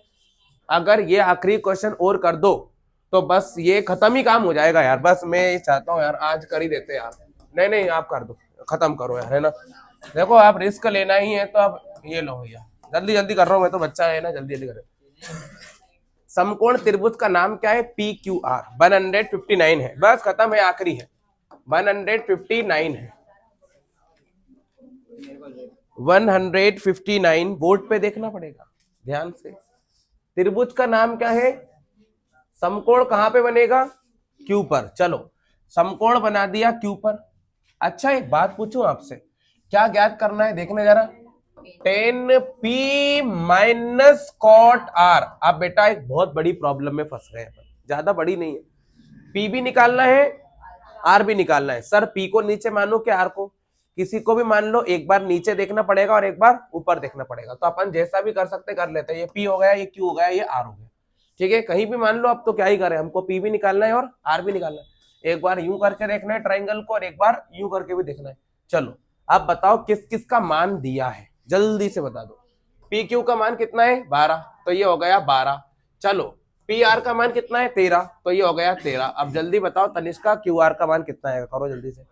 अगर ये आखिरी क्वेश्चन और कर दो तो बस ये खत्म ही काम हो जाएगा यार, बस मैं ये चाहता हूँ यार आज कर ही देते यार, नहीं नहीं आप कर दो, खत्म करो यार, है ना। देखो आप रिस्क लेना ही है तो आप ये लो भैया, जल्दी जल्दी कर रहा हूँ मैं तो, बच्चा है ना, जल्दी जल्दी करें। समकोण त्रिभुज का नाम क्या है, पी क्यू आर, 159 है, बस खत्म है, आखिरी है, 159 है, 159 बोर्ड पे देखना पड़ेगा ध्यान से। त्रिभुज का नाम क्या है, समकोण कहां पे बनेगा, क्यू पर। चलो समकोण बना दिया क्यू पर। अच्छा एक बात पूछूं आपसे, क्या ज्ञात करना है, देखने जरा, 10p माइनस कॉट आर। आप बेटा एक बहुत बड़ी प्रॉब्लम में फंस गए हैं, ज्यादा बड़ी नहीं है, p भी निकालना है r भी निकालना है। सर p को नीचे मानो कि r को, किसी को भी मान लो, एक बार नीचे देखना पड़ेगा और एक बार ऊपर देखना पड़ेगा, तो अपन जैसा भी कर सकते कर लेते हैं, ये p हो गया, ये q हो गया, ये r हो गया, ठीक है, कहीं भी मान लो। अब तो क्या ही करें, हमको p भी निकालना है और r भी निकालना है, एक बार यूं करके देखना है ट्राइंगल को और एक बार यूं करके भी देखना है। चलो अब बताओ किस किस का मान दिया है, जल्दी से बता दो। पी क्यू का मान कितना है, 12, तो ये हो गया 12। चलो पी आर का मान कितना है, 13, तो ये हो गया 13। अब जल्दी बताओ तनिष्का क्यू आर का मान कितना है, करो जल्दी से।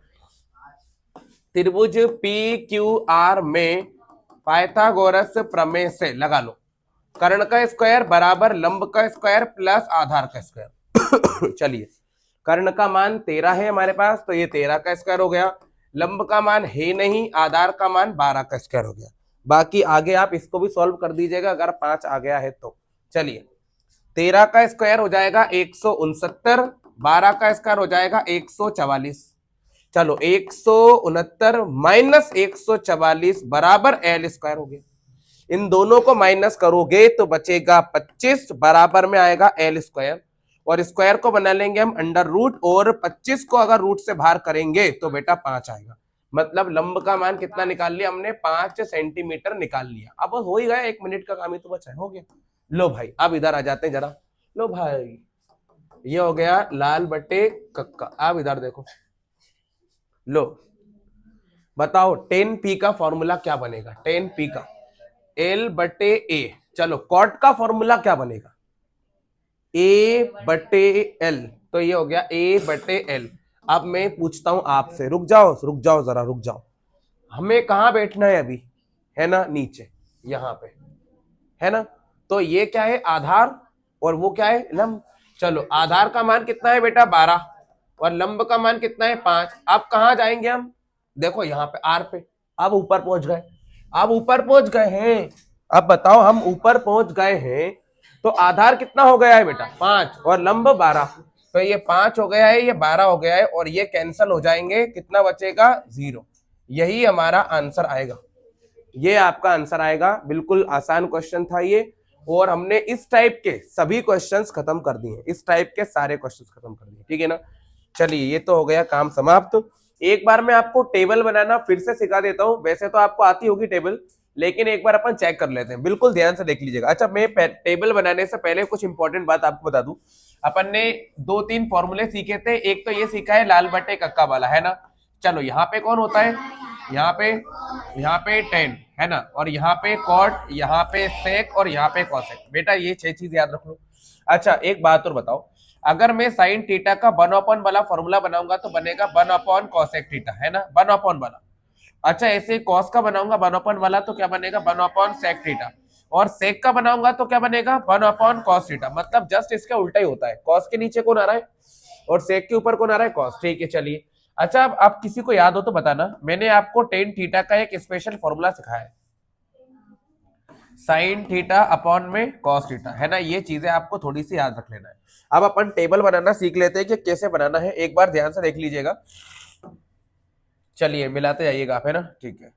त्रिभुज पी क्यू आर में पाइथागोरस प्रमेय से लगा लो, कर्ण का स्क्वायर बराबर लंब का स्क्वायर प्लस आधार का स्क्वायर। चलिए कर्ण का मान 13 है हमारे पास, तो ये 13 का स्क्वायर हो गया, लंब का मान है नहीं, आधार का मान 12 का स्क्वायर हो गया। बाकी आगे आप इसको भी सॉल्व कर दीजिएगा अगर 5 आ गया है तो। चलिए 13 का स्क्वायर हो जाएगा 169, 12 का स्क्वायर हो जाएगा 144। चलो 169 माइनस 144 बराबर एल स्क्वायर हो गया। इन दोनों को माइनस करोगे तो बचेगा 25, बराबर में आएगा एल स्क्वायर, और स्क्वायर को बना लेंगे हम अंडर रूट, और 25 को अगर रूट से बाहर करेंगे तो बेटा 5 आएगा। मतलब लंब का मान कितना निकाल लिया हमने, 5 सेंटीमीटर निकाल लिया। अब हो ही गया, 1 मिनट का काम ही तो बचा है, हो गया। लो भाई अब इधर आ जाते हैं जरा। लो भाई ये हो गया लाल बटे कक्का। अब इधर देखो, लो बताओ 10p का फॉर्मूला क्या बनेगा? 10p का L बटे A। चलो कॉट का फॉर्मूला क्या बनेगा? A बटे L। तो ये हो गया A बटे L। अब मैं पूछता हूं आपसे, रुक जाओ जरा रुक जाओ। हमें कहां बैठना है अभी? है ना नीचे, यहां पे, है ना। तो ये क्या है? आधार, और वो क्या है? लंब। चलो आधार का मान कितना है बेटा? 12, और लंब का मान कितना है? 5। अब कहां जाएंगे हम? देखो यहाँ पे आर पे। अब ऊपर पहुंच गए, अब ऊपर पहुंच गए हैं। अब बताओ हम ऊपर पहुंच गए हैं तो आधार कितना हो गया है बेटा? 5, और लंब 12। तो ये 5 हो गया है, ये 12 हो गया है, और ये कैंसिल हो जाएंगे। कितना बचेगा? 0। यही हमारा आंसर आएगा, ये आपका आंसर आएगा। बिल्कुल आसान क्वेश्चन था ये, और हमने इस टाइप के सभी क्वेश्चंस खत्म कर दिए, इस टाइप के सारे क्वेश्चंस खत्म कर दिए, ठीक है ना। चलिए ये तो हो गया काम समाप्त। एक बार मैं आपको टेबल बनाना फिर से सिखा देता हूं। वैसे तो आपको आती होगी टेबल, लेकिन एक बार अपन चेक कर लेते हैं, बिल्कुल ध्यान से देख लीजिएगा। अच्छा मैं टेबल बनाने से पहले कुछ इंपॉर्टेंट बात आपको बता दूं। अपन ने 2-3 फॉर्मूले सीखे थे। एक तो ये सीखा है लाल बटे कक्का वाला, है ना। चलो यहाँ पे कौन होता है? यहाँ पे 10 है ना, और यहाँ पे कॉट, यहाँ पे सेक, और यहाँ पे कॉसेक। बेटा ये 6 चीज याद रख लो। अच्छा एक बात और बताओ, अगर मैं साइन थीटा का 1/, वाला फॉर्मूला बनाऊंगा तो बनेगा 1/, कॉसेक थीटा, है ना, 1/, वाला। अच्छा ऐसे कॉस का बनाऊंगा 1/, वाला तो क्या बनेगा? 1/, सेक थीटा। और सेक का बनाऊंगा तो क्या बनेगा? 1/, कॉस थीटा। मतलब जस्ट इसका उल्टा ही होता है। कॉस के नीचे कौन आ रहा है और सेक के ऊपर कौन आ रहा है? कॉस। ठीक है चलिए। अच्छा अब आप किसी को याद हो तो बताना, मैंने आपको टेन थीटा का एक स्पेशल फॉर्मूला सिखाया है, साइन थीटा अपॉन में कॉस थीटा, है ना। ये चीजें आपको थोड़ी सी याद रख लेना है। अब अपन टेबल बनाना सीख लेते हैं कि कैसे बनाना है, एक बार ध्यान से देख लीजिएगा। चलिए मिलाते जाइएगा आप, है ना। ठीक है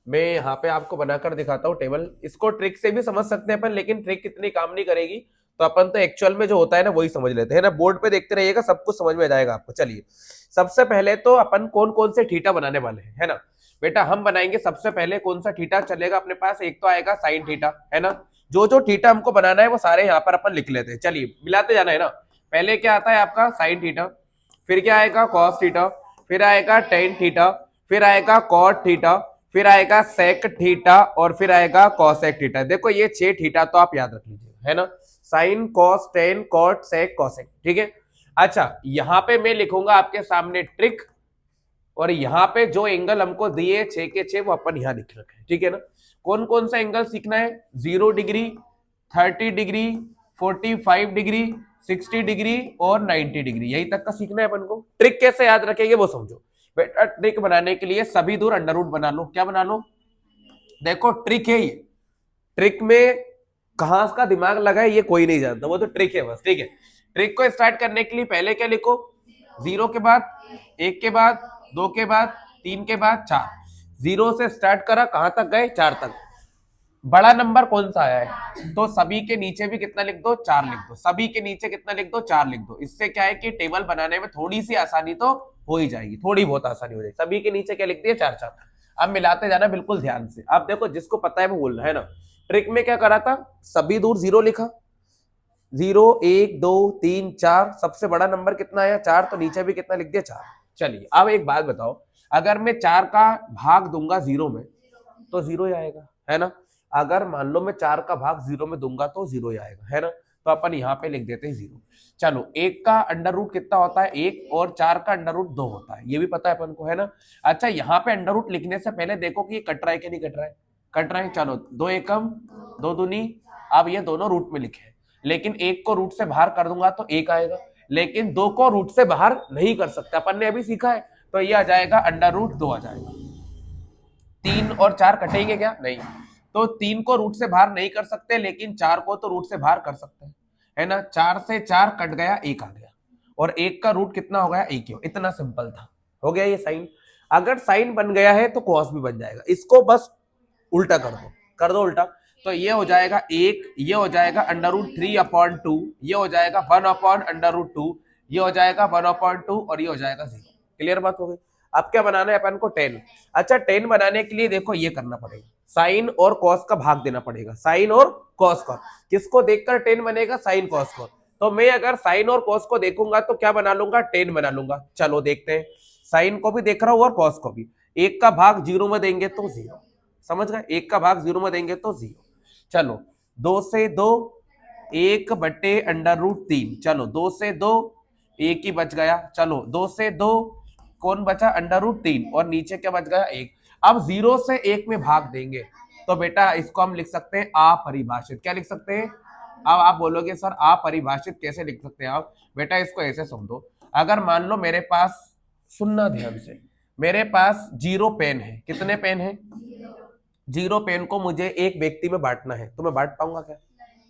मैं यहाँ पे आपको बनाकर दिखाता हूँ टेबल। इसको ट्रिक से भी समझ सकते हैं अपन, लेकिन ट्रिक कितनी काम नहीं करेगी, तो अपन तो एक्चुअल में जो होता है ना वही समझ लेते हैं ना। बोर्ड पे देखते रहिएगा, सब कुछ समझ में आ जाएगा आपको। चलिए सबसे पहले तो अपन कौन कौन से थीटा बनाने वाले हैं, है ना बेटा। हम बनाएंगे सबसे पहले कौन सा थीटा चलेगा अपने पास? एक तो आएगा साइन थीटा, है ना। जो जो थीटा हमको बनाना है वो सारे यहाँ पर अपन लिख लेते हैं। चलिए मिलाते जाना है ना। पहले क्या आता है आपका? साइन थीटा, फिर क्या आएगा? कॉस थीटा, फिर आएगा टेन थीटा, फिर आएगा कॉट थीटा, फिर आएगा सेक थीटा, और फिर आएगा कॉसेक थीटा। देखो ये 6 थीटा तो आप याद रख लीजिए, है ना। साइन, कॉस, टेन, कॉट, सेक, कॉसेक, ठीक है। अच्छा यहाँ पे मैं लिखूंगा आपके सामने ट्रिक, और यहाँ पे जो एंगल हमको दिए 6 के 6 वो अपन यहाँ लिख रखे हैं, ठीक है ना। कौन कौन सा एंगल सीखना है? 0 डिग्री, 30 डिग्री, 45 डिग्री, 60 डिग्री और 90 डिग्री, यही तक का सीखना है अपन को। ट्रिक कैसे याद रखेंगे वो समझो बेटा। ट्रिक बनाने के लिए सभी दूर अंडर रूट बना लो। क्या बना लो? देखो ट्रिक है ये, ट्रिक में कहां का दिमाग लगा है ये कोई नहीं जानता, वो तो ट्रिक है बस, ठीक है। ट्रिक को स्टार्ट करने के लिए पहले क्या लिखो? 0 के बाद, 1 के बाद, 2 के बाद, 3 के बाद, 4। 0 से स्टार्ट करा, कहां तक गए? 4 तक। बड़ा नंबर कौन सा आया है? तो सभी के नीचे भी कितना लिख दो? 4 लिख दो। सभी के नीचे कितना लिख दो? 4 लिख दो। इससे क्या है कि टेबल बनाने में थोड़ी सी आसानी तो हो ही जाएगी, थोड़ी बहुत आसानी हो जाएगी। सभी के नीचे क्या लिख दिया? 4 4। अब मिलाते जाना बिल्कुल ध्यान से। अब देखो जिसको पता है वो बोलना, है ना। ट्रिक में क्या करा था? सभी दूर 0 लिखा, 0, 1, 2, 3, 4। सबसे बड़ा नंबर कितना आया? 4। तो नीचे भी कितना लिख दिया? 4। चलिए अब एक बात बताओ, अगर मैं 4 का भाग दूंगा 0 में तो 0 ही आएगा, है ना। अगर मान लो मैं 4 का भाग 0 में दूंगा तो 0 ही आएगा, है ना। तो अपन यहाँ पे लिख देते हैं 0। चलो 1 का अंडर रूट कितना होता है? 1, और 4 का अंडर रूट 2 होता है, ये भी पता है अपन को, है ना। अच्छा यहाँ पे अंडर रूट लिखने से पहले देखो कि ये कट रहा है कि नहीं कट रहा है? कट रहा है। चलो 2 एकम 2 दूनी, अब ये दोनों रूट में लिखे, लेकिन 1 को रूट से बाहर कर दूंगा तो 1 आएगा, लेकिन 2 को रूट से बाहर नहीं कर सकते, अपन ने अभी सीखा है। तो ये आ जाएगा अंडर रूट 2 आ जाएगा। 3 और 4 कटेंगे क्या? नहीं। तो 3 को रूट से बाहर नहीं कर सकते, लेकिन 4 को तो रूट से बाहर कर सकते हैं, है ना। 4 से 4 कट गया, 1 आ गया, और 1 का रूट कितना हो गया? 1 ही। इतना सिंपल था, हो गया ये साइन। अगर साइन बन गया है तो कॉस भी बन जाएगा। इसको बस उल्टा कर दो उल्टा। तो ये हो जाएगा 1, ये हो जाएगा अंडर रूट 3/2, ये हो जाएगा 1/√2, ये हो जाएगा 1/2, और ये हो जाएगा 0। क्लियर बात हो गई। अब क्या बनाना है अपन को? 10। अच्छा 10 बनाने के लिए देखो ये करना पड़ेगा, साइन और कॉस का भाग देना पड़ेगा, साइन और कॉस का। किसको देखकर टेन बनेगा? साइन कॉस को। तो मैं अगर साइन और कॉस को देखूंगा तो क्या बना लूंगा? टेन बना लूंगा। चलो देखते हैं, साइन को भी देख रहा हूं और कॉस को भी। एक का भाग जीरो में देंगे तो जीरो, समझ गए? एक का भाग जीरो में देंगे तो जीरो। चलो 2 से 2 1 बटे अंडर रूट 3। चलो 2 से 2 एक ही बच गया। चलो 2 से 2 कौन बचा? अंडर रूट 3, और नीचे क्या बच गया? 1। अब 0 से 1 में भाग देंगे तो बेटा इसको हम लिख सकते हैं अपरिभाषित। क्या लिख सकते हैं? अब आप बोलोगे सर अपरिभाषित कैसे लिख सकते हैं आप? बेटा इसको ऐसे समझो, अगर मान लो मेरे पास, सुनना ध्यान से, मेरे पास 0 पेन है। कितने पेन है? 0 पेन को मुझे एक व्यक्ति में बांटना है, तो मैं बांट पाऊंगा क्या?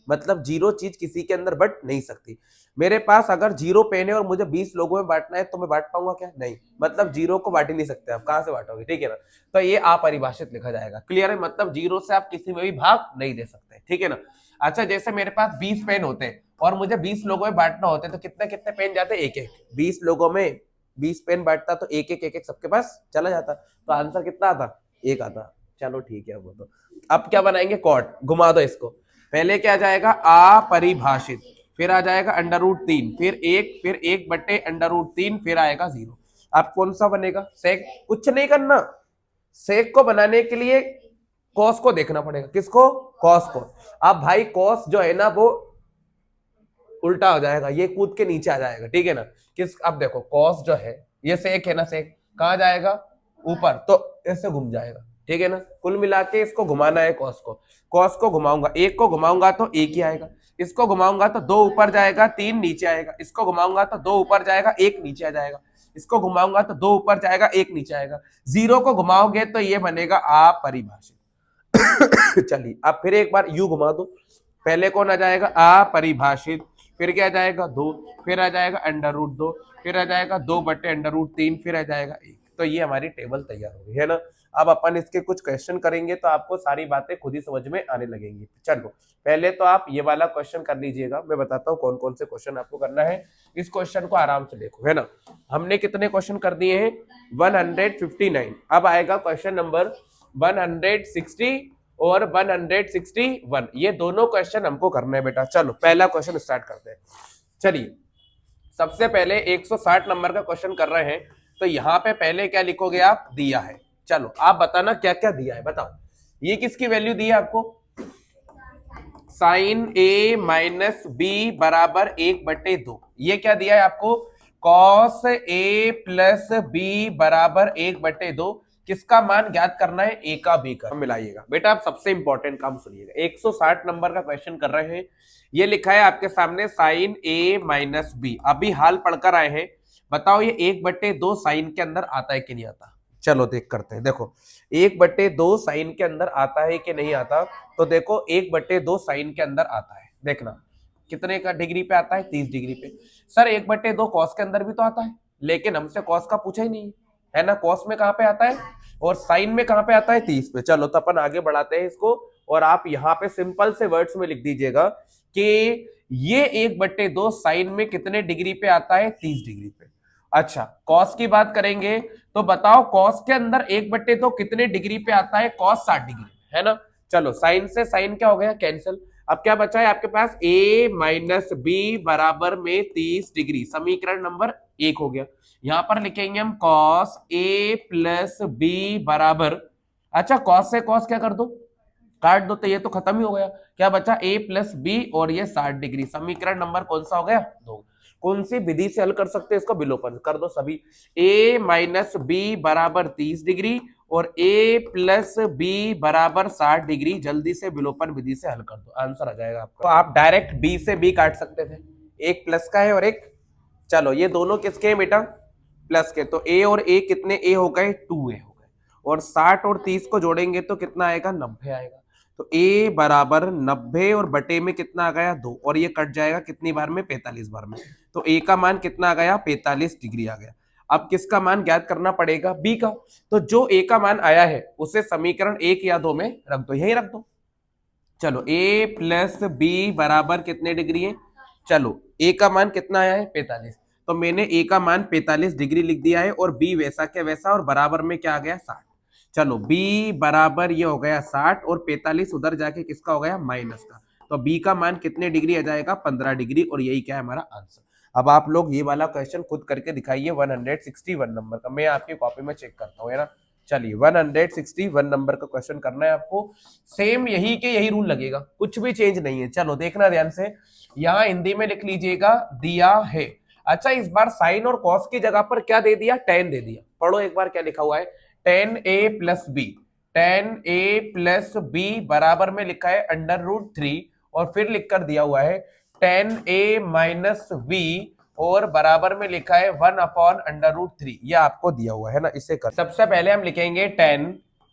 मतलब 0 चीज किसी के अंदर बट नहीं सकती। मेरे पास अगर 0 पेन है और मुझे 20 लोगों में बांटना है तो मैं बांट पाऊंगा क्या? नहीं। मतलब 0 को बांट ही नहीं सकते आप, कहां से बांटोगे? ठीक है ना? तो ये अपरिभाषित लिखा जाएगा। क्लियर है? मतलब 0 से आप किसी में भी भाग नहीं दे सकते। ठीक है ना? अच्छा, जैसे मेरे पास 20 पेन होते हैं और मुझे 20 लोगों में बांटना होते हैं तो कितने कितने पेन जाते? एक एक। 20 लोगों में 20 पेन बांटता तो एक एक सबके पास चला जाता। तो आंसर कितना आता? 1 आता। चलो ठीक है। वो तो अब क्या बनाएंगे? कॉट। घुमा दो इसको। पहले क्या जाएगा? अपरिभाषित, फिर आ जाएगा अंडर रूट 3, फिर 1 बटे अंडर रूट 3, फिर आएगा 0। अब कौन सा बनेगा? सेक। कुछ नहीं करना, सेक को बनाने के लिए कॉस को देखना पड़ेगा। किसको? कॉस को। अब भाई कॉस जो है ना वो उल्टा हो जाएगा, ये कूद के नीचे आ जाएगा। ठीक है ना? किस, अब देखो कॉस जो है, ये सेक है ना, सेक कहां जाएगा? ऊपर, तो ऐसे घूम जाएगा। ठीक है ना? कुल मिला के इसको घुमाना है कॉस को। कॉस को घुमाऊंगा, एक को घुमाऊंगा तो एक ही आएगा, इसको घुमाऊंगा तो 2 ऊपर जाएगा 3 नीचे आएगा, इसको घुमाऊंगा तो 2 ऊपर जाएगा 1 नीचे आ जाएगा, इसको घुमाऊंगा तो 2 ऊपर जाएगा 1 नीचे आएगा। 0 को घुमाओगे तो ये बनेगा अपरिभाषित। चलिए अब फिर एक बार यू घुमा दो। पहले कौन आ जाएगा? अपरिभाषित, फिर क्या आ जाएगा? 2, फिर आ जाएगा अंडर रूट 2, फिर आ जाएगा 2 बटे अंडर रूट 3, फिर आ जाएगा 1। तो ये हमारी टेबल तैयार हो गई है ना? अब अपन इसके कुछ क्वेश्चन करेंगे तो आपको सारी बातें खुद ही समझ में आने लगेंगी। चलो पहले तो आप ये वाला क्वेश्चन कर लीजिएगा, मैं बताता हूँ कौन कौन से क्वेश्चन आपको करना है। इस क्वेश्चन को आराम से देखो, है ना? हमने कितने क्वेश्चन कर दिए हैं? 159। अब आएगा क्वेश्चन नंबर 160 और 161। ये दोनों क्वेश्चन हमको करने हैं बेटा। चलो पहला क्वेश्चन स्टार्ट करते हैं। चलिए सबसे पहले 160 नंबर का क्वेश्चन कर रहे हैं, तो यहाँ पे पहले क्या लिखोगे आप? दिया है। चलो आप बताना क्या क्या दिया है, बताओ। ये किसकी वैल्यू दी है आपको? साइन ए माइनस बी बराबर 1/2। ये क्या दिया है आपको? कॉस ए प्लस बी बराबर 1/2। किसका मान ज्ञात करना है? ए का बी का। मिलाइएगा बेटा। आप सबसे इंपॉर्टेंट काम सुनिएगा, 160 नंबर का क्वेश्चन कर रहे हैं। ये लिखा है आपके सामने साइन ए माइनस बी। अभी हाल पढ़कर आए हैं, बताओ ये 1/2 साइन के अंदर आता है कि नहीं आता? चलो देख करते हैं। देखो 1/2 साइन के अंदर आता है कि नहीं आता? तो देखो 1/2 साइन के अंदर आता है। देखना कितने का डिग्री पे आता है? 30 डिग्री पे। सर 1/2 कॉस के अंदर भी तो आता है, लेकिन हमसे कॉस का पूछा ही नहीं है ना? कॉस में कहां पे आता है और साइन में कहां पे आता है? 30 पे। चलो तो अपन आगे बढ़ाते हैं इसको, और आप यहाँ पे सिंपल से वर्ड्स में लिख दीजिएगा कि ये 1/2 साइन में कितने डिग्री पे आता है? 30 डिग्री पे। अच्छा कॉस की बात करेंगे तो बताओ कॉस के अंदर 1/2 कितने डिग्री पे आता है? कॉस 60 डिग्री, है ना? चलो साइन से साइन क्या हो गया? कैंसिल। अब क्या बचा है आपके पास? a माइनस बी बराबर में 30 डिग्री। समीकरण नंबर 1 हो गया। यहां पर लिखेंगे हम कॉस a प्लस बी बराबर, अच्छा कॉस से कॉस क्या कर दो? काट दो, तो ये तो खत्म ही हो गया। क्या बचा? a प्लस बी और ये 60 डिग्री। समीकरण नंबर कौन सा हो गया? 2। कौन सी विधि से हल कर सकते हैं इसको? विलोपन कर दो सभी। a माइनस बी बराबर 30 डिग्री और a प्लस बी बराबर 60 डिग्री। जल्दी से विलोपन विधि से हल कर दो, आंसर आ जाएगा आपको। तो आप डायरेक्ट b से b काट सकते थे, एक प्लस का है और एक, चलो ये दोनों किसके हैं बेटा? प्लस के। तो a और a कितने a हो गए? 2a हो गए। और 60 और 30 को जोड़ेंगे तो कितना आएगा? 90 आएगा। तो a बराबर 90 और बटे में कितना आ गया? 2, और ये कट जाएगा कितनी बार में? 45 बार में। तो a का मान कितना आ गया? 45 डिग्री आ गया। अब किसका मान ज्ञात करना पड़ेगा? b का। तो जो a का मान आया है उसे समीकरण 1 या 2 में रख दो, यही रख दो। चलो a प्लस बी बराबर कितने डिग्री है? चलो a का मान कितना आया है? 45। तो मैंने a का मान 45 डिग्री लिख दिया है और b वैसा के वैसा, और बराबर में क्या आ गया? 60। चलो b बराबर ये हो गया 60 और 45 उधर जाके किसका हो गया माइनस का, तो b का मान कितने डिग्री आ जाएगा 15 डिग्री, और यही क्या है हमारा आंसर। अब आप लोग ये वाला क्वेश्चन खुद करके दिखाइए 161 नंबर का, मैं आपकी कॉपी में चेक करता हूँ, है ना। चलिए 161 नंबर का क्वेश्चन करना है आपको, सेम यही के यही रूल लगेगा, कुछ भी चेंज नहीं है। चलो देखना ध्यान से, यहाँ हिंदी में लिख लीजिएगा दिया है। अच्छा इस बार साइन और कॉस की जगह पर क्या दे दिया, टेन दे दिया। पढ़ो एक बार क्या लिखा हुआ है, टेन ए प्लस बी, टेन ए प्लस बी बराबर में लिखा है √3, और फिर लिख कर दिया हुआ है टेन ए माइनस बी, और बराबर में लिखा है 1/√3, ये आपको दिया हुआ है ना। इसे कर सबसे पहले हम लिखेंगे 10,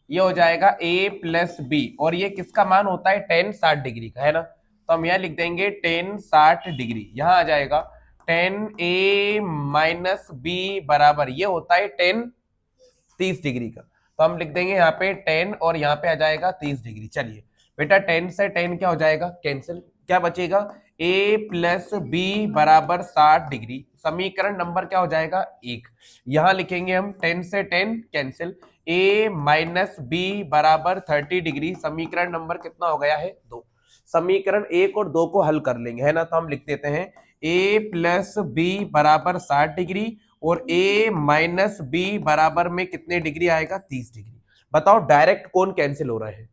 ये हो जाएगा a प्लस बी, और ये किसका मान होता है 10 60 डिग्री का, है ना। तो हम यहाँ लिख देंगे 10 60 डिग्री, यहाँ आ जाएगा 10a माइनस बी बराबर ये होता है 10 30 डिग्री का, तो हम लिख देंगे यहाँ पे 10 और यहाँ पे आ जाएगा 30 डिग्री। चलिए बेटा 10 से 10 क्या हो जाएगा कैंसिल, क्या बचेगा a प्लस बी बराबर 60 डिग्री, समीकरण नंबर क्या हो जाएगा 1। यहां लिखेंगे हम 10 से 10 कैंसिल, a माइनस बी बराबर 30 डिग्री, समीकरण नंबर कितना हो गया है 2। समीकरण 1 और 2 को हल कर लेंगे, है ना। तो हम लिख देते हैं a प्लस बी बराबर 60 डिग्री और a माइनस बी बराबर में कितने डिग्री आएगा 30 डिग्री। बताओ डायरेक्ट कौन कैंसिल हो रहा है,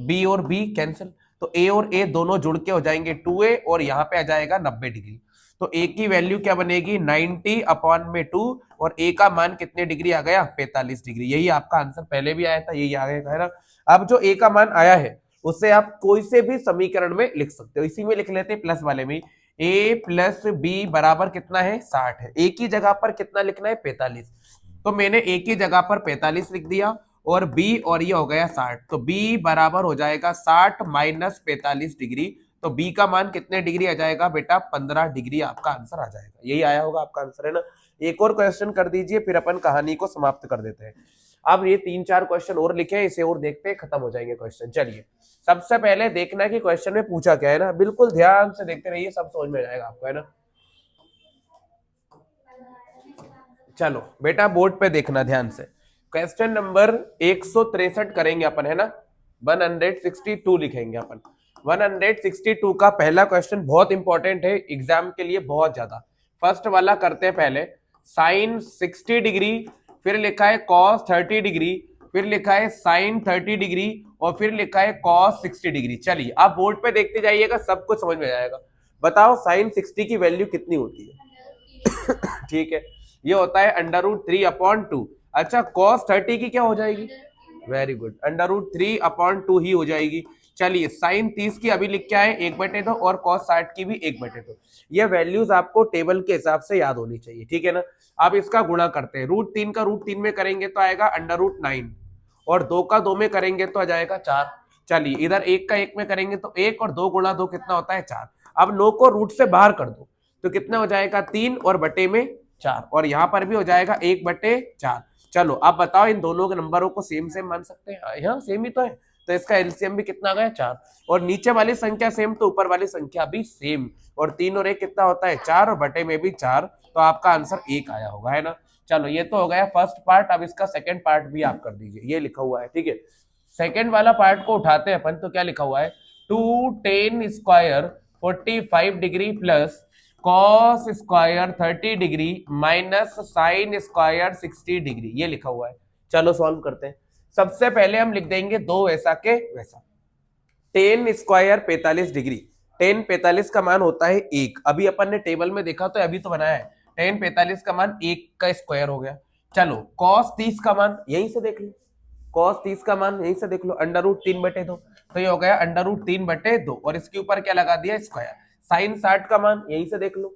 b और b कैंसिल, तो a और a दोनों जुड़ के हो जाएंगे 2a, और यहाँ पे आ जाएगा 90 डिग्री। तो a की वैल्यू क्या बनेगी 90/2, और a का मान कितने डिग्री आ गया 45 डिग्री। यही आपका आंसर पहले भी आया था, यही आ गया है ना। अब जो a का मान आया है उससे आप कोई से भी समीकरण में लिख सकते हो, इसी में लिख लेते हैं प्लस वाले में, a प्लस बी बराबर कितना है 60 है, a की जगह पर कितना लिखना है 45, तो मैंने a की जगह पर 45 लिख दिया, और b और ये हो गया 60, तो b बराबर हो जाएगा 60 माइनस 45 डिग्री, तो b का मान कितने डिग्री आ जाएगा बेटा 15 डिग्री आपका आंसर आ जाएगा। यही आया होगा आपका आंसर, है ना। एक और क्वेश्चन कर दीजिए फिर अपन कहानी को समाप्त कर देते हैं। अब ये 3-4 क्वेश्चन और लिखे हैं, इसे और देखते हैं, खत्म हो जाएंगे क्वेश्चन। चलिए सबसे पहले देखना है कि क्वेश्चन में पूछा क्या है ना, बिल्कुल ध्यान से देखते रहिए, सब समझ में जाएगा आपको, है ना। चलो बेटा बोर्ड पे देखना ध्यान से, क्वेश्चन नंबर 163 करेंगे अपन, है ना। 162 लिखेंगे अपन। 162 का पहला क्वेश्चन बहुत इंपॉर्टेंट है एग्जाम के लिए, बहुत ज्यादा। फर्स्ट वाला करते हैं पहले, साइन 60 डिग्री, फिर लिखा है कॉस 30 डिग्री, फिर लिखा है साइन 30 डिग्री, और फिर लिखा है कॉस 60 डिग्री। चलिए आप बोर्ड पे देखते जाइएगा, सब कुछ समझ में आएगा। बताओ साइन 60 की वैल्यू कितनी होती है ठीक है, ये होता है √3/2। अच्छा cos 30 की क्या हो जाएगी, वेरी गुड, √3/2 ही हो जाएगी। चलिए साइन 30 की अभी लिख के आए 1/2, और cos 60 की भी 1/2। ये वैल्यूज आपको टेबल के हिसाब से याद होनी चाहिए, ठीक है ना। अब इसका गुणा करते हैं, √3 का √3 में करेंगे तो आएगा √9, और 2 का 2 में करेंगे तो आ जाएगा 4। चलिए इधर 1 का 1 में करेंगे तो 1, और 2 गुणा 2 कितना होता है 4। अब 9 को रूट से बाहर कर दो तो कितना हो जाएगा 3, और बटे में 4, और यहाँ पर भी हो जाएगा 1/4। चलो अब बताओ इन दोनों के नंबरों को सेम सेम मान सकते हैं, यहाँ सेम ही तो है, तो इसका एलसीएम भी कितना आ गया 4, और नीचे वाली संख्या सेम तो ऊपर वाली संख्या भी सेम, और 3 और 1 कितना होता है 4, और बटे में भी 4, तो आपका आंसर 1 आया होगा, है ना। चलो ये तो हो गया फर्स्ट पार्ट, अब इसका सेकंड पार्ट भी आप कर दीजिए, ये लिखा हुआ है, ठीक है। सेकंड वाला पार्ट को उठाते हैं अपन, तो क्या लिखा हुआ है 2tan square 45 degree plus cos square 30 degree minus sine square 60 degree, ये लिखा हुआ है। चलो सॉल्व करते हैं। सबसे पहले हम लिख देंगे दो वैसा के वैसा। टेन स्क्वायर 45 डिग्री, टेन 45 का मान होता है 1, अभी अपन ने टेबल में देखा तो अभी तो बनाया है, टेन 45 का मान 1 का स्क्वायर हो गया। चलो कॉस 30 का मान यहीं से देख लो, कॉस 30 का मान यहीं से देख लो, √3/2, तो ये हो गया √3/2, और इसके ऊपर क्या लगा दिया स्क्वायर। साइन 60 का मान यहीं से देख लो,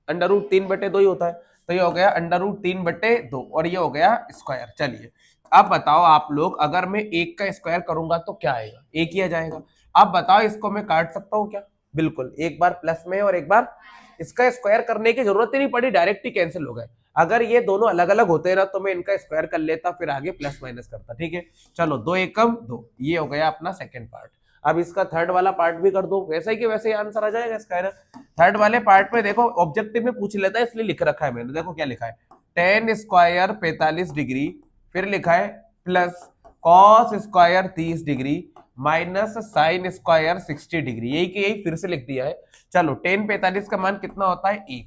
√3/2 ही होता है, तो ये हो गया √3/2, और ये हो गया स्क्वायर। चलिए अब बताओ आप लोग, अगर मैं 1 का स्क्वायर करूंगा तो क्या आएगा, 1 ही आ जाएगा। अब बताओ इसको मैं काट सकता हूँ क्या, बिल्कुल, एक बार प्लस में और एक बार, इसका स्क्वायर करने की जरूरत ही नहीं पड़ी, डायरेक्ट ही कैंसिल हो गए। अगर ये दोनों अलग अलग होते ना तो मैं इनका स्क्वायर कर लेता, फिर आगे प्लस माइनस करता, ठीक है। चलो 2 एकम 2, ये हो गया अपना सेकंड पार्ट। अब इसका थर्ड वाला पार्ट भी कर दो, वैसे ही कि वैसे ही आंसर आ जाएगा इसका, है ना। थर्ड वाले पार्ट में देखो ऑब्जेक्टिव में पूछ लेता है, इसलिए लिख रखा है मैंने, देखो क्या लिखा है, टेन स्क्वायर 45 डिग्री, फिर लिखा है plus cos square 30 degree minus sine square 60 degree, यही कि यही फिर से लिख दिया है। चलो टेन 45 का मान कितना होता है 1,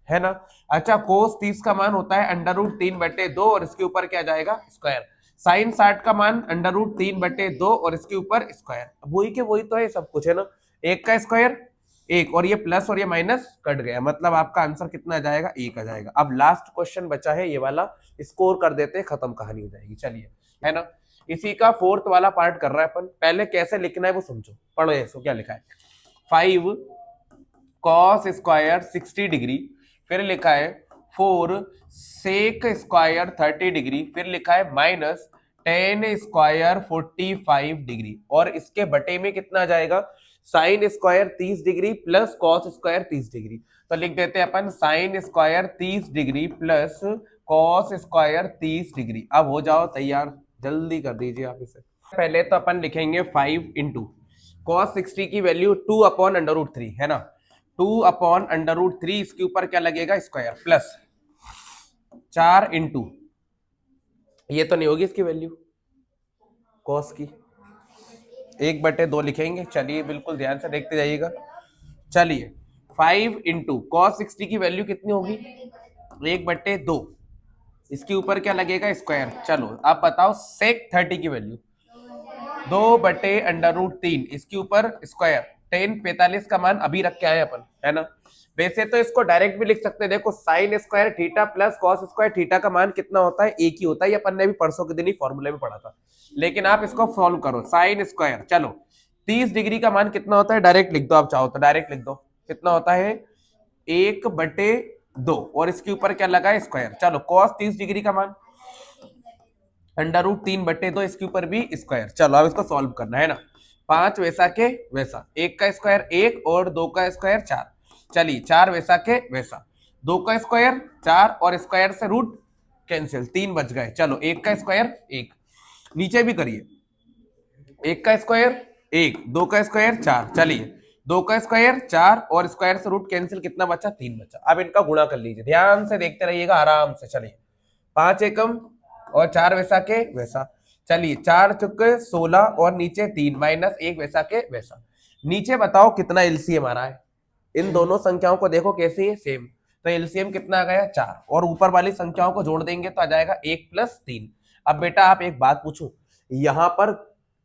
है ना। अच्छा कोस 30 का मान होता है अंडर रूट 3/2 और इसके ऊपर क्या जाएगा स्क्वायर। साइन 60 का मान अंडर रूट 3/2 और इसके ऊपर स्क्वायर। वही के वही तो है सब कुछ, है ना। एक का स्क्वायर एक, और ये प्लस और ये माइनस कट गया, मतलब आपका आंसर कितना आ जाएगा 1 आ जाएगा। अब लास्ट क्वेश्चन बचा है ये वाला, स्कोर कर देते हैं, खत्म कहानी हो जाएगी। चलिए, है ना। इसी का फोर्थ वाला पार्ट कर रहा है अपन। पहले कैसे लिखना है वो समझो, पढ़ो इसको क्या लिखा है। 5 कॉस स्क्वायर 60 डिग्री, फिर लिखा है 4 सेक स्क्वायर 30 डिग्री, फिर लिखा है माइनस 10 स्क्वायर 45 डिग्री, और इसके बटे में कितना आ जाएगा sine square 30 degree plus cos square 30 degree. तो लिख देते हैं अपन sine square 30 degree plus cos square 30 degree. अब हो जाओ तैयार, जल्दी कर दीजिए आप इसे। पहले तो अपन लिखेंगे 5 इंटू कॉस 60 की वैल्यू 2/√3, है ना। 2/√3, इसके ऊपर क्या लगेगा स्क्वायर, प्लस 4 इंटू, ये तो नहीं होगी इसकी वैल्यू कॉस की, 1/2 लिखेंगे। चलिए बिल्कुल ध्यान से देखते जाइएगा। चलिए 5 इंटू कॉस 60 की वैल्यू कितनी होगी 1/2, इसके ऊपर क्या लगेगा स्क्वायर। चलो आप बताओ सेक 30 की वैल्यू 2/√3, इसके ऊपर स्क्वायर। 10 45 का मान अभी रख के आए अपन, है ना। वैसे तो इसको डायरेक्ट भी लिख सकते हैं, देखो sine square theta plus cos square theta का मान कितना होता है एक ही होता है, ये अपन ने भी परसों के दिन ही फॉर्मूले में पढ़ा था। लेकिन आप इसको सॉल्व करो, साइन स्क्वायर, चलो 30 डिग्री का मान कितना होता है डायरेक्ट लिख दो, आप चाहो तो डायरेक्ट लिख दो, कितना होता है 1/2, और इसके ऊपर क्या लगा है स्क्वायर। चलो कॉस 30 डिग्री का मान √3/2, इसके ऊपर भी स्क्वायर। चलो अब इसको सॉल्व करना है ना। 5 वैसा के वैसा, 1 का स्क्वायर 1 और 2 का स्क्वायर 4। चलिए 4 वैसा के वैसा, 2 का स्क्वायर 4 और स्क्वायर से रूट कैंसिल, 3 बच गए। चलो 1 का स्क्वायर 1, नीचे भी करिए 1 का स्क्वायर 1, 2 का स्क्वायर 4। चलिए 2 का स्क्वायर 4 और स्क्वायर से रूट कैंसिल, कितना बचा 3 बचा। अब इनका गुणा कर लीजिए, ध्यान से देखते रहिएगा आराम से। चलिए 5 एकम और 4 वैसा के वैसा। चलिए 4 चुके 16 और नीचे 3 माइनस 1 वैसा के वैसा। नीचे बताओ कितना एलसीएम आ रहा है, इन दोनों संख्याओं को देखो कैसी है सेम, तो एलसीएम कितना आ गया 4, और ऊपर वाली संख्याओं को जोड़ देंगे तो आ जाएगा 1 + 3। अब बेटा आप एक बात पूछूं, यहाँ पर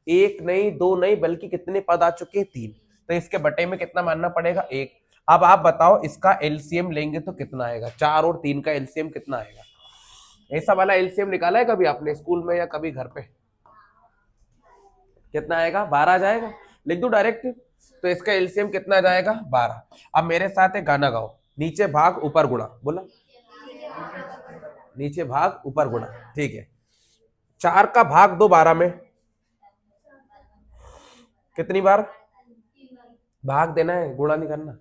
1 नहीं 2 नहीं बल्कि कितने पद आ चुके हैं 3, तो इसके बटे में कितना मानना पड़ेगा 1। अब आप बताओ इसका एलसीएम लेंगे तो कितना आएगा, 4 और 3 का एलसीएम कितना आएगा। ऐसा वाला एलसीएम निकाला है कभी आपने स्कूल में या कभी घर पे, कितना आएगा 12 आ जाएगा, लिख दो डायरेक्ट। तो इसका एलसीएम कितना आ जाएगा 12। अब मेरे साथ एक गाना गाओ, नीचे भाग ऊपर गुणा, बोला नीचे भाग ऊपर गुणा, ठीक है। 4 का भाग दो 12 में, कितनी बार भाग देना है, गुणा नहीं करना।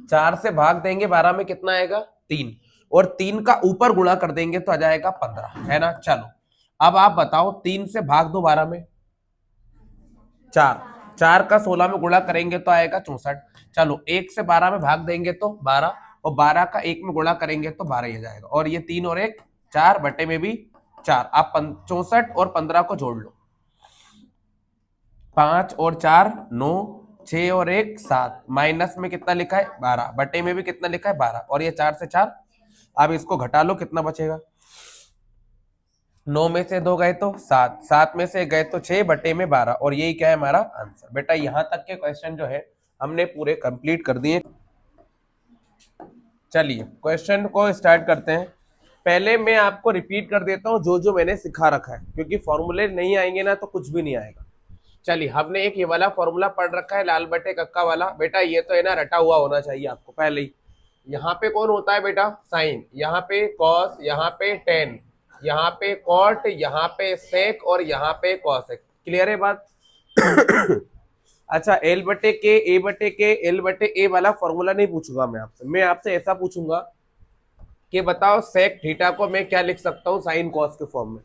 4 से भाग देंगे 12 में कितना आएगा 3, और 3 का ऊपर गुणा कर देंगे तो आ जाएगा 15, है ना। चलो अब आप बताओ 3 से भाग दो 12 में 4, 4 का 16 में गुणा करेंगे तो आएगा 64। चलो 1 से 12 में भाग देंगे तो 12, और 12 का 1 में गुणा करेंगे तो 12 ही आ जाएगा, और ये 3 और 1 4 बटे में भी 4। आप 64 और 15 को जोड़ लो, 5 और 4 9, 6 और 1 7, माइनस में कितना लिखा है 12, बटे में भी कितना लिखा है 12, और ये 4 से 4। अब इसको घटा लो, कितना बचेगा 9 में से 2 गए तो 7, 7 में से गए तो 6 बटे में 12, और यही क्या है हमारा आंसर। बेटा यहाँ तक के क्वेश्चन जो है हमने पूरे कंप्लीट कर दिए। चलिए क्वेश्चन को स्टार्ट करते हैं। पहले मैं आपको रिपीट कर देता हूँ जो जो मैंने सिखा रखा है, क्योंकि फॉर्मूले नहीं आएंगे ना तो कुछ भी नहीं आएगा। चलिए हमने एक ये वाला फॉर्मूला पढ़ रखा है लाल बटे कक्का वाला, बेटा ये तो है ना रटा हुआ होना चाहिए आपको पहले ही। यहाँ पे कौन होता है बेटा साइन, यहाँ पे कॉस, यहाँ पे टेन, यहाँ पे कॉट, यहाँ पे सेक, और यहाँ पे कॉसेक। क्लियर है बात। अच्छा एल बटे के ए बटे के एल बटे ए वाला फॉर्मूला नहीं पूछूंगा मैं आपसे ऐसा पूछूंगा कि बताओ सेक थीटा को मैं क्या लिख सकता हूँ साइन कॉस के फॉर्म में।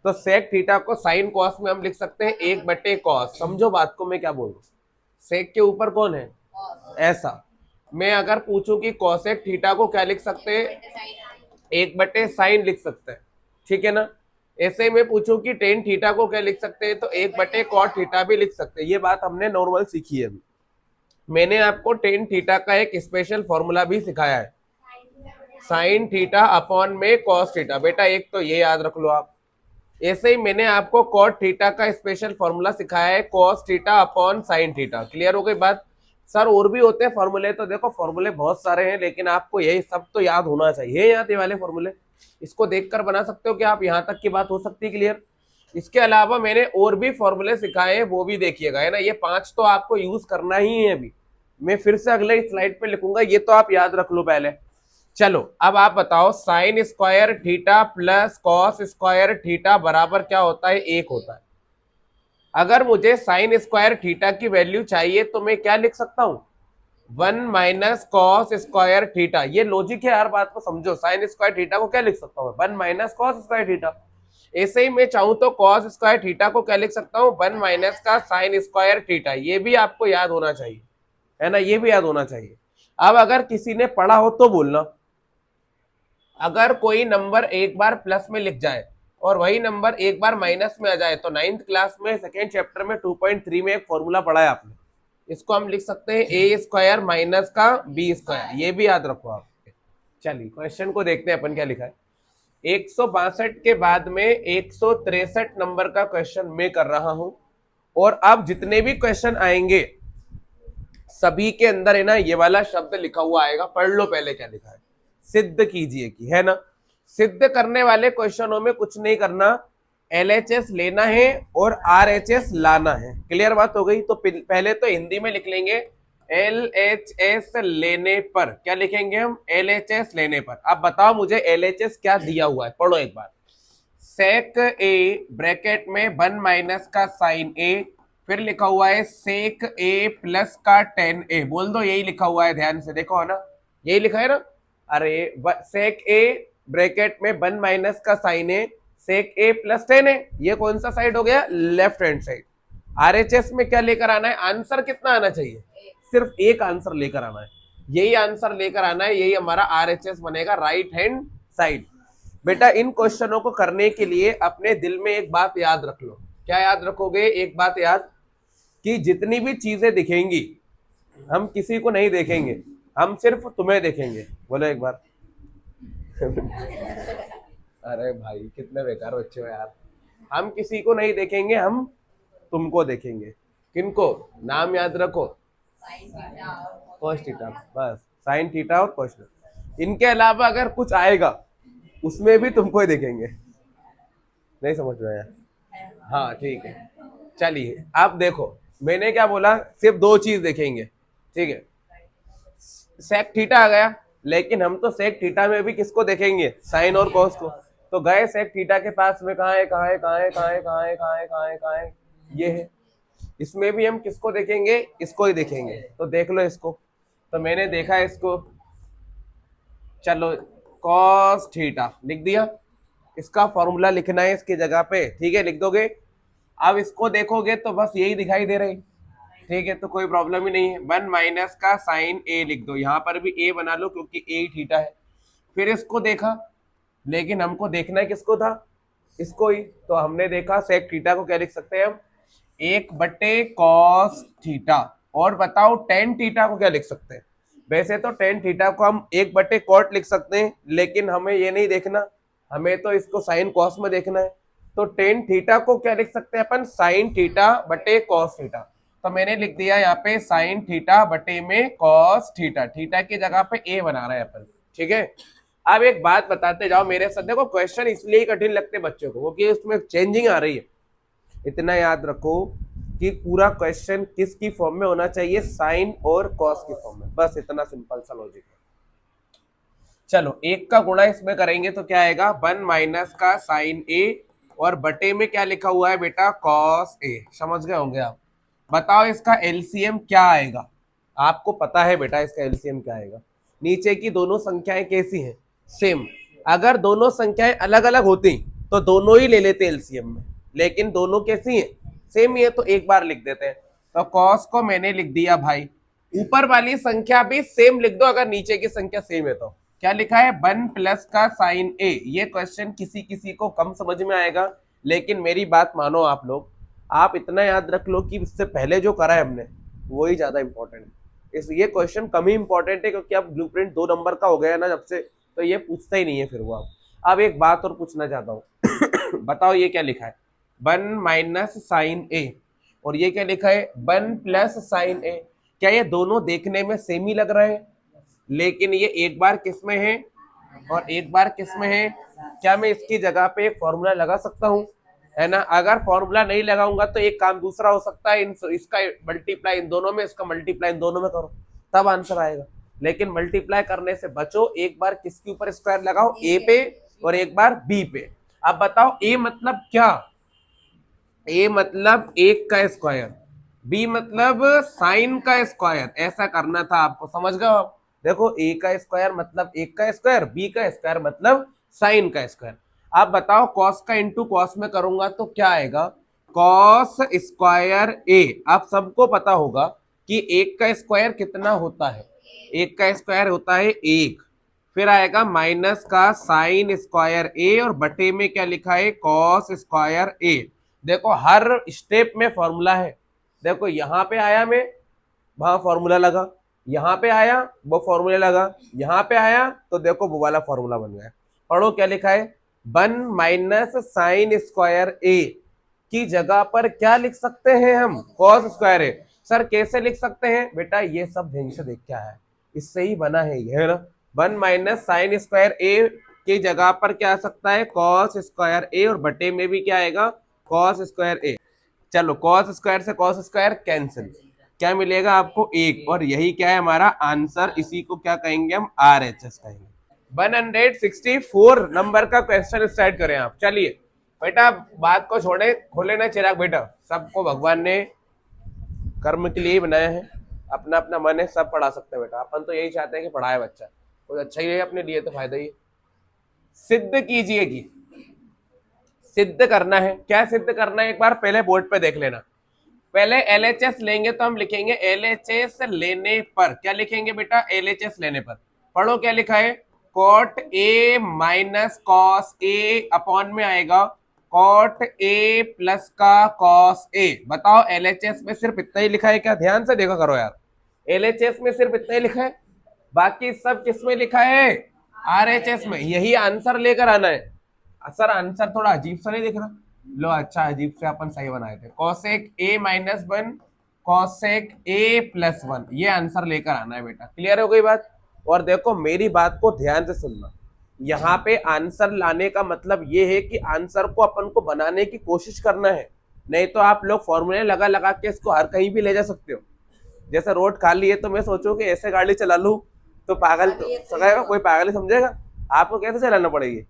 तो सेक थीटा को साइन कॉस में हम लिख सकते हैं 1/cos। समझो बात को मैं क्या बोल रहा हूँ, सेक के ऊपर कौन है ऐसा। मैं अगर पूछूं कि कॉसेक थीटा को क्या लिख सकते हैं 1/sin लिख सकते हैं, ठीक है ना। ऐसे ही मैं पूछूं कि टेन थीटा को क्या लिख सकते हैं, तो 1/cot थीटा भी लिख सकते हैं। ये बात हमने नॉर्मल सीखी है अभी। मैंने आपको टेन थीटा का एक स्पेशल फॉर्मूला भी सिखाया है, साइन थीटा अपॉन में कॉस थीटा। बेटा एक तो ये याद रख लो आप। ऐसे ही मैंने आपको कॉट थीटा का स्पेशल फॉर्मूला सिखाया है, cos theta upon sine theta. Clear हो गई बात? सर और भी होते हैं फॉर्मूले, तो देखो फॉर्मूले बहुत सारे हैं, लेकिन आपको यही सब तो याद होना चाहिए। यहाँ ये वाले फॉर्मूले, इसको देखकर बना सकते हो कि आप यहाँ तक की बात हो सकती है क्लियर। इसके अलावा मैंने और भी फॉर्मूले सिखाए हैं, वो भी देखिएगा, है ना। ये 5 तो आपको यूज करना ही है। अभी मैं फिर से अगले स्लाइड पे लिखूंगा, ये तो आप याद रख लो पहले। चलो अब आप बताओ, sine square theta plus cos square theta बराबर क्या होता है? 1 होता है। अगर मुझे साइन स्क्वायर थीटा की वैल्यू चाहिए तो मैं क्या लिख सकता हूं? 1 माइनस कॉस स्क्वायर थीटा। ये लॉजिक है यार, बात को समझो। साइन स्क्वायर थीटा को क्या लिख सकता हूं? 1 माइनस कॉस स्क्वायर थीटा। ऐसे ही मैं चाहूं तो कॉस स्क्वायर थीटा को क्या लिख सकता हूं? 1 माइनस का साइन स्क्वायर थीटा। ये भी आपको याद होना चाहिए, है ना, ये भी याद होना चाहिए। अब अगर किसी ने पढ़ा हो तो बोलना, अगर कोई नंबर एक बार प्लस में लिख जाए और वही नंबर एक बार माइनस में आ जाए, तो 9th क्लास में सेकेंड चैप्टर में 2.3 में एक फॉर्मूला पढ़ा है आपने, इसको हम लिख सकते हैं ए स्क्वायर माइनस का बी स्क्वायर। ये भी याद रखो आप। चलिए क्वेश्चन को देखते हैं अपन क्या लिखा है। 162 के बाद में 163 नंबर का क्वेश्चन मैं कर रहा हूं, और अब जितने भी क्वेश्चन आएंगे सभी के अंदर है ना ये वाला शब्द लिखा हुआ आएगा। पढ़ लो पहले क्या लिखा है, सिद्ध कीजिए कि, है ना। सिद्ध करने वाले क्वेश्चनों में कुछ नहीं करना, LHS लेना है और RHS लाना है। क्लियर बात हो गई? तो पहले तो हिंदी में लिख लेंगे LHS लेने पर। क्या लिखेंगे हम? LHS लेने पर। अब बताओ मुझे LHS क्या दिया हुआ है, पढ़ो एक बार। सेक ए ब्रैकेट में 1 माइनस का साइन ए, फिर लिखा हुआ है सेक ए प्लस का टेन ए। बोल दो यही लिखा हुआ है, ध्यान से देखो, है ना, यही लिखा है ना। अरे सेक ए ब्रैकेट में 1 माइनस का साइन ए, सेक ए प्लस टेन ए, ये कौन सा साइड हो गया? Left hand side. RHS में क्या लेकर आना है? आंसर कितना आना चाहिए? सिर्फ एक आंसर लेकर आना है, यही आंसर लेकर आना है, यही हमारा RHS बनेगा, राइट हैंड साइड। बेटा इन क्वेश्चनों को करने के लिए अपने दिल में एक बात याद रख लो। क्या याद रखोगे? एक बात याद, कि जितनी भी चीजें दिखेंगी हम किसी को नहीं देखेंगे, हम सिर्फ तुम्हें देखेंगे। बोलो एक बार। अरे भाई कितने बेकार बच्चे हो यार। हम किसी को नहीं देखेंगे, हम तुमको देखेंगे। किनको? नाम याद रखो, कॉस थीटा, बस साइन थीटा और कॉस थीटा। इनके अलावा अगर कुछ आएगा उसमें भी तुमको ही देखेंगे। नहीं समझ में आया? हाँ ठीक है। चलिए आप देखो, मैंने क्या बोला? सिर्फ 2 चीज देखेंगे, ठीक है। सेक थीटा आ गया, लेकिन हम तो सेक थीटा में भी किसको देखेंगे? साइन और कॉस को। तो गए सेक थीटा के पास में, कहाँ है, कहाँ है, कहाँ है, कहाँ है, कहाँ है, कहाँ है, कहाँ है, कहाँ है, ये है। इसमें भी हम किसको देखेंगे? इसको ही देखेंगे। तो देख लो इसको, तो मैंने देखा इसको, चलो कॉस थीटा लिख दिया। इसका फॉर्मूला लिखना है इसकी जगह पे, ठीक है, लिख दोगे। अब इसको देखोगे तो बस यही दिखाई दे रही, ठीक है, तो कोई प्रॉब्लम ही नहीं है। 1 माइनस का साइन ए लिख दो, यहाँ पर भी ए बना लो क्योंकि ए थीटा है। फिर इसको देखा, लेकिन हमको देखना है किसको था? इसको ही। तो हमने देखा सेक थीटा को क्या लिख सकते हैं हम? 1/cos theta. और बताओ टेन थीटा को क्या लिख सकते हैं? वैसे तो टेन थीटा को हम 1/cot लिख सकते हैं, लेकिन हमें ये नहीं देखना, हमें तो इसको साइन कॉस में देखना है। तो टेन थीटा को क्या लिख सकते हैं अपन? साइन थीटा बटे कॉस थीटा। तो मैंने लिख दिया यहाँ पे साइन थीटा बटे में कॉस थीटा। थीटा की जगह पे ए बना रहे हैं अपन, ठीक है। अब एक बात बताते जाओ मेरे साथ। देखो क्वेश्चन इसलिए कठिन लगते बच्चों को क्योंकि उसमें चेंजिंग आ रही है। इतना याद रखो कि पूरा क्वेश्चन किसकी फॉर्म में होना चाहिए? साइन और कॉस की फॉर्म में। बस इतना सिंपल सा लॉजिक है। चलो एक का गुणा इसमें करेंगे तो क्या आएगा? 1 माइनस का साइन ए, और बटे में क्या लिखा हुआ है बेटा? Cos A. समझ गए होंगे आप। बताओ इसका एलसीएम क्या आएगा? आपको पता है बेटा इसका एलसीएम क्या आएगा। नीचे की दोनों संख्याएं कैसी हैं? सेम। अगर दोनों संख्याएं अलग अलग होती तो दोनों ही ले लेते एलसीएम में, लेकिन दोनों कैसी हैं? सेम ही है, तो एक बार लिख देते हैं। तो कॉस को मैंने लिख दिया भाई, ऊपर वाली संख्या भी सेम लिख दो अगर नीचे की संख्या सेम है तो। क्या लिखा है 1 प्लस का साइन ए। ये क्वेश्चन किसी किसी को कम समझ में आएगा, लेकिन मेरी बात मानो आप लोग, आप इतना याद रख लो कि इससे पहले जो करा है हमने वही ज्यादा इंपॉर्टेंट है। इस ये क्वेश्चन कम ही इंपॉर्टेंट है क्योंकि अब ब्लूप्रिंट 2 नंबर का हो गया है ना जब से, तो ये पूछता ही नहीं है फिर वो। अब एक बात और पूछना चाहता हूँ बताओ ये क्या लिखा है 1 माइनस साइन ए, और ये क्या लिखा है 1 प्लस साइन ए। क्या ये दोनों देखने में सेम ही लग रहे हैं, लेकिन ये एक बार किस में है और एक बार किस में है। क्या मैं इसकी जगह पे एक फॉर्मूला लगा सकता हूँ, है ना। अगर फॉर्मूला नहीं लगाऊंगा तो एक काम दूसरा हो सकता है, इसका मल्टीप्लाई इन दोनों में, इसका मल्टीप्लाई इन दोनों में करो, तब आंसर आएगा। लेकिन मल्टीप्लाई करने से बचो, एक बार किसके ऊपर स्क्वायर लगाओ, ए पे, और एक बार बी पे। अब बताओ ए मतलब क्या, ए मतलब 1 का स्क्वायर, बी मतलब साइन का स्क्वायर, ऐसा करना था आपको, समझ गए आप। देखो ए का स्क्वायर मतलब 1 का स्क्वायर, बी का स्क्वायर मतलब साइन का स्क्वायर। आप बताओ कॉस का इंटू कॉस में करूंगा तो क्या आएगा, कॉस स्क्वायर ए। आप सबको पता होगा कि 1 का स्क्वायर कितना होता है, 1 का स्क्वायर होता है 1। फिर आएगा माइनस का साइन स्क्वायर ए, और बटे में क्या लिखा है कॉस स्क्वायर ए। देखो हर स्टेप में फॉर्मूला है। देखो यहाँ पे आया मैं, वहां फॉर्मूला लगा, यहाँ पे आया वो फॉर्मूला लगा, यहाँ पे आया तो देखो वो वाला फॉर्मूला बन गया। पढ़ो क्या लिखा है 1 माइनस साइन स्क्वायर ए की जगह पर क्या लिख सकते हैं हम, कॉस स्क्वायर ए। सर कैसे लिख सकते हैं बेटा, ये सब ध्यान से देख, क्या है इससे ही बना है ये, है ना। 1 माइनस साइन स्क्वायर ए की जगह पर क्या आ सकता है कॉस स्क्वायर ए, और बटे में भी क्या आएगा कॉस स्क्वायर ए। चलो कॉस स्क्वायर से कॉस स्क्वायर कैंसिल, क्या मिलेगा आपको 1, और यही क्या है हमारा आंसर। इसी को क्या कहेंगे हम, RHS कहेंगे। 164 नंबर का क्वेश्चन स्टार्ट करें आप। चलिए बेटा बात को छोड़े, खोले ना चिराग बेटा, सबको भगवान ने कर्म के लिए ही बनाया है, अपना अपना मन है, सब पढ़ा सकते हैं बेटा। अपन तो यही चाहते हैं कि पढ़ाए बच्चा, कुछ अच्छा ही है अपने लिए तो फायदा ही। सिद्ध कीजिए कि, सिद्ध करना है, क्या सिद्ध करना है एक बार पहले बोर्ड पे देख लेना। पहले LHS लेंगे तो हम लिखेंगे LHS लेने पर, क्या लिखेंगे बेटा LHS लेने पर। पढ़ो क्या लिखा है cot A minus cos A, upon में आएगा कॉट ए प्लस का कॉस ए। बताओ LHS में सिर्फ इतना ही लिखा है क्या, ध्यान से देखा करो यार, LHS में सिर्फ इतना ही लिखा है, बाकी सब किस में लिखा है RHS में। यही आंसर लेकर आना है। सर आंसर थोड़ा अजीब सा नहीं दिख रहा, लो अच्छा अजीब से अपन सही बनाए थे, कॉसेक ए माइनस 1 कॉसेक ए प्लस 1, ये आंसर लेकर आना है बेटा। क्लियर हो गई बात। और देखो मेरी बात को ध्यान से सुनना, यहाँ पे आंसर लाने का मतलब ये है कि आंसर को अपन को बनाने की कोशिश करना है, नहीं तो आप लोग फॉर्मूले लगा लगा के इसको हर कहीं भी ले जा सकते हो। जैसे रोड खाली है तो मैं सोचूं कि ऐसे गाड़ी चला लूं तो पागल तो सकेगा, कोई पागल ही समझेगा। आपको कैसे चलाना पड़ेगी,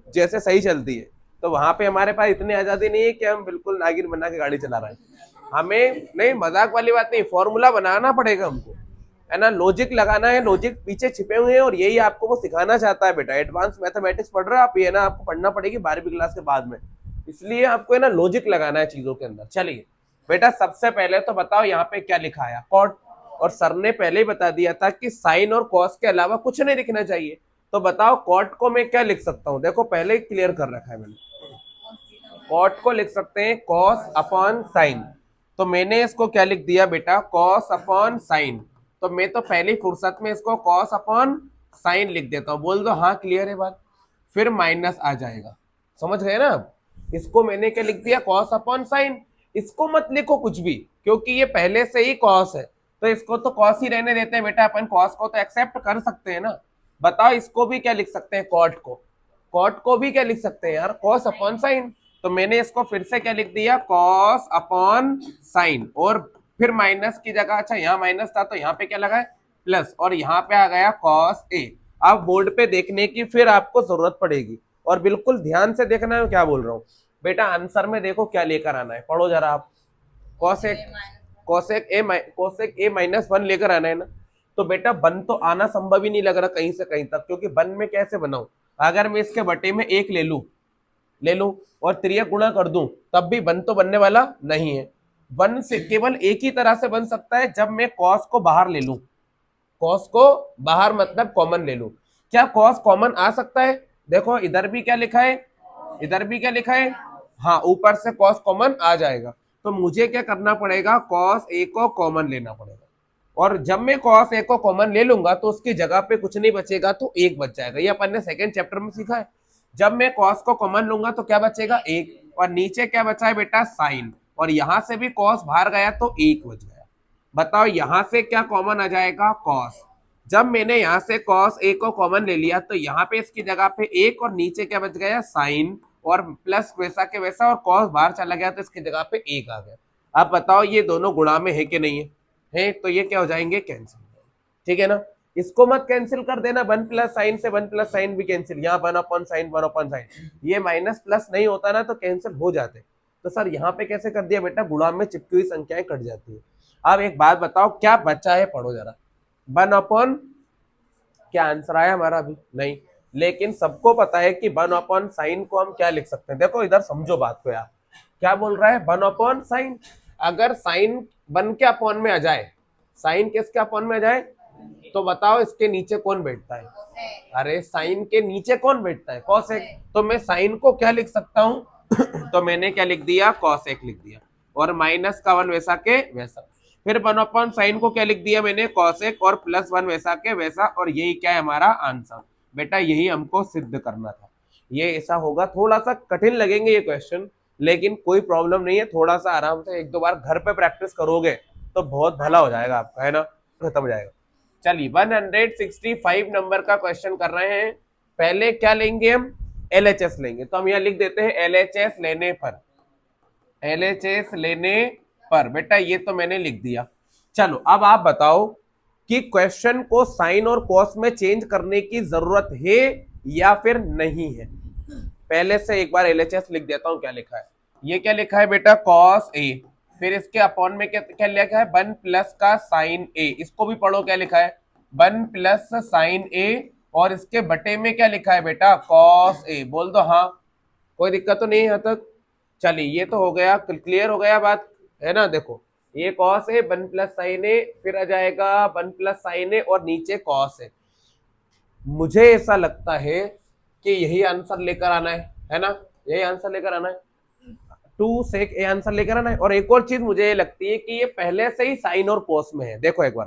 जैसे सही चलती है। तो वहां पे हमारे पास इतनी आजादी नहीं है कि हम बिल्कुल नागिन बना के गाड़ी चला रहे हैं। हमें नहीं, मजाक वाली बात नहीं, फॉर्मूला बनाना पड़ेगा हमको, है ना, लॉजिक लगाना है, लॉजिक पीछे छिपे हुए हैं, और यही आपको वो सिखाना चाहता है बेटा। एडवांस मैथमेटिक्स पढ़ रहे हो आप, ये ना आपको पढ़ना पड़ेगी 12वीं क्लास के बाद में, इसलिए आपको है ना लॉजिक लगाना है चीजों के अंदर। चलिए बेटा सबसे पहले तो बताओ यहाँ पे क्या लिखा है कॉट, और सर ने पहले ही बता दिया था कि साइन और कॉस के अलावा कुछ नहीं लिखना चाहिए। तो बताओ कॉट को मैं क्या लिख सकता हूं, देखो पहले ही क्लियर कर रखा है मैंने, कॉट को लिख सकते हैं कॉस अपॉन साइन। तो मैंने इसको क्या लिख दिया बेटा कॉस अपॉन साइन, तो मैं तो पहली फुर्सत में इसको कॉस अपॉन साइन लिख देता हूं। बोल दो हाँ क्लियर है बात, फिर माइनस आ जाएगा, समझ गए ना। अब इसको मैंने क्या लिख दिया कॉस अपॉन साइन, इसको मत लिखो कुछ भी क्योंकि ये पहले से ही कॉस है, तो इसको तो कॉस ही रहने देते हैं बेटा, अपन कॉस को तो एक्सेप्ट कर सकते हैं ना। बताओ इसको भी क्या लिख सकते हैं कॉट को, कॉट को भी क्या लिख सकते हैं यार कॉस अपॉन साइन। तो मैंने इसको फिर से क्या लिख दिया कॉस अपॉन साइन, और फिर माइनस की जगह, अच्छा यहाँ माइनस था तो यहाँ पे क्या लगा है प्लस, और यहाँ पे आ गया कॉस ए। अब बोर्ड पे देखने की फिर आपको जरूरत पड़ेगी, और बिल्कुल ध्यान से देखना है क्या बोल रहा हूँ बेटा। आंसर में देखो क्या लेकर आना है, पढ़ो जरा आप, कोसेक ए माइनस 1 लेकर आना है ना। तो बेटा बन तो आना संभव ही नहीं लग रहा कहीं से कहीं तक, क्योंकि बन में कैसे बनाऊं, अगर मैं इसके बटे में 1 ले लूं और त्रियक गुणा कर दूं तब भी बन तो बनने वाला नहीं है। बन से केवल एक ही तरह से बन सकता है जब मैं कॉस को बाहर ले लूं, कॉस को बाहर मतलब कॉमन ले लूं। क्या कॉस कॉमन आ सकता है? देखो इधर भी क्या लिखा है, इधर भी क्या लिखा है, हाँ ऊपर से कॉस कॉमन आ जाएगा। तो मुझे क्या करना पड़ेगा, कॉस ए को कॉमन लेना पड़ेगा। और जब मैं कॉस ए को कॉमन ले लूंगा तो उसकी जगह पे कुछ नहीं बचेगा, तो एक बच जाएगा। ये अपन ने सेकंड चैप्टर में सीखा है। जब मैं कॉस को कॉमन लूंगा तो क्या बचेगा, एक, और नीचे क्या बचा है बेटा, साइन, और यहां से भी कॉस बाहर गया तो एक बच गया। बताओ यहां से क्या कॉमन आ जाएगा, कॉस। जब मैंने यहां से कॉस ए को कॉमन ले लिया तो यहाँ पे इसकी जगह पे एक, और नीचे क्या बच गया, साइन, और प्लस वैसा के वैसा, और कॉस बाहर चला गया तो इसकी जगह पे एक आ गया। अब बताओ ये दोनों गुणा में है कि नहीं है तो ये क्या हो जाएंगे, कैंसिल। ठीक है ना, इसको मत कैंसिल कर देना, वन प्लस साइन से वन प्लस साइन भी कैंसिल, यहाँ one upon sine, one upon sine, ये माइनस प्लस नहीं होता ना तो कैंसिल हो जाते। तो सर यहाँ पे कैसे कर दिया बेटा, गुणा में चिपकी हुई संख्याएं कट जाती है। अब एक बात बताओ क्या बचा है, पढ़ो जरा, वन अपॉन, क्या आंसर आया हमारा अभी नहीं, लेकिन सबको पता है कि वन अपॉन साइन को हम क्या लिख सकते हैं। देखो इधर समझो बात को यार, क्या बोल रहा है, वन अपॉन साइन। अगर साइन वन के अपॉन में आ जाए, साइन किसके अपॉन में आ जाए, तो बताओ इसके नीचे कौन बैठता है, अरे साइन के नीचे कौन बैठता है, कॉसेक। तो मैं साइन को क्या लिख सकता हूं तो मैंने क्या लिख दिया, कॉसेक लिख दिया, और माइनस का वन वैसा के वैसा। फिर वन अपॉन साइन को क्या लिख दिया मैंने, कॉसेक, और प्लस वन वैसा के वैसा, और यही क्या है हमारा आंसर। बेटा यही हमको सिद्ध करना था। ये ऐसा होगा, थोड़ा सा कठिन लगेंगे ये क्वेश्चन, लेकिन कोई प्रॉब्लम नहीं है, थोड़ा सा आराम से एक दो बार घर पे प्रैक्टिस करोगे तो बहुत भला हो जाएगा आपका, है ना, खत्म हो जाएगा। चलिए 165 नंबर का क्वेश्चन कर रहे हैं। पहले क्या लेंगे हम, एलएचएस लेंगे। तो हम यहाँ लिख देते हैं एलएचएस लेने पर, एलएचएस लेने पर। बेटा ये तो मैंने लिख दिया। चलो अब आप बताओ कि क्वेश्चन को साइन और कॉस में चेंज करने की जरूरत है या फिर नहीं है। पहले से एक बार एलएचएस लिख देता हूं, क्या लिखा है, ये क्या लिखा है बेटा, कॉस ए, फिर इसके अपॉन में क्या क्या लिखा है, वन प्लस का साइन ए, इसको भी पढ़ो क्या लिखा है, वन प्लस साइन ए, और इसके बटे में क्या लिखा है बेटा, कॉस ए। बोल दो हाँ, कोई दिक्कत तो नहीं है यहाँ तक। चलिए ये तो हो गया, क्लियर हो गया बात, है ना। देखो ये कॉस है, वन प्लस साइन ए, फिर आ जाएगा वन प्लस साइन ए, और नीचे कॉस है। मुझे ऐसा लगता है कि यही आंसर लेकर आना है ना, यही आंसर लेकर आना है, टू सेक ए आंसर लेकर आना है। और एक और चीज मुझे ये लगती है कि ये पहले से ही साइन और कॉस में है। देखो एक बार,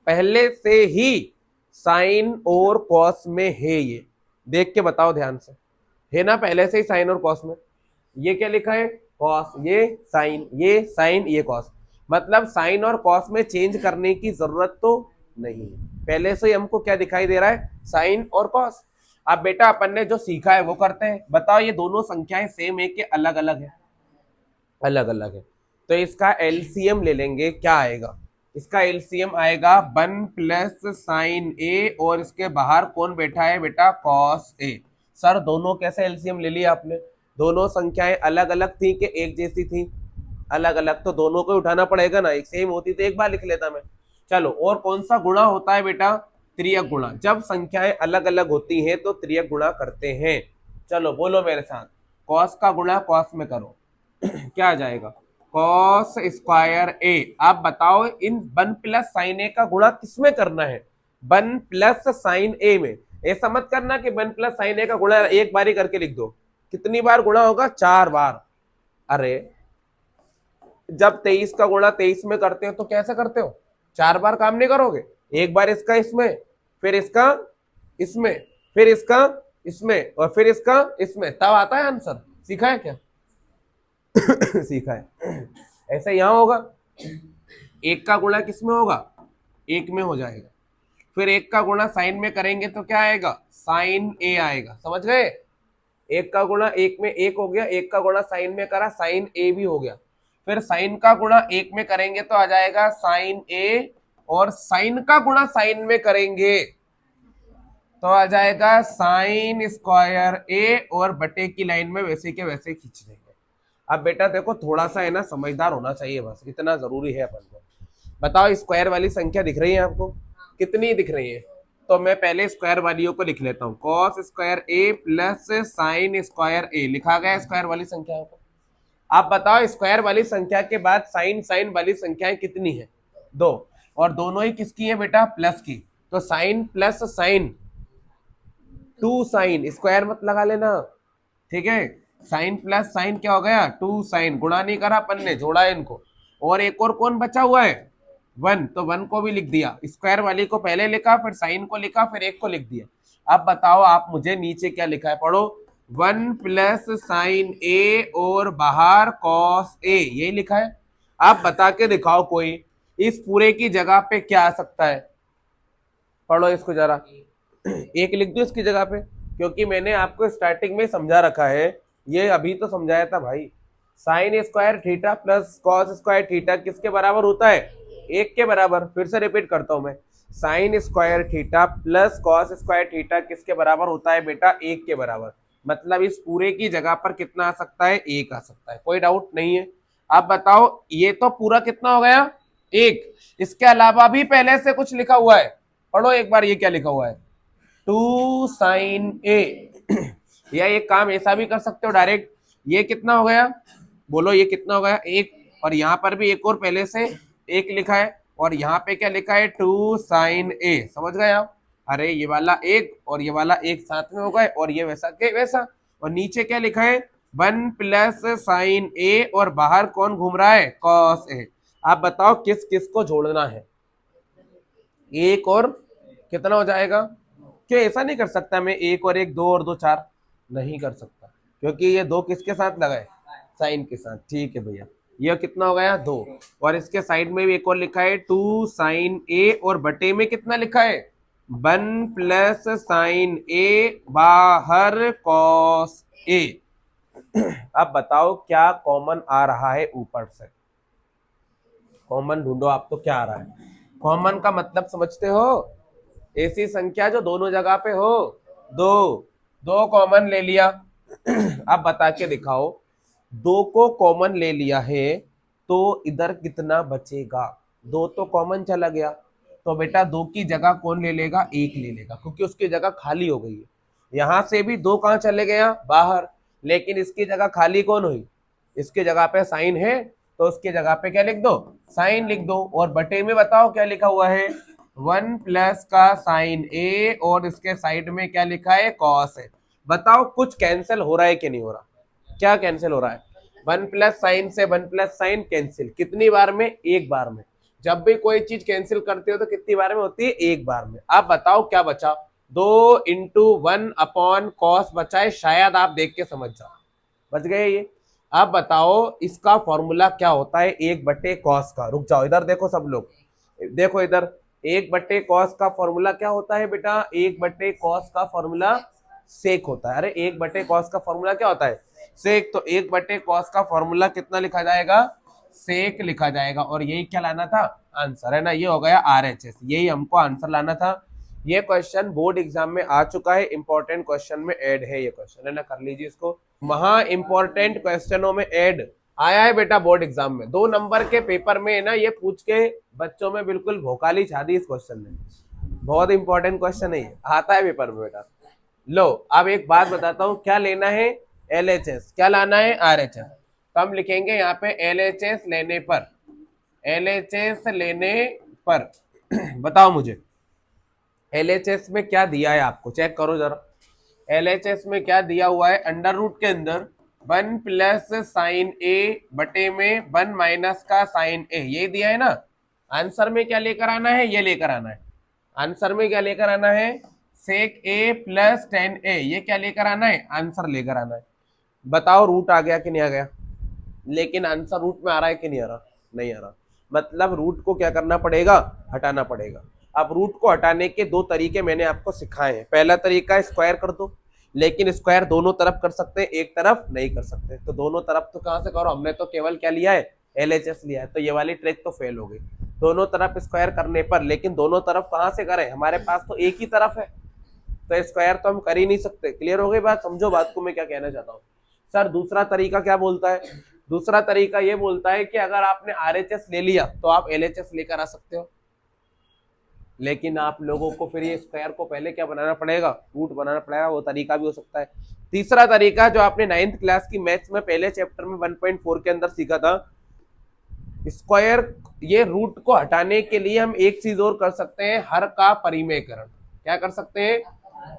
पहले से ही साइन और कॉस में है, ये देख के बताओ ध्यान से, है ना, पहले से ही साइन और कॉस में। ये क्या लिखा है, कॉस, ये साइन, ये कॉस, मतलब साइन और कॉस में चेंज करने की जरूरत तो नहीं है, पहले से ही हमको क्या दिखाई दे रहा है, साइन और कॉस। अब बेटा अपन ने जो सीखा है वो करते हैं। बताओ ये दोनों संख्याएं सेम है कि अलग अलग है, अलग अलग है। तो इसका एलसीएम ले लेंगे, क्या आएगा, इसका एलसीएम आएगा वन प्लस साइन ए, और इसके बाहर कौन बैठा है बेटा, कॉस ए। सर दोनों कैसे एलसीएम ले लिया आपने, दोनों संख्याएं अलग अलग थी कि एक जैसी थी, अलग अलग, तो दोनों को उठाना पड़ेगा ना, एक सेम होती तो एक बार लिख लेता मैं। चलो और कौन सा गुणा होता है बेटा, त्रियक गुणा। जब संख्याएं अलग अलग होती हैं तो त्रियक गुणा करते हैं। चलो बोलो मेरे साथ, कॉस का गुणा कॉस में करो क्या आ जाएगा, कॉस स्क्वायर ए। आप बताओ इन वन प्लस साइन ए का गुणा किसमें करना है, वन प्लस साइन ए में। ऐसा मत करना कि वन प्लस साइन ए का गुणा एक बार ही करके लिख दो, कितनी बार गुणा होगा, 4 बार। अरे जब 23 का गुणा 23 में करते हो तो कैसे करते हो, 4 बार काम नहीं करोगे, एक बार इसका इसमें, फिर इसका इसमें, फिर इसका इसमें, और फिर इसका इसमें, तब आता है आंसर। सीखा है क्या सीखा है। ऐसे यहां होगा, एक का गुणा किसमें होगा, एक में हो जाएगा, फिर एक का गुणा साइन में करेंगे तो क्या आएगा, साइन ए आएगा। समझ गए, एक का गुणा एक में एक हो गया, एक का गुणा साइन में करा, साइन ए भी हो गया। फिर साइन का गुणा एक में करेंगे तो आ जाएगा साइन ए, और साइन का गुणा साइन में करेंगे तो आ जाएगा साइन स्क्वायर ए, और बटे की लाइन में वैसे के वैसे खींच देंगे। अब बेटा देखो थोड़ा सा है ना समझदार होना चाहिए, बस इतना जरूरी है अपन को। बताओ स्क्वायर वाली संख्या दिख रही है आपको, कितनी दिख रही है, तो मैं पहले स्क्वायर वालियों को लिख लेता हूँ, कॉस स्क्वायर ए प्लस साइन स्क्वायर ए, लिखा गया स्क्वायर वाली संख्याओं को। आप बताओ स्क्वायर वाली संख्या के बाद साइन साइन वाली संख्याएं कितनी है, 2, और दोनों ही किसकी है बेटा, प्लस की। तो sine plus sine 2 sine, square मत लगा लेना, ठीक है। साइन प्लस साइन क्या हो गया 2 साइन, गुणा नहीं करा अपन ने, जोड़ा है इनको। और एक और कौन बचा हुआ है 1, तो 1 को भी लिख दिया, स्क्वायर वाली को पहले लिखा, फिर साइन को लिखा, फिर एक को लिख दिया। अब बताओ आप मुझे नीचे क्या लिखा है, पढ़ो। 1 प्लस साइन ए और बाहर कॉस ए, यही लिखा है। आप बता के दिखाओ कोई इस पूरे की जगह पे क्या आ सकता है, पढ़ो इसको जरा। एक लिख दो इसकी जगह पे, क्योंकि मैंने आपको स्टार्टिंग में समझा रखा है, ये अभी तो समझाया था भाई। Sine square theta plus cos square theta किसके बराबर होता है, 1 के बराबर। फिर से रिपीट करता हूं मैं, sine square theta plus cos square theta किसके बराबर होता है बेटा, 1 के बराबर। मतलब इस पूरे की जगह पर कितना आ सकता है, 1 आ सकता है, कोई डाउट नहीं है। आप बताओ ये तो पूरा कितना हो गया 1, इसके अलावा भी पहले से कुछ लिखा हुआ है, पढ़ो एक बार ये क्या लिखा हुआ है 2 साइन ए। या एक काम ऐसा भी कर सकते हो डायरेक्ट, ये कितना हो गया, बोलो ये कितना हो गया 1, और यहाँ पर भी एक और पहले से 1 लिखा है, और यहाँ पे क्या लिखा है 2 साइन ए, समझ गए आप। अरे ये वाला 1 और ये वाला 1 साथ में हो गए, और ये वैसा के वैसा। और नीचे क्या लिखा है 1 प्लस साइन ए और बाहर कौन घूम रहा है कॉस ए। आप बताओ किस किस को जोड़ना है, 1 और कितना हो जाएगा। क्यों ऐसा नहीं कर सकता मैं 1 और 1 2 और 2 4, नहीं कर सकता, क्योंकि ये 2 किसके साथ लगाए, साइन के साथ, ठीक है भैया। ये कितना हो गया 2, और इसके साइड में भी एक और लिखा है 2 साइन ए, और बटे में कितना लिखा है 1 प्लस साइन ए बाहर कॉस ए। अब बताओ क्या कॉमन आ रहा है ऊपर से, कॉमन ढूंढो आप, तो क्या आ रहा है। कॉमन का मतलब समझते हो, ऐसी संख्या जो दोनों जगह पे हो, 2 कॉमन ले लिया। अब बता के दिखाओ, 2 को कॉमन ले लिया है तो इधर कितना बचेगा, 2 तो कॉमन चला गया, तो बेटा 2 की जगह कौन ले लेगा, 1 ले लेगा, क्योंकि उसकी जगह खाली हो गई है। यहां से भी 2 कहां चले गया बाहर, लेकिन इसकी जगह खाली कौन हुई, इसकी जगह पे साइन है, तो उसकी जगह पे क्या लिख दो, साइन लिख दो। और बटे में बताओ क्या लिखा हुआ है 1 प्लस का साइन ए, और इसके साइड में क्या लिखा है कॉस है। बताओ कुछ कैंसिल हो रहा है कि नहीं हो रहा, क्या कैंसिल हो रहा है, 1 प्लस साइन से 1 प्लस साइन कैंसिल, कितनी बार में, 1 बार में। जब भी कोई चीज कैंसिल करते हो तो कितनी बार में होती है, 1 बार में। आप बताओ क्या बचा, 2 इंटू 1 अपॉन कॉस बचा है, शायद आप देख के समझ जाओ, बच गए ये। आप बताओ इसका फॉर्मूला क्या होता है 1 बटे कॉस का, रुक जाओ इधर देखो सब लोग, देखो इधर 1 बटे कॉस का फॉर्मूला क्या होता है बेटा, 1 बटे कॉस का फॉर्मूला सेक होता है। अरे 1 बटे कॉस का फॉर्मूला क्या होता है, सेक। तो 1 बटे कॉस का फॉर्मूला कितना लिखा जाएगा, सेक लिखा जाएगा। और यही क्या लाना था, आंसर है ना, ये हो गया RHS, यही हमको आंसर लाना था। ये क्वेश्चन बोर्ड एग्जाम में आ चुका है, इंपॉर्टेंट क्वेश्चन में ऐड है ये क्वेश्चन, है ना, कर लीजिए इसको। महा इंपॉर्टेंट क्वेश्चनों में ऐड आया है बेटा बोर्ड एग्जाम में, 2 नंबर के पेपर में है ना, ये पूछ के बच्चों में बिल्कुल भोकाली छा दी इस क्वेश्चन ने। बहुत इंपॉर्टेंट क्वेश्चन है ये, आता है पेपर में बेटा। लो अब एक बात बताता हूं, क्या लेना है LHS, क्या लाना है RHS। तो हम लिखेंगे यहाँ पे LHS लेने पर, LHS लेने पर बताओ मुझे LHS में क्या दिया है आपको, चेक करो जरा। LHS में क्या दिया हुआ है, अंडर रूट के अंदर 1 प्लस साइन ए बटे में 1 माइनस का साइन ए, ये दिया है ना। आंसर में क्या लेकर आना है, ये लेकर आना है। आंसर में क्या लेकर आना है, सेक ए प्लस टेन ए, ये क्या लेकर आना है, आंसर लेकर आना है। बताओ रूट आ गया कि नहीं आ गया, लेकिन आंसर रूट में आ रहा है कि नहीं आ रहा, नहीं आ रहा। मतलब रूट को क्या करना पड़ेगा, हटाना पड़ेगा। अब रूट को हटाने के 2 तरीके मैंने आपको सिखाए हैं। पहला तरीका स्क्वायर कर दो, लेकिन स्क्वायर दोनों तरफ कर सकते हैं, एक तरफ नहीं कर सकते। तो दोनों तरफ तो कहां से करो, हमने तो केवल क्या लिया है, LHS लिया है, तो ये वाली ट्रिक तो फेल हो गई। दोनों तरफ स्क्वायर करने पर, लेकिन दोनों तरफ कहां से करें, हमारे पास तो एक ही तरफ है, तो स्क्वायर तो हम कर ही नहीं सकते। क्लियर हो गई बात, समझो बात को मैं क्या कहना चाहता हूँ। सर दूसरा तरीका क्या बोलता है, दूसरा तरीका ये बोलता है कि अगर आपने RHS ले लिया तो आप LHS लेकर आ सकते हो, लेकिन आप लोगों को फिर ये स्क्वायर को पहले क्या बनाना पड़ेगा, रूट बनाना पड़ेगा। वो तरीका भी हो सकता है। तीसरा तरीका जो आपने 9th क्लास की मैथ्स में पहले चैप्टर में 1.4 के अंदर सीखा था, स्क्वायर, ये रूट को हटाने के लिए हम एक चीज और कर सकते हैं, हर का परिमेयकरण। क्या कर सकते हैं,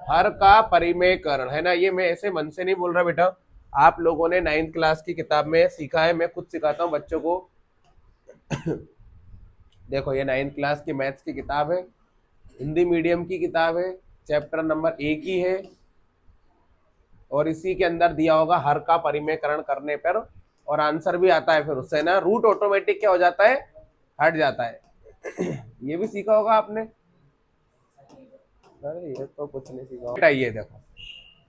हर का परिमेयकरण, है ना। ये मैं ऐसे मन से नहीं बोल रहा बेटा, आप लोगों ने 9th क्लास की किताब में सीखा है, मैं खुद सिखाता हूँ बच्चों को। देखो ये 9th क्लास की मैथ्स की किताब है, हिंदी मीडियम की किताब है, चैप्टर नंबर 1 ही है, और इसी के अंदर दिया होगा हर का परिमेयकरण करने पर, और आंसर भी आता है फिर उससे ना, रूट ऑटोमेटिक क्या हो जाता है, हट जाता है। ये भी सीखा होगा आपने। अरे ये तो कुछ नहीं सीखा बेटा। ये देखो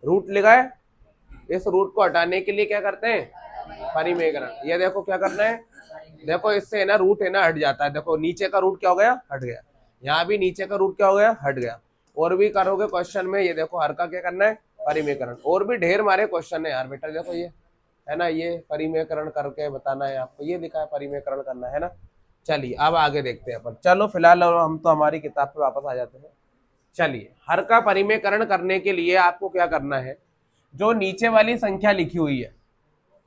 रूट लिखा है, इस रूट को हटाने के लिए क्या करते हैं, परिमेयकरण। ये देखो क्या करना है, देखो इससे है ना रूट है ना हट जाता है। देखो नीचे का रूट क्या हो गया, हट गया। यहाँ भी नीचे का रूट क्या हो गया, हट गया। और भी करोगे क्वेश्चन में, ये देखो हर का क्या करना है, परिमेयकरण। और भी ढेर मारे क्वेश्चन है यार बेटा, देखो ये है ना, ये परिमेयकरण करके बताना है आपको, ये लिखा है परिमेयकरण करना है ना। चलिए अब आगे देखते हैं अपन। चलो फिलहाल हम तो हमारी किताब पे वापस आ जाते हैं। चलिए हर का परिमेयकरण करने के लिए आपको क्या करना है, जो नीचे वाली संख्या लिखी हुई है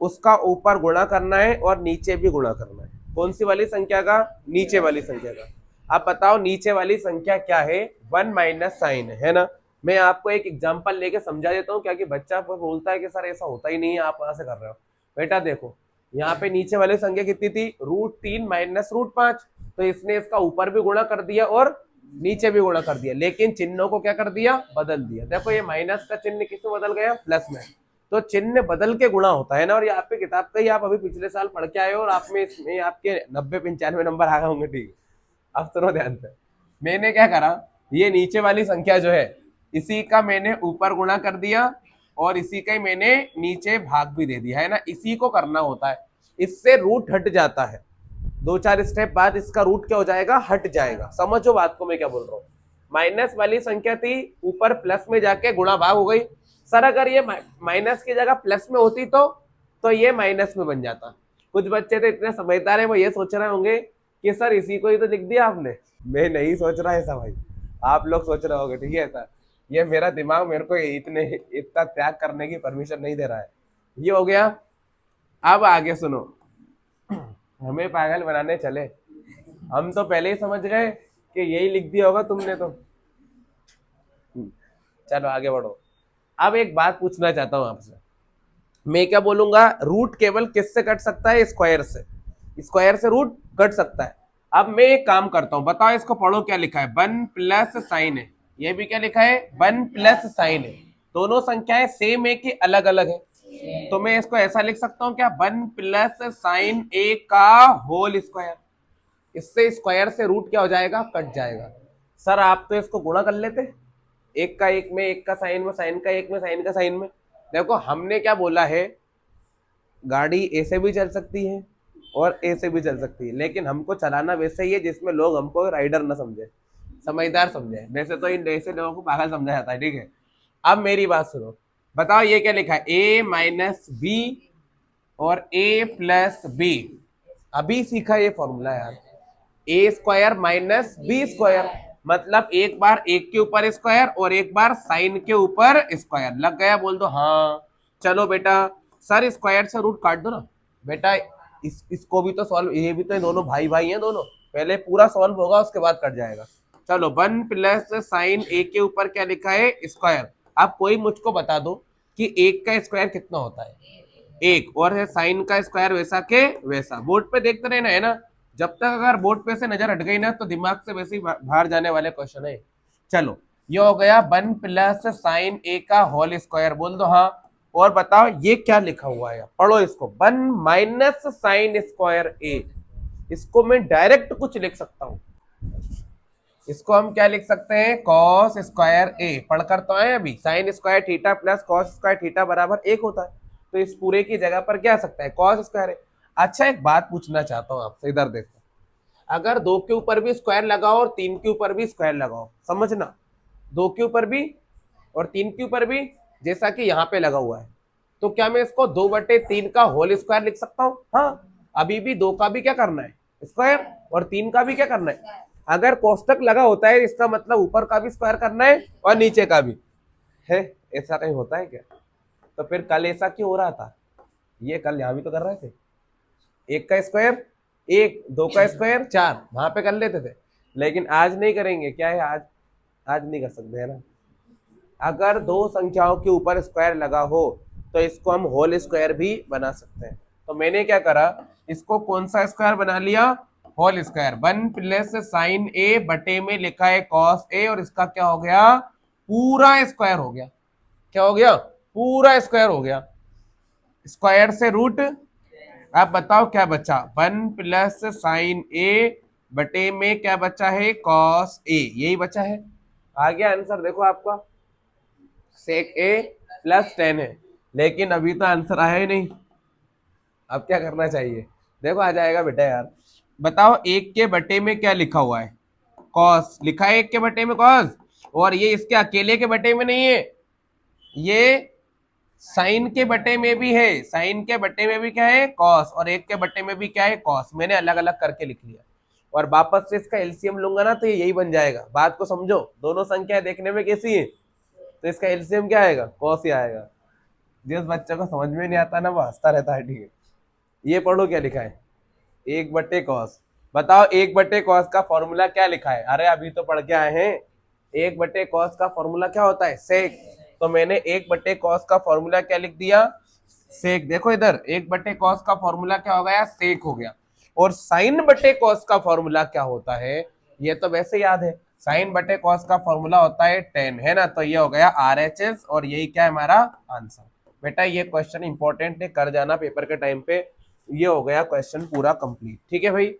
उसका ऊपर गुणा करना है और नीचे भी गुणा करना है। कौन सी वाली संख्या का, नीचे वाली संख्या का। आप बताओ नीचे वाली संख्या क्या है, 1 माइनस साइन है ना। मैं आपको एक एग्जांपल लेके समझा देता हूँ, क्या कि बच्चा बोलता है कि सर ऐसा होता ही नहीं है, आप वहां से कर रहे हो। बेटा देखो यहाँ पे नीचे वाली संख्या कितनी थी, √3 माइनस √5, तो इसने इसका ऊपर भी गुणा कर दिया और नीचे भी गुणा कर दिया, लेकिन चिन्हों को क्या कर दिया, बदल दिया। देखो ये माइनस का चिन्ह किसमें बदल गया, प्लस में। तो चिन्ह बदल के गुणा होता है ना। और ये आपकी किताब का ही आप अभी पिछले साल पढ़ के आए हो, और आप में इसमें आपके 90-95 नंबर आ गए होंगे। ठीक है अब सुनो ध्यान से, मैंने क्या करा, ये नीचे वाली संख्या जो है इसी का मैंने ऊपर गुणा कर दिया और इसी का ही मैंने नीचे भाग भी दे दिया, है ना। इसी को करना होता है, इससे रूट हट जाता है। 2-4 स्टेप बाद इसका रूट क्या हो जाएगा, हट जाएगा। समझो बात को मैं क्या बोल रहा हूँ। माइनस वाली संख्या थी, ऊपर प्लस में जाके गुणा भाग हो गई। सर अगर ये माइनस की जगह प्लस में होती तो ये माइनस में बन जाता। कुछ बच्चे तो इतने समझदार है, वो ये सोच रहे होंगे कि सर इसी को ही तो लिख दिया आपने। मैं नहीं सोच रहा ऐसा भाई, आप लोग सोच रहे होंगे, ठीक है ऐसा। ये मेरा दिमाग मेरे को इतना त्याग करने की परमिशन नहीं दे रहा है। ये हो गया। अब आगे सुनो, हमें पागल बनाने चले, हम तो पहले ही समझ गए कि यही लिख दिया होगा तुमने तो। चलो आगे बढ़ो। अब एक बात पूछना चाहता हूं आपसे, मैं क्या बोलूंगा, रूट केवल किससे कट सकता है, स्क्वायर से। स्क्वायर से रूट कट सकता है। अब मैं एक काम करता हूं, बताओ इसको पढ़ो क्या लिखा है, 1 प्लस साइन है। ये भी क्या लिखा है, 1 प्लस साइन है। दोनों संख्याएं सेम है कि अलग अलग है, तो मैं इसको ऐसा लिख सकता हूं क्या, 1 प्लस साइन ए का होल स्क्वायर। इससे स्क्वायर से रूट क्या हो जाएगा, कट जाएगा। सर आप तो इसको गुणा कर लेते, एक का एक में, एक का साइन में, साइन का एक में, साइन का साइन में। देखो हमने क्या बोला है, गाड़ी ए से भी चल सकती है और ए से भी चल सकती है, लेकिन हमको चलाना वैसे ही है जिसमें लोग हमको राइडर ना समझे, समझदार समझे। वैसे तो इन ऐसे लोगों को पागल समझा जाता है, ठीक है। अब मेरी बात सुनो, बताओ ये क्या लिखा है, a माइनस बी और a प्लस बी। अभी सीखा ये फॉर्मूला यार, ए स्क्वायर माइनस बी स्क्वायर, मतलब एक बार एक के ऊपर स्क्वायर और एक बार साइन के ऊपर स्क्वायर। लग गया, बोल दो हाँ। चलो बेटा, सर स्क्वायर से रूट काट दो ना बेटा। इसको भी तो सॉल्व, ये भी तो दोनों भाई भाई हैं दोनों, पहले पूरा सॉल्व होगा उसके बाद कट जाएगा। चलो 1 प्लस साइन ए के ऊपर क्या लिखा है, स्क्वायर। अब कोई मुझको बता दो कि एक का स्क्वायर कितना होता है, एक, और है साइन का स्क्वायर वैसा के वैसा। बोर्ड पे देखते रहना है ना, जब तक अगर बोर्ड पे से नजर हट गई ना तो दिमाग से वैसे ही बाहर जाने वाले क्वेश्चन है। चलो ये हो गया 1 प्लस साइन ए का होल स्क्वायर, बोल दो हाँ। और बताओ ये क्या लिखा हुआ है, पढ़ो इसको, 1 माइनस साइन स्क्वायर ए। इसको मैं डायरेक्ट कुछ लिख सकता हूं, इसको हम क्या लिख सकते हैं, कॉस स्क्वायर ए। पढ़कर तो आए अभी, sine square theta plus cos square theta बराबर 1 होता है, तो इस पूरे की जगह पर क्या आ सकता है, कॉस स्क्वायर ए। अच्छा एक बात पूछना चाहता हूं आपसे, इधर देखो, अगर 2 के ऊपर भी स्क्वायर लगाओ और 3 के ऊपर भी स्क्वायर लगाओ, समझना, 2 के ऊपर भी और 3 के ऊपर भी, जैसा कि यहाँ पे लगा हुआ है, तो क्या मैं इसको 2/3 का होल स्क्वायर लिख सकता हूँ, हाँ। अभी भी 2 का भी क्या करना है, स्क्वायर, और 3 का भी क्या करना है। अगर कोष्टक लगा होता है इसका मतलब ऊपर का भी स्क्वायर करना है और नीचे का भी है। ऐसा कहीं होता है क्या, तो फिर कल ऐसा क्यों हो रहा था, ये कल यहाँ भी तो कर रहे थे, एक का स्क्वायर एक, 2 का स्क्वायर 4, वहां पे कर लेते थे, लेकिन आज नहीं करेंगे। क्या है, आज नहीं कर सकते, है ना। अगर दो संख्याओं के ऊपर स्क्वायर लगा हो तो इसको हम होल स्क्वायर भी बना सकते हैं। तो मैंने क्या करा, इसको कौन सा स्क्वायर बना लिया, होल स्क्वायर। 1 प्लस साइन ए बटे में लिखा है कॉस ए, और इसका क्या हो गया, पूरा स्क्वायर हो गया। क्या हो गया, पूरा स्क्वायर हो गया। स्क्वायर से रूट, आप बताओ क्या बचा, 1 प्लस साइन ए बटे में क्या बचा है, कॉस ए, यही बचा है। आ गया आंसर, देखो आपका सेक ए प्लस 10 है, लेकिन अभी तो आंसर आया ही नहीं। अब क्या करना चाहिए, देखो आ जाएगा बेटा यार। बताओ एक के बटे में क्या लिखा हुआ है, कॉस लिखा है, एक के बटे में कॉस, और ये इसके अकेले के बटे में नहीं है, ये साइन के बटे में भी है, साइन के बटे में भी क्या है, कॉस, और एक के बटे में भी क्या है, कॉस। मैंने अलग अलग करके लिख लिया, और वापस से इसका एलसीएम लूंगा ना तो यही बन जाएगा। बात को समझो, दोनों संख्या देखने में कैसी है, तो इसका एलसीएम क्या आएगा, कॉस ही आएगा। जिस बच्चे को समझ में नहीं आता ना वो हंसता रहता है, ठीक है। ये पढ़ो क्या लिखा है, 1/cos। बताओ 1/cos का फॉर्मूला क्या लिखा है, अरे अभी तो पढ़ के आए हैं। 1/cos का फॉर्मूला क्या होता है, सेक। तो मैंने 1/cos का फॉर्मूला क्या लिख दिया, सेक। देखो इधर 1/cos का फॉर्मूला क्या हो गया, सेक हो गया। और sin/cos का फॉर्मूला क्या होता है, ये तो वैसे याद है, sin/cos का फॉर्मूला होता है 10, है ना। तो ये हो गया RHS, और यही क्या है हमारा आंसर। बेटा ये क्वेश्चन इंपॉर्टेंट है, कर जाना पेपर के टाइम पे। ये हो गया क्वेश्चन पूरा कंप्लीट, ठीक है भाई।